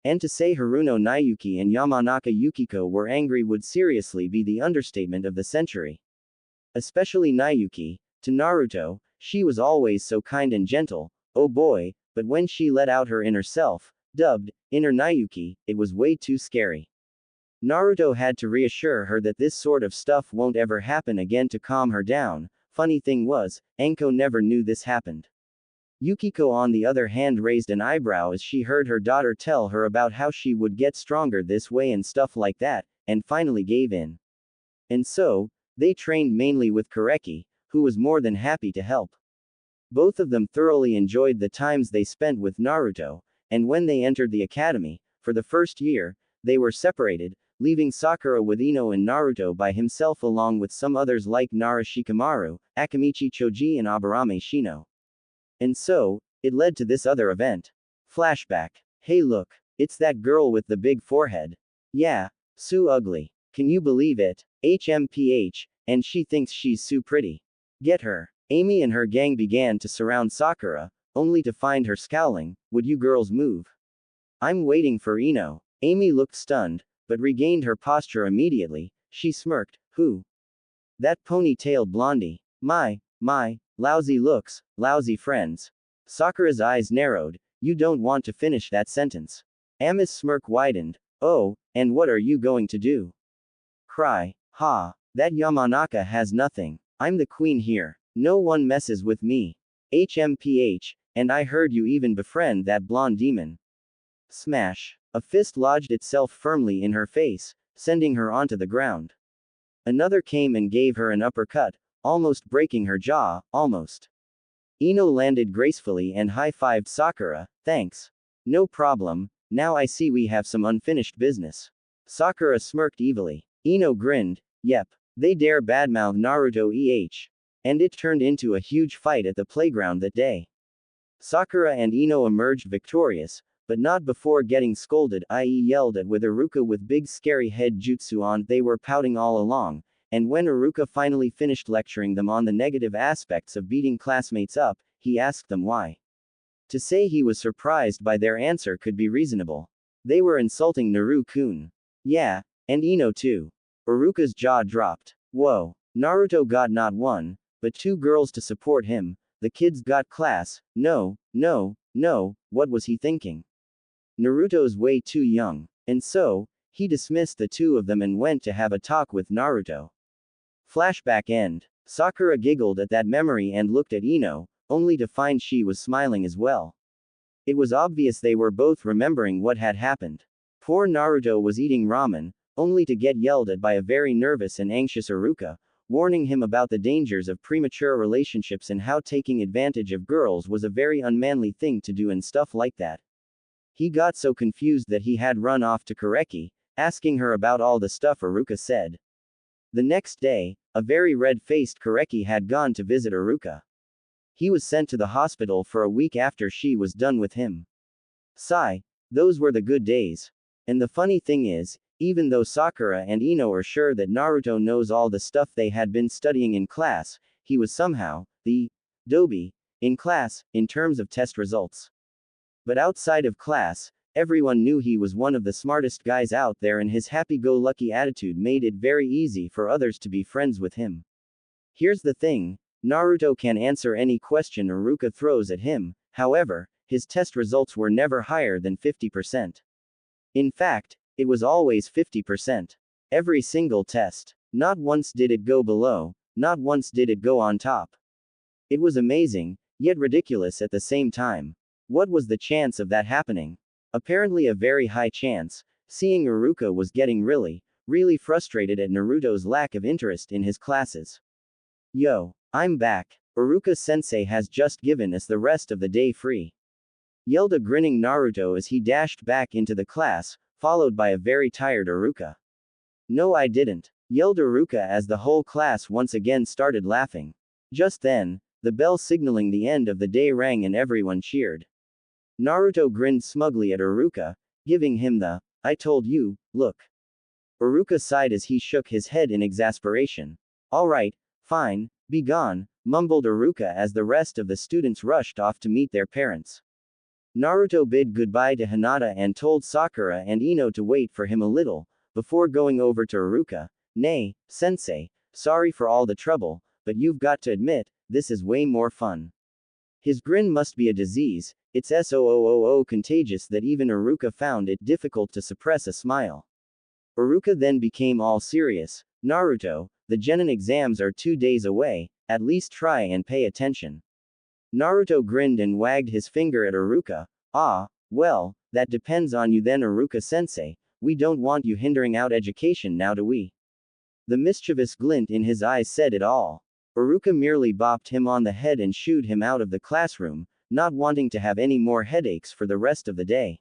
[SPEAKER 1] And to say Haruno Nayuki and Yamanaka Yukiko were angry would seriously be the understatement of the century. Especially Nayuki. To Naruto, she was always so kind and gentle, oh boy, but when she let out her inner self, dubbed Inner Nayuki, it was way too scary. Naruto had to reassure her that this sort of stuff won't ever happen again to calm her down. Funny thing was, Anko never knew this happened. Yukiko on the other hand raised an eyebrow as she heard her daughter tell her about how she would get stronger this way and stuff like that, and finally gave in. And so, they trained mainly with Koreki, who was more than happy to help. Both of them thoroughly enjoyed the times they spent with Naruto, and when they entered the academy, for the first year, they were separated, leaving Sakura with Ino and Naruto by himself along with some others like Nara Shikamaru, Akamichi Choji and Aburame Shino. And so, It led to this other event. Flashback. Hey look. It's that girl with the big forehead. Yeah, Sue ugly. Can you believe it? HMPH, and she thinks she's Sue pretty. Get her. Amy and her gang began to surround Sakura, only to find her scowling. Would you girls move? I'm waiting for Ino. Amy looked stunned, but regained her posture immediately. She smirked. Who? That pony-tailed blondie. My, lousy looks, lousy friends. Sakura's eyes narrowed. You don't want to finish that sentence. Ami's smirk widened. Oh, and what are you going to do? Cry. Ha. That Yamanaka has nothing. I'm the queen here. No one messes with me. HMPH, and I heard you even befriend that blonde demon. Smash. A fist lodged itself firmly in her face, sending her onto the ground. Another came and gave her an uppercut, almost breaking her jaw, almost. Ino landed gracefully and high-fived Sakura. Thanks. No problem, now I see we have some unfinished business. Sakura smirked evilly. Ino grinned. Yep. They dare badmouth Naruto And it turned into a huge fight at the playground that day. Sakura and Ino emerged victorious, but not before getting scolded, i.e. yelled at with Iruka with big scary head jutsu on. They were pouting all along, and when Iruka finally finished lecturing them on the negative aspects of beating classmates up, he asked them why. To say he was surprised by their answer could be reasonable. They were insulting Naru-kun. Yeah, and Ino too. Iruka's jaw dropped. Whoa. Naruto got not one, but two girls to support him. The kids got class. No, what was he thinking? Naruto's way too young. And so, he dismissed the two of them and went to have a talk with Naruto. Flashback end. Sakura giggled at that memory and looked at Ino, only to find she was smiling as well. It was obvious they were both remembering what had happened. Poor Naruto was eating ramen, only to get yelled at by a very nervous and anxious Iruka, warning him about the dangers of premature relationships and how taking advantage of girls was a very unmanly thing to do and stuff like that. He got so confused that he had run off to Koreki, asking her about all the stuff Iruka said. The next day, a very red-faced Koreki had gone to visit Iruka. He was sent to the hospital for a week after she was done with him. Sigh, those were the good days. And the funny thing is, even though Sakura and Ino are sure that Naruto knows all the stuff they had been studying in class, he was somehow the dobe in class, in terms of test results. But outside of class, everyone knew he was one of the smartest guys out there, and his happy-go-lucky attitude made it very easy for others to be friends with him. Here's the thing, Naruto can answer any question Iruka throws at him, however, his test results were never higher than 50%. In fact, it was always 50%. Every single test. Not once did it go below, not once did it go on top. It was amazing, yet ridiculous at the same time. What was the chance of that happening? Apparently a very high chance, seeing Iruka was getting really frustrated at Naruto's lack of interest in his classes. Yo, I'm back. Iruka-sensei has just given us the rest of the day free. Yelled a grinning Naruto as he dashed back into the class, followed by a very tired Iruka. No, I didn't, yelled Iruka as the whole class once again started laughing. Just then, the bell signaling the end of the day rang and everyone cheered. Naruto grinned smugly at Iruka, giving him the "I told you" look. Iruka sighed as he shook his head in exasperation. Alright, fine, be gone, mumbled Iruka as the rest of the students rushed off to meet their parents. Naruto bid goodbye to Hinata and told Sakura and Ino to wait for him a little, before going over to Iruka. Nay, sensei, sorry for all the trouble, but you've got to admit, this is way more fun. His grin must be a disease, it's so contagious that even Iruka found it difficult to suppress a smile. Iruka then became all serious. Naruto, the Genin exams are 2 days away, at least try and pay attention. Naruto grinned and wagged his finger at Iruka. Ah, well, that depends on you then, Iruka-sensei, we don't want you hindering out education now, do we? The mischievous glint in his eyes said it all. Iruka merely bopped him on the head and shooed him out of the classroom, not wanting to have any more headaches for the rest of the day.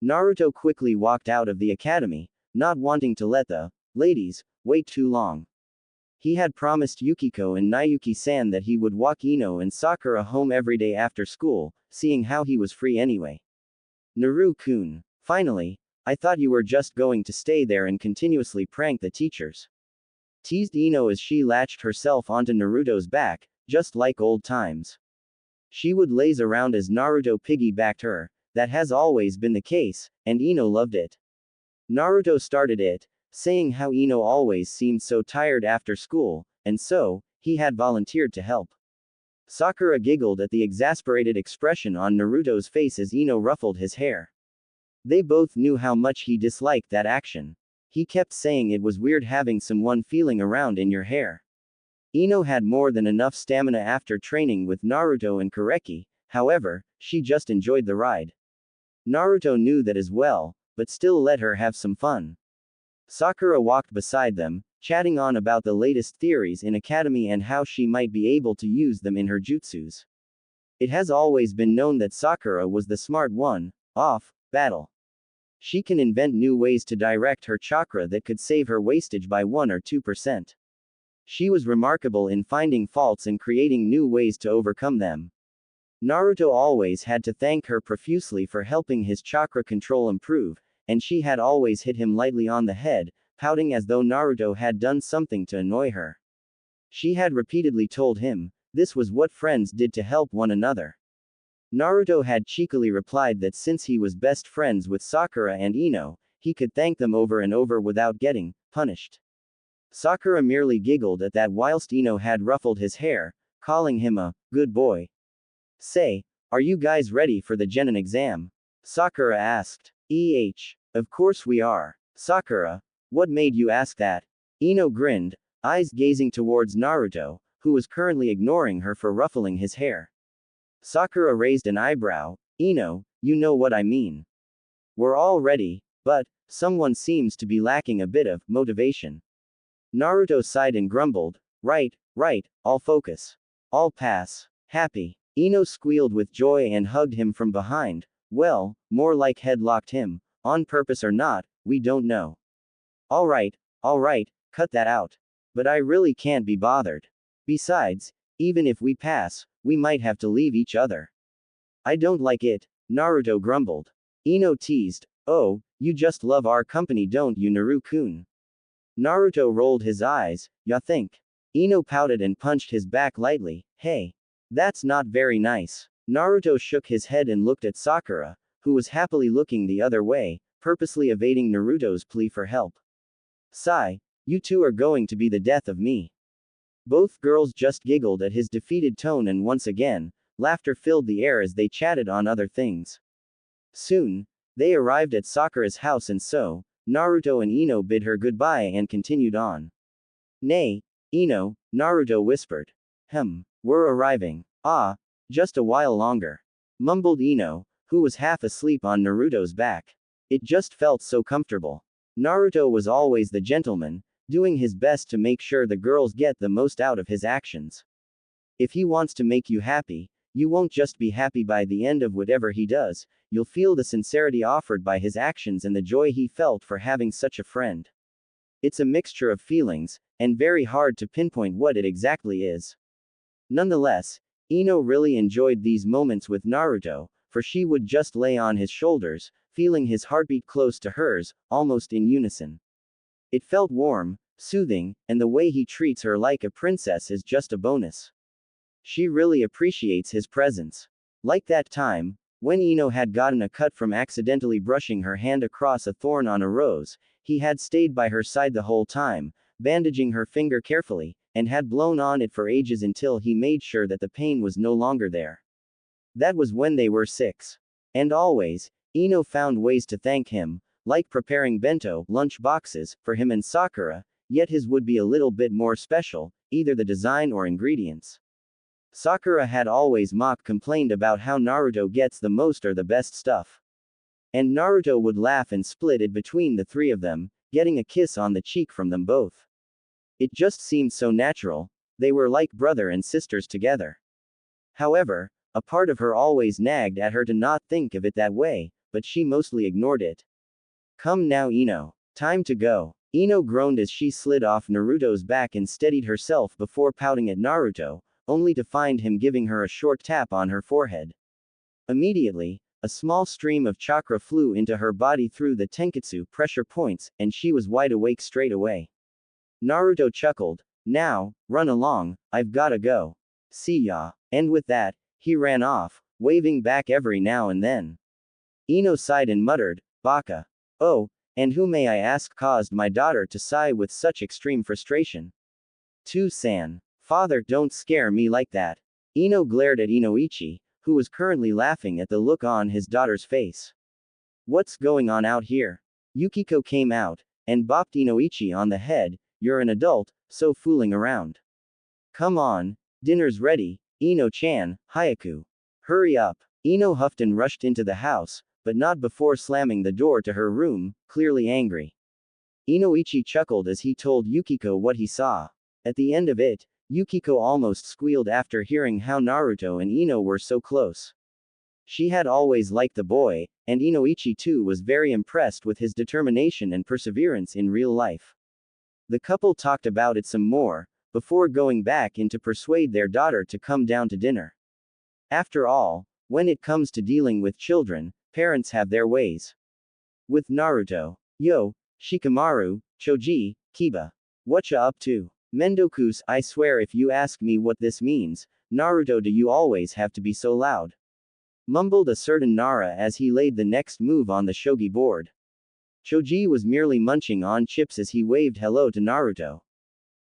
[SPEAKER 1] Naruto quickly walked out of the academy, not wanting to let the ladies wait too long. He had promised Yukiko and Nayuki-san that he would walk Ino and Sakura home every day after school, seeing how he was free anyway. Naru-kun. Finally, I thought you were just going to stay there and continuously prank the teachers. Teased Ino as she latched herself onto Naruto's back, just like old times. She would laze around as Naruto piggybacked her, that has always been the case, and Ino loved it. Naruto started it, saying how Ino always seemed so tired after school, and so, he had volunteered to help. Sakura giggled at the exasperated expression on Naruto's face as Ino ruffled his hair. They both knew how much he disliked that action. He kept saying it was weird having someone feeling around in your hair. Ino had more than enough stamina after training with Naruto and Kureki, however, she just enjoyed the ride. Naruto knew that as well, but still let her have some fun. Sakura walked beside them, chatting on about the latest theories in Academy and how she might be able to use them in her jutsus. It has always been known that Sakura was the smart one, off battle. She can invent new ways to direct her chakra that could save her wastage by 1 or 2%. She was remarkable in finding faults and creating new ways to overcome them. Naruto always had to thank her profusely for helping his chakra control improve, and she had always hit him lightly on the head, pouting as though Naruto had done something to annoy her. She had repeatedly told him, this was what friends did to help one another. Naruto had cheekily replied that since he was best friends with Sakura and Ino, he could thank them over and over without getting punished. Sakura merely giggled at that whilst Ino had ruffled his hair, calling him a good boy. Say, are you guys ready for the Genin exam? Sakura asked. Of course we are. Sakura, what made you ask that? Ino grinned, eyes gazing towards Naruto, who was currently ignoring her for ruffling his hair. Sakura raised an eyebrow. Ino, you know what I mean. We're all ready, but someone seems to be lacking a bit of motivation. Naruto sighed and grumbled, right, all focus. All pass. Happy. Ino squealed with joy and hugged him from behind, well, more like headlocked him, on purpose or not, we don't know. Alright, cut that out. But I really can't be bothered. Besides, even if we pass, we might have to leave each other. I don't like it, Naruto grumbled. Ino teased, oh, you just love our company don't you Naru-kun? Naruto rolled his eyes, ya think? Ino pouted and punched his back lightly, hey. That's not very nice. Naruto shook his head and looked at Sakura, who was happily looking the other way, purposely evading Naruto's plea for help. Sigh, you two are going to be the death of me. Both girls just giggled at his defeated tone and once again, laughter filled the air as they chatted on other things. Soon, they arrived at Sakura's house and so, Naruto and Ino bid her goodbye and continued on. Nay, Ino, Naruto whispered. We're arriving. Ah, just a while longer. Mumbled Ino, who was half asleep on Naruto's back. It just felt so comfortable. Naruto was always the gentleman, doing his best to make sure the girls get the most out of his actions. If he wants to make you happy, you won't just be happy by the end of whatever he does, you'll feel the sincerity offered by his actions and the joy he felt for having such a friend. It's a mixture of feelings, and very hard to pinpoint what it exactly is. Nonetheless, Ino really enjoyed these moments with Naruto, for she would just lay on his shoulders, feeling his heartbeat close to hers, almost in unison. It felt warm, soothing, and the way he treats her like a princess is just a bonus. She really appreciates his presence. Like that time, when Ino had gotten a cut from accidentally brushing her hand across a thorn on a rose, he had stayed by her side the whole time, bandaging her finger carefully, and had blown on it for ages until he made sure that the pain was no longer there. That was when they were 6. And always, Ino found ways to thank him, like preparing bento lunch boxes for him and Sakura, yet his would be a little bit more special, either the design or ingredients. Sakura had always complained about how Naruto gets the most or the best stuff. And Naruto would laugh and split it between the three of them, getting a kiss on the cheek from them both. It just seemed so natural, they were like brother and sisters together. However, a part of her always nagged at her to not think of it that way, but she mostly ignored it. Come now Ino. Time to go. Ino groaned as she slid off Naruto's back and steadied herself before pouting at Naruto, only to find him giving her a short tap on her forehead. Immediately, a small stream of chakra flew into her body through the tenketsu pressure points, and she was wide awake straight away. Naruto chuckled. Now, run along, I've gotta go. See ya. And with that, he ran off, waving back every now and then. Ino sighed and muttered, Baka. Oh, and who may I ask caused my daughter to sigh with such extreme frustration? To-san. Father, don't scare me like that. Ino glared at Inoichi, who was currently laughing at the look on his daughter's face. What's going on out here? Yukiko came out, and bopped Inoichi on the head. You're an adult, so fooling around. Come on, dinner's ready, Ino-chan, Hayaku. Hurry up. Ino huffed and rushed into the house, but not before slamming the door to her room, clearly angry. Inoichi chuckled as he told Yukiko what he saw. At the end of it, Yukiko almost squealed after hearing how Naruto and Ino were so close. She had always liked the boy, and Inoichi too was very impressed with his determination and perseverance in real life. The couple talked about it some more, before going back in to persuade their daughter to come down to dinner. After all, when it comes to dealing with children, parents have their ways. With Naruto. Yo, Shikamaru, Choji, Kiba. Whatcha up to? Mendokus, I swear if you ask me what this means, Naruto, do you always have to be so loud? Mumbled a certain Nara as he laid the next move on the shogi board. Choji was merely munching on chips as he waved hello to Naruto.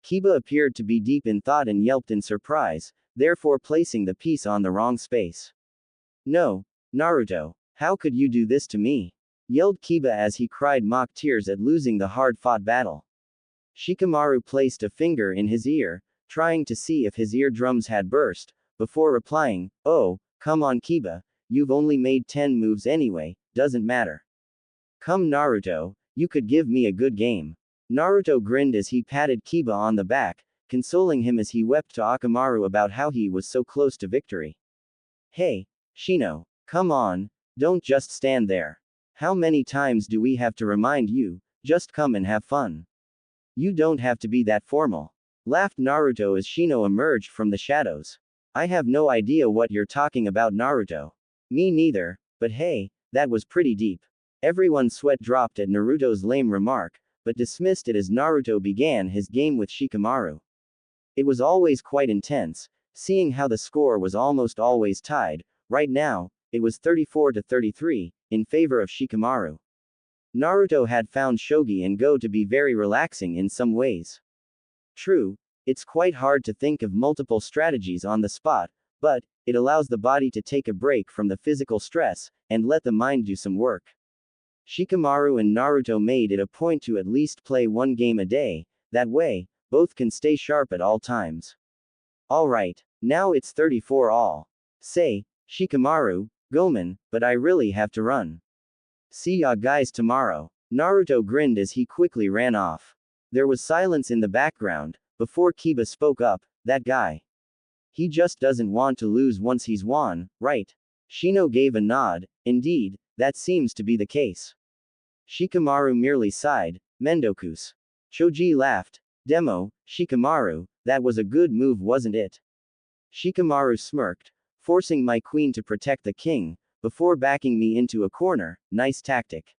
[SPEAKER 1] Kiba appeared to be deep in thought and yelped in surprise, therefore placing the piece on the wrong space. No, Naruto, how could you do this to me? Yelled Kiba as he cried mock tears at losing the hard-fought battle. Shikamaru placed a finger in his ear, trying to see if his eardrums had burst, before replying, oh, come on Kiba, you've only made 10 moves anyway, doesn't matter. Come Naruto, you could give me a good game. Naruto grinned as he patted Kiba on the back, consoling him as he wept to Akamaru about how he was so close to victory. Hey, Shino, come on, don't just stand there. How many times do we have to remind you, just come and have fun. You don't have to be that formal. Laughed Naruto as Shino emerged from the shadows. I have no idea what you're talking about Naruto. Me neither, but hey, that was pretty deep. Everyone's sweat dropped at Naruto's lame remark, but dismissed it as Naruto began his game with Shikamaru. It was always quite intense, seeing how the score was almost always tied. Right now, it was 34-33, in favor of Shikamaru. Naruto had found shogi and go to be very relaxing in some ways. True, it's quite hard to think of multiple strategies on the spot, but it allows the body to take a break from the physical stress, and let the mind do some work. Shikamaru and Naruto made it a point to at least play one game a day, that way, both can stay sharp at all times. Alright, now it's 34 all. Say, Shikamaru, Gomen, but I really have to run. See ya guys tomorrow. Naruto grinned as he quickly ran off. There was silence in the background, before Kiba spoke up, that guy. He just doesn't want to lose once he's won, right? Shino gave a nod, indeed, that seems to be the case. Shikamaru merely sighed, Mendokus. Choji laughed. Demo, Shikamaru, that was a good move wasn't it? Shikamaru smirked, forcing my queen to protect the king, before backing me into a corner, nice tactic.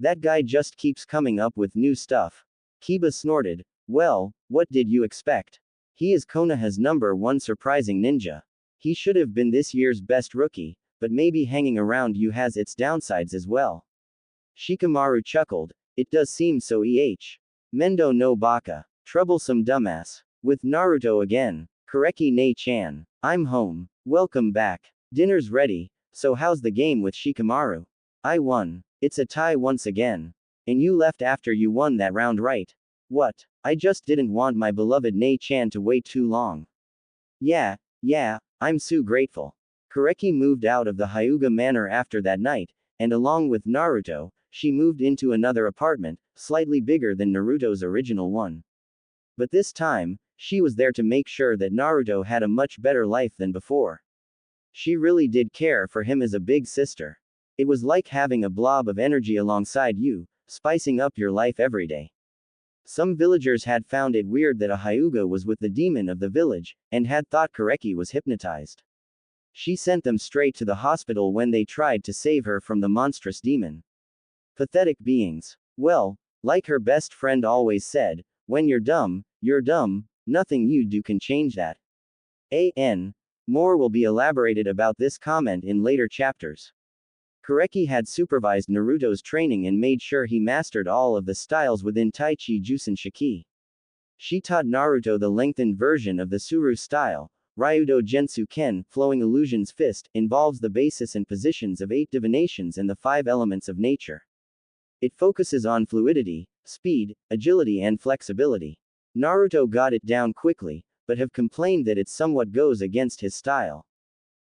[SPEAKER 1] That guy just keeps coming up with new stuff. Kiba snorted, well, what did you expect? He is Konoha's #1 surprising ninja. He should have been this year's best rookie, but maybe hanging around you has its downsides as well. Shikamaru chuckled, it does seem so Mendo no baka. Troublesome dumbass. With Naruto again. Koreki ne-chan. I'm home. Welcome back. Dinner's ready, so how's the game with Shikamaru? I won. It's a tie once again. And you left after you won that round, right? What? I just didn't want my beloved Ne-chan to wait too long. Yeah, I'm so grateful. Koreki moved out of the Hyuga Manor after that night, and along with Naruto, she moved into another apartment, slightly bigger than Naruto's original one. But this time, she was there to make sure that Naruto had a much better life than before. She really did care for him as a big sister. It was like having a blob of energy alongside you, spicing up your life every day. Some villagers had found it weird that a Hyuga was with the demon of the village, and had thought Koreki was hypnotized. She sent them straight to the hospital when they tried to save her from the monstrous demon. Pathetic beings. Well, like her best friend always said, when you're dumb, nothing you do can change that. More will be elaborated about this comment in later chapters. Kureki had supervised Naruto's training and made sure he mastered all of the styles within Tai Chi Jusen Shiki. She taught Naruto the lengthened version of the Suru style. Ryudo Gensu Ken, Flowing Illusions Fist, involves the basis and positions of 8 divinations and the 5 elements of nature. It focuses on fluidity, speed, agility and flexibility. Naruto got it down quickly, but have complained that it somewhat goes against his style.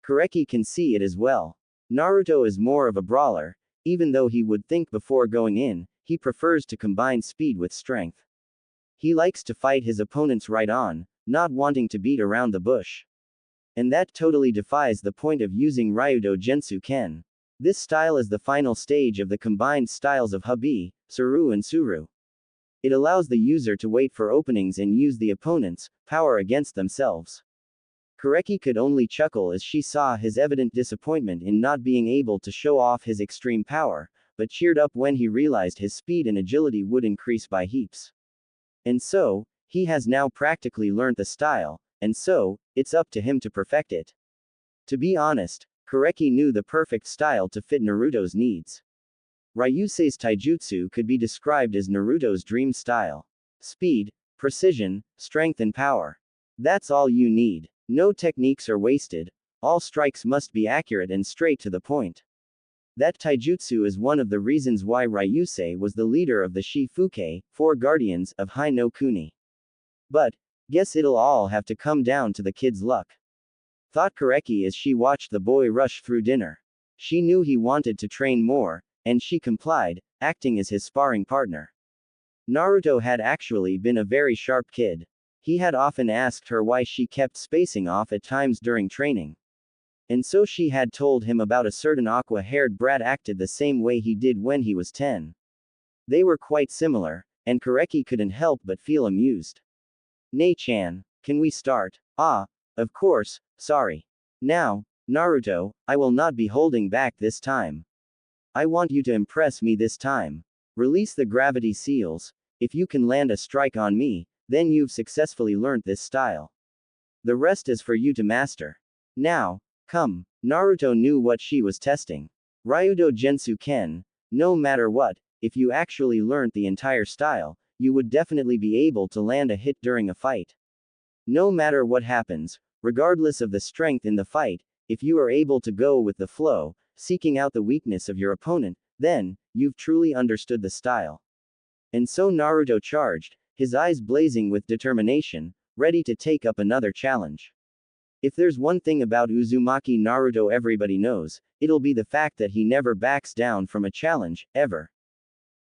[SPEAKER 1] Kureki can see it as well. Naruto is more of a brawler, even though he would think before going in, he prefers to combine speed with strength. He likes to fight his opponents right on, not wanting to beat around the bush. And that totally defies the point of using Ryudo Gensu Ken. This style is the final stage of the combined styles of Habi, Suru and Suru. It allows the user to wait for openings and use the opponent's power against themselves. Kureki could only chuckle as she saw his evident disappointment in not being able to show off his extreme power, but cheered up when he realized his speed and agility would increase by heaps. And so, he has now practically learned the style, and so, it's up to him to perfect it. To be honest, Kureki knew the perfect style to fit Naruto's needs. Ryusei's taijutsu could be described as Naruto's dream style. Speed, precision, strength and power. That's all you need. No techniques are wasted, all strikes must be accurate and straight to the point. That taijutsu is one of the reasons why Ryusei was the leader of the Shifuke, 4 guardians, of Hai no Kuni. But, guess it'll all have to come down to the kid's luck. Thought Kureki as she watched the boy rush through dinner. She knew he wanted to train more, and she complied, acting as his sparring partner. Naruto had actually been a very sharp kid. He had often asked her why she kept spacing off at times during training. And so she had told him about a certain aqua-haired brat acted the same way he did when he was 10. They were quite similar, and Kureki couldn't help but feel amused. "Nei-chan, can we start?" "Ah, of course, sorry. Now, Naruto, I will not be holding back this time. I want you to impress me this time. Release the gravity seals. If you can land a strike on me, then you've successfully learnt this style. The rest is for you to master. Now, come." Naruto knew what she was testing. Ryudo Gensu Ken, no matter what, if you actually learnt the entire style, you would definitely be able to land a hit during a fight. No matter what happens, regardless of the strength in the fight, if you are able to go with the flow, seeking out the weakness of your opponent, then, you've truly understood the style. And so Naruto charged, his eyes blazing with determination, ready to take up another challenge. If there's one thing about Uzumaki Naruto everybody knows, it'll be the fact that he never backs down from a challenge, ever.